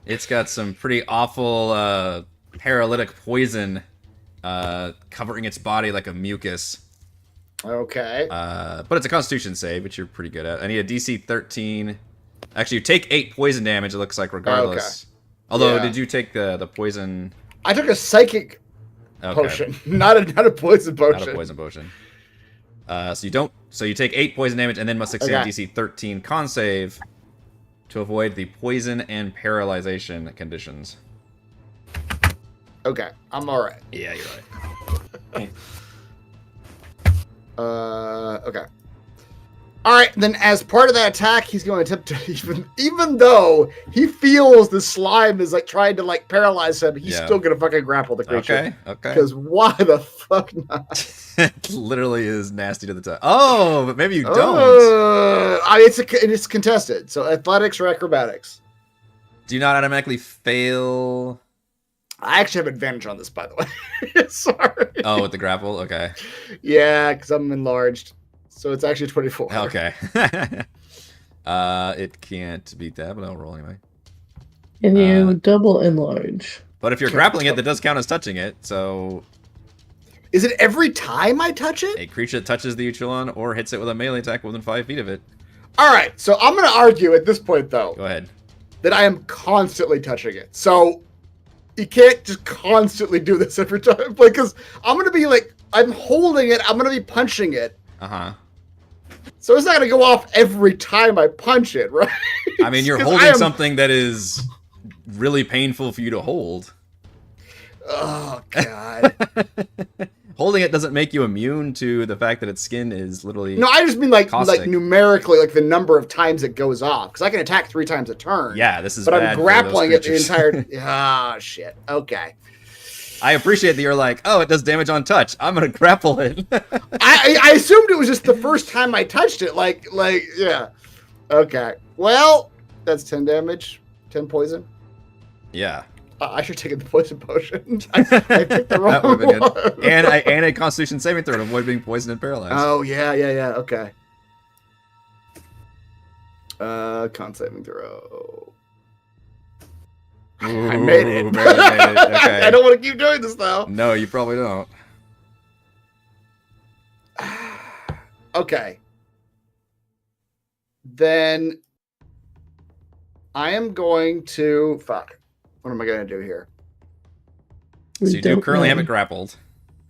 it's got some pretty awful paralytic poison covering its body like a mucus. Okay. But it's a Constitution save, which you're pretty good at. I need a DC 13. Actually, you take 8 poison damage, it looks like, regardless. Although, Yeah. did you take the poison? I took a psychic Okay. potion, not a poison potion. Not a poison potion. So you don't. So you take 8 poison damage and then must succeed Okay. DC 13 con save to avoid the poison and paralyzation conditions. Okay, I'm all right. Yeah, you're right. Okay. All right, then as part of that attack, he's going to attempt to even though he feels the slime is like trying to like paralyze him, he's Yeah. still going to fucking grapple the creature. Okay. Okay. Because why the fuck not? It literally is nasty to the touch. Oh, but maybe you don't. It's contested. So athletics or acrobatics. Do you not automatically fail? I actually have advantage on this, by the way. Sorry. Oh, with the grapple. Okay. Yeah, because I'm enlarged. So it's actually 24. Okay. It can't beat that, but I'll roll anyway. Can you double enlarge? But if you're grappling it, that does count as touching it. So Is it every time I touch it? a creature that touches the Uchulon or hits it with a melee attack within 5 feet of it. All right. So I'm going to argue at this point, though, Go ahead. that I am constantly touching it. So you can't just constantly do this every time. Because I'm going to be like, I'm holding it. I'm going to be punching it. Uh-huh. So it's not going to go off every time I punch it, right? I mean, you're 'Cause holding I am- something that is really painful for you to hold. Oh, God. Holding it doesn't make you immune to the fact that its skin is literally... No, I just mean like Caustic. numerically, like the number of times it goes off. Because I can attack 3 times a turn. Yeah, this is But bad I'm for those grappling it the creatures. entire... Ah, shit. Okay. I appreciate that you're like, oh, it does damage on touch. I'm going to grapple it. I assumed it was just the first time I touched it. Like, yeah. Okay. Well, that's 10 damage. 10 poison. Yeah. I should take the poison potion. I picked the wrong That would have been one. good. And a Constitution saving throw to avoid being poisoned and paralyzed. Oh, yeah. Okay. Con saving throw. I made it. Ooh, barely made it. Okay. I don't want to keep doing this, though. No, you probably don't. Okay. Then I am going to... Fuck. What am I going to do here? So you do currently have it grappled.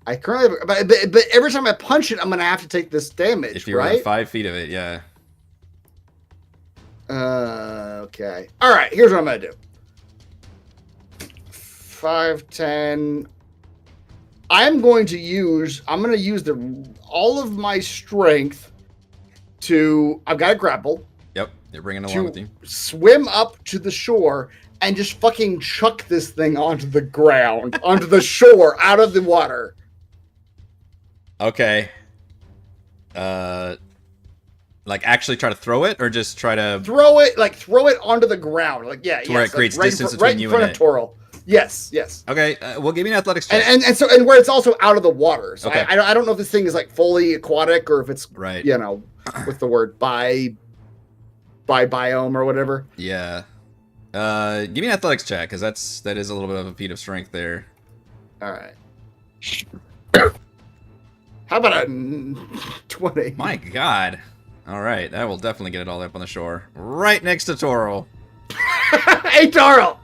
I currently have... But every time I punch it, I'm going to have to take this damage, If you're right? within 5 feet of it, yeah. Okay. All right, here's what I'm going to do. 5, 10... I'm going to use all of my strength to... I've got a grapple. Yep, you're bringing it along with To you. swim up to the shore and just fucking chuck this thing onto the ground, onto the shore, out of the water. Okay. Like actually try to throw it, or just try to... Throw it onto the ground. Like, yeah, To where it creates distance right between in you front and of it. Toril. Yes. Okay, well, give me an athletics check. And where it's also out of the water. So Okay. I don't know if this thing is like fully aquatic or if it's Right. you know, what's the word, by biome or whatever. Yeah. Give me an athletics check, because that is a little bit of a feat of strength there. All right. How about a 20? My God. All right, that will definitely get it all up on the shore, right next to Toro. Hey, Taro!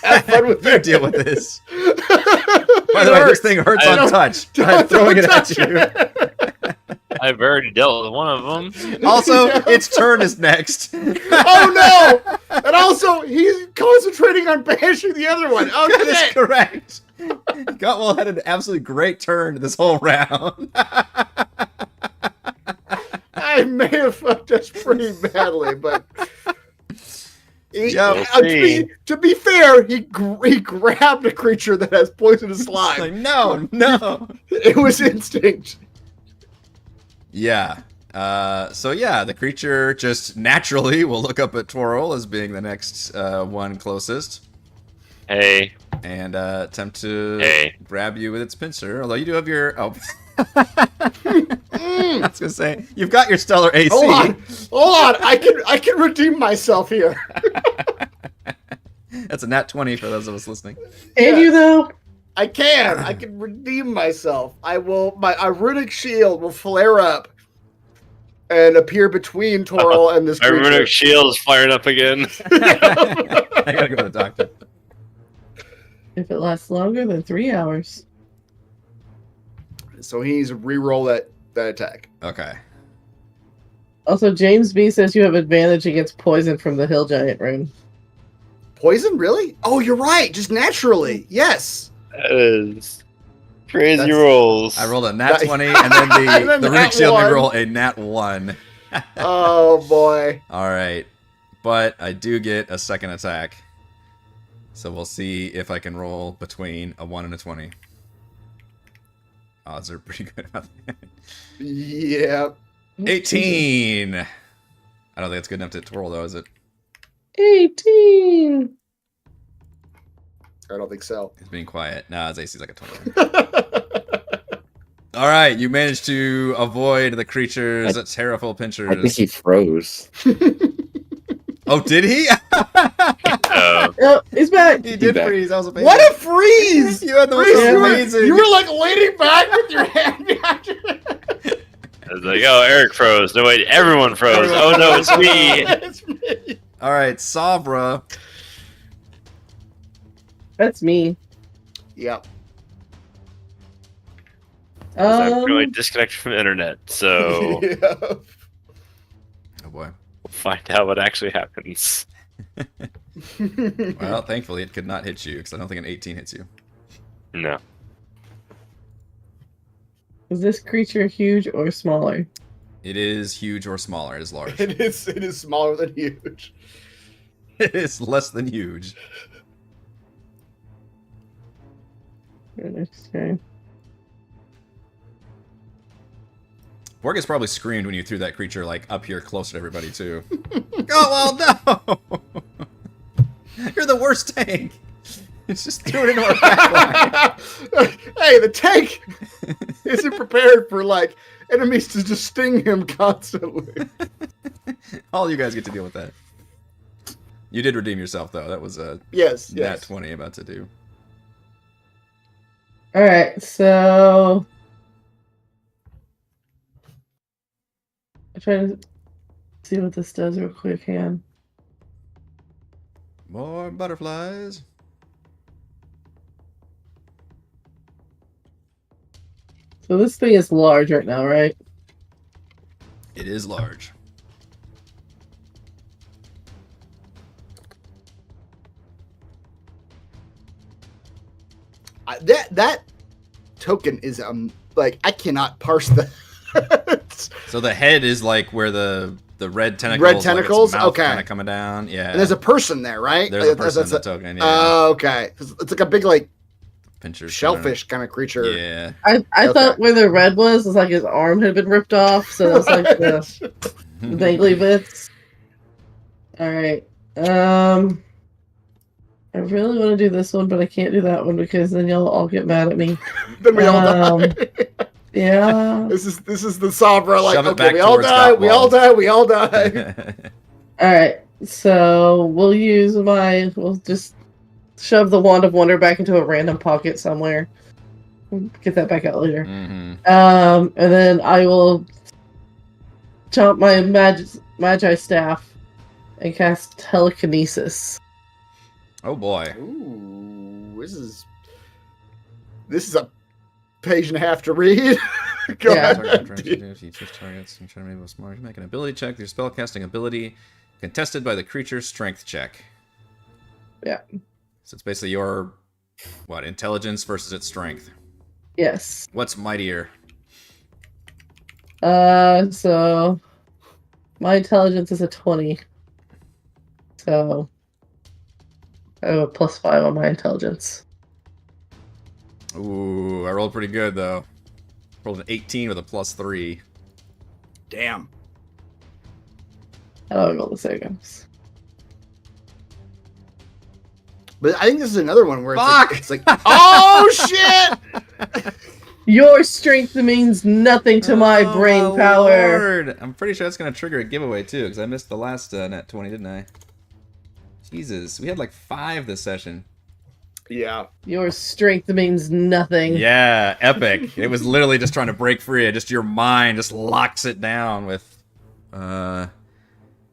Have fun with You deal with this. By the way, this thing hurts on touch. I'm throwing it at you. I've already dealt with one of them. Also, its turn is next. Oh no! And also, he's concentrating on banishing the other one. Oh That is shit! correct. Gotwell had an absolutely great turn this whole round. I may have fucked us pretty badly, but Yeah, to be fair, he grabbed a creature that has poisonous Like, slime. no. It was instinct. Yeah. So yeah, the creature just naturally will look up at Twirl as being the next one closest. Hey. And attempt to grab you with its pincer. Although you do have your I was gonna say you've got your stellar AC. Hold on. I can redeem myself here. That's a nat 20 for those of us listening. And you though? I can redeem myself. I will. My runic shield will flare up and appear between Toril and this My creature. runic shield is firing up again. I gotta go to the doctor. If it lasts longer than 3 hours. So he needs to re-roll that attack. Okay. Also, James B says you have advantage against poison from the hill giant rune. Poison, really? Oh, you're right. Just naturally. Yes. That is crazy That's- rolls. I rolled a nat 20, and then And then the nat runic shield made me 1. roll a nat 1. Oh boy. All right, but I do get a second attack, so we'll see if I can roll between a 1 and a 20. Odds are pretty good about that. Yeah. 18. I don't think it's good enough to twirl though, is it? 18. I don't think so. It's being quiet. Nah, his AC's like a 20. All right, you managed to avoid the creature's terrible I think pinchers. he froze. Oh, did he? Oh, he's back. He did back. freeze. That was amazing. What a freeze! You had the most Freeze, amazing. You were like leaning back with your hand behind you. I was like, oh, Eric froze. No, wait, everyone froze. Oh, no, it's me. It's me. All right, Sabra. That's me. Yep. I'm currently disconnected from the internet, so Yeah. Oh boy. we'll find out what actually happens. Well, thankfully it could not hit you because I don't think an 18 hits you. No. Is this creature huge or smaller? It is huge or smaller. It is large. It is smaller than huge. It is less than huge. Okay. Borges probably screamed when you threw that creature like up here closer to everybody too. Oh well, no! You're the worst tank. It's just threw it into our back line. Hey, the tank isn't prepared for like enemies to just sting him constantly. All you guys get to deal with that. You did redeem yourself though. That was a Yes, nat yes. 20 about to do. Alright, so I'm trying to see what this does real quick. Hang on. More butterflies. So this thing is large right now, right? It is large. That token is like I cannot parse that. So the head is like where the red tentacles. tentacles? Like its mouth Okay. Kind of coming down. Yeah. And there's a person there, right? There's a Like, person in the that's token. Yeah. Oh, okay. It's like a big like Pincher. shellfish kind of creature. Yeah. I thought where the red was like his arm had been ripped off, so that's like the dangly bits. Alright. I really want to do this one, but I can't do that one because then y'all all get mad at me. Then we all die. Yeah. This is the Sabra like Shove it okay, back we all towards die, we all Gotwald. die, we all die. Alright. So we'll just shove the Wand of Wonder back into a random pocket somewhere. Get that back out later. Mm-hmm. And then I will jump my Magi Staff and cast Telekinesis. Oh boy. Ooh, this is a page and a half to read. Go Yeah. ahead. Targets. I'm trying to make smart. Make an ability check. Your spellcasting ability contested by the creature's strength check. Yeah. So it's basically your intelligence versus its strength. Yes. What's mightier? So my intelligence is a 20. So I have a +5 on my intelligence. Ooh, I rolled pretty good though. Rolled an 18 with a +3. Damn. How do I roll the savings? But I think this is another one where Fuck! it's like oh shit! Your strength means nothing to my brain my power. Lord. I'm pretty sure that's gonna trigger a giveaway too, because I missed the last net 20, didn't I? Jesus, we had like 5 this session. Yeah. Your strength means nothing. Yeah, epic. It was literally just trying to break free. Just your mind just locks it down with.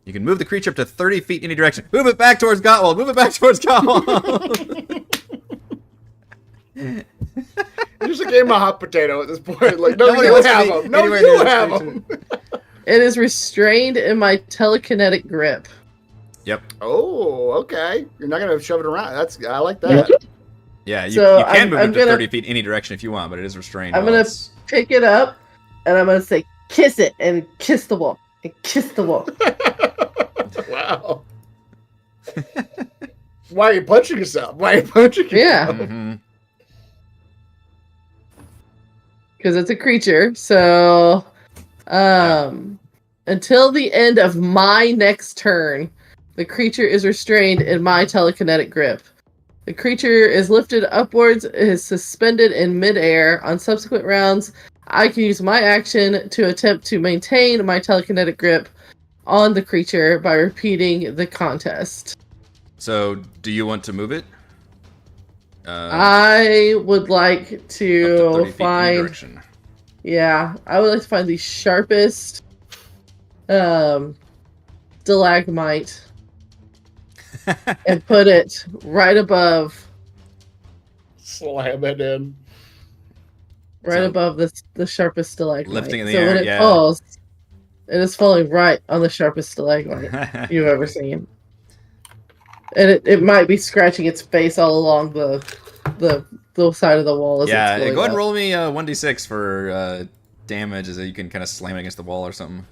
You can move the creature up to 30 feet in any direction. Move it back towards Gottwald. Move it back towards Gottwald. It's just a game of hot potato at this point. Like, no, Nobody you wants to have be them. No, anywhere you near have this them. It is restrained in my telekinetic grip. Yep. Oh, okay. You're not gonna shove it around. I like that. Yeah, you So can move it I'm to gonna- 30 feet any direction if you want, but it is restrained. I'm while gonna it's- pick it up and I'm gonna say, kiss it, and kiss the wall. And kiss the wall. Wow. Why are you punching yourself? Why are you punching yourself? Yeah. Mhm. Because it's a creature. So until the end of my next turn, the creature is restrained in my telekinetic grip. The creature is lifted upwards, is suspended in midair. On subsequent rounds, I can use my action to attempt to maintain my telekinetic grip on the creature by repeating the contest. So, do you want to move it? I would like Up to 30 to feet any find... direction. Yeah, I would like to find the sharpest stalagmite and put it right above Slam it in. So- above the sharpest stalagmite. Lifting in the so air, when it yeah. falls, it is falling right on the sharpest stalagmite you've ever seen. And it might be scratching its face all along the side of the wall as Yeah, it's going go ahead and up. roll me 1d6 for damage, as you can kind of slam it against the wall or something.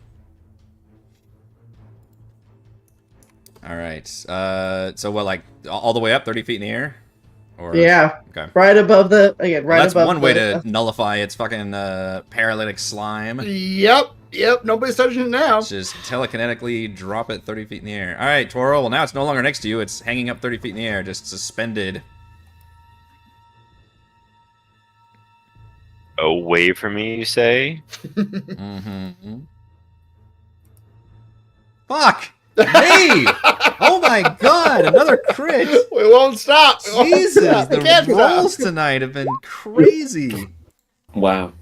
All right. So what, like all the way up, 30 feet in the air? Or Yeah, Okay. right above the Well, right that's above one way the- to nullify its fucking paralytic slime. Yep. Nobody's touching it now. Just telekinetically drop it 30 feet in the air. All right, Toro. Well, now it's no longer next to you. It's hanging up 30 feet in the air, just suspended. Away from me, you say? Mm-hmm. Fuck! Me! Oh my god, another crit! We won't stop. We won't Jesus, stop. We can't the stop. rolls tonight have been crazy. Wow.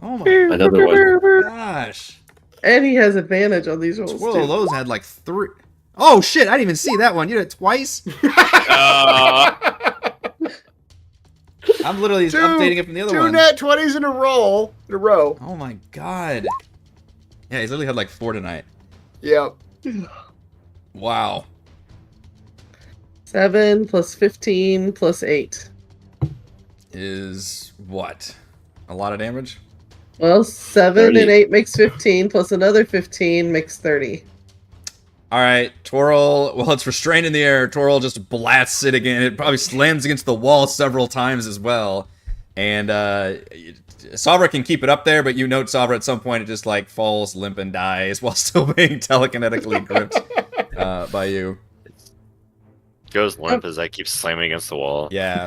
Oh my Another one. gosh. And he has advantage on these rolls Well, too. those had like 3. Oh shit, I didn't even see that one. You did it twice? I'm literally just updating it from the other Two one. net 20s in a row. Oh my god. Yeah, he's literally had like 4 tonight. Yep. Wow. 7 plus 15 plus 8. Is what? A lot of damage? Well, 7 30. and 8 makes 15, plus another 15 makes 30. Alright, Toril, well, it's restrained in the air. Toril just blasts it again. It probably slams against the wall several times as well. And Savra can keep it up there, but you note, Savra, at some point it just like falls limp and dies while still being telekinetically gripped by you. Goes limp as I keep slamming against the wall. Yeah.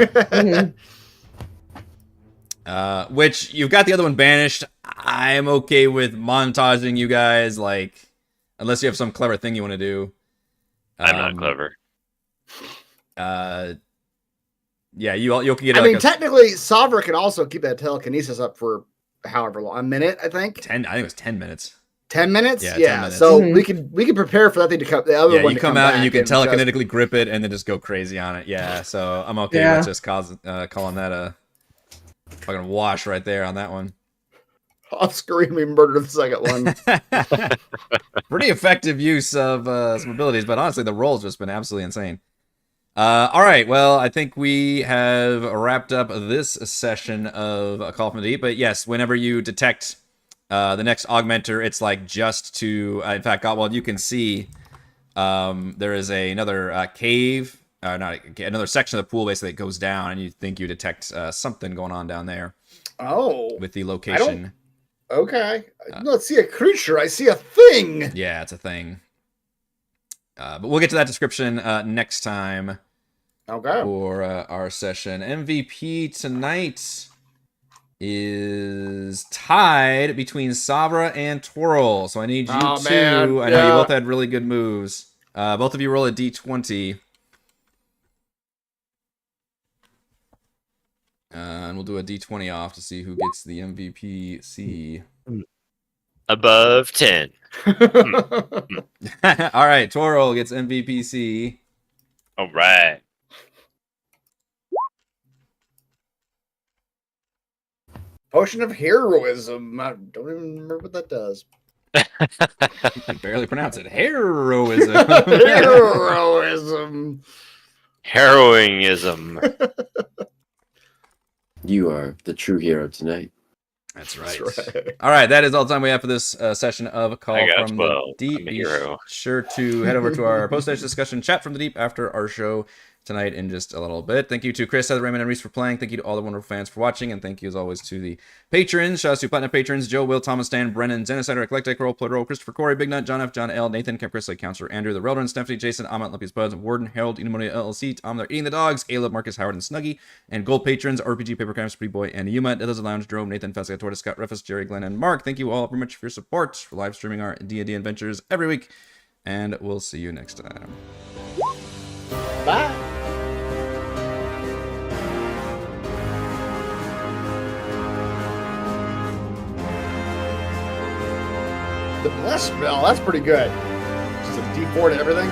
Mhm. Which, you've got the other one banished. I'm okay with montaging you guys, like, unless you have some clever thing you want to do. I'm not clever. Yeah, you'll get. I Like mean, technically, Savra can also keep that telekinesis up for however long, a minute, I think. 10. I think it was 10 minutes. 10 minutes. Yeah, 10 minutes. So Mhm. we can prepare for that thing to come. The other Yeah, one you to come out and you back can just- telekinetically grip it and then just go crazy on it. Yeah, so I'm okay Yeah. with just calling that a fucking wash right there on that one. off screen. We murdered the second one. Pretty effective use of some abilities, but honestly, the roll's just been absolutely insane. All right, well, I think we have wrapped up this session of A Call from the Deep. But yes, whenever you detect the next augmenter, it's like just to, in fact, well, you can see there is another cave, another section of the pool basically that goes down, and you think you detect something going on down there Oh, with the location. okay. I don't see a creature. I see a thing. Yeah, it's a thing. But we'll get to that description next time. Okay. For our session. MVP tonight is tied between Savra and Twirl. So I need you two. Man. I know you both had really good moves. Both of you roll a d20. And we'll do a d20 off to see who gets the MVP C. Above 10. All right, Twirl gets MVP C. All right. Potion of heroism. I don't even remember what that does. I can barely pronounce it. Heroism. Heroism. Harrowingism. You are the true hero tonight. That's right. That's right. All right, that is all the time we have for this session of A Call I got from 12. the Deep. I'm a Be hero. sure to head over to our post-session discussion chat from the Deep after our show tonight in just a little bit. Thank you to Chris, Heather, Raymond, and Reese for playing. Thank you to all the wonderful fans for watching, and thank you as always to the patrons. Shout out to Platinum patrons: Joe, Will, Thomas, Stan, Brennan, Zenicider, Eclectic, Roll, Pluto, Christopher, Corey, Big Nut, John F, John L, Nathan, Kemp, Chris, Counselor, Andrew, the Reldon, Stephanie, Jason, Amat, Limpius Buds, Warden, Harold, Inamonia LLC, Tom, they're eating the dogs, Caleb, Marcus, Howard, and Snuggy, and gold patrons: RPG, Papercraft, Pretty Boy, and Yuma, Desert Lounge, Jerome, Nathan, Fessica, Tortoise, Scott, Rufus, Jerry, Glenn, and Mark. Thank you all very much for your support for live streaming our D&D adventures every week, and we'll see you next time. Bye. The bless spell, that's pretty good. Just a D4 to everything.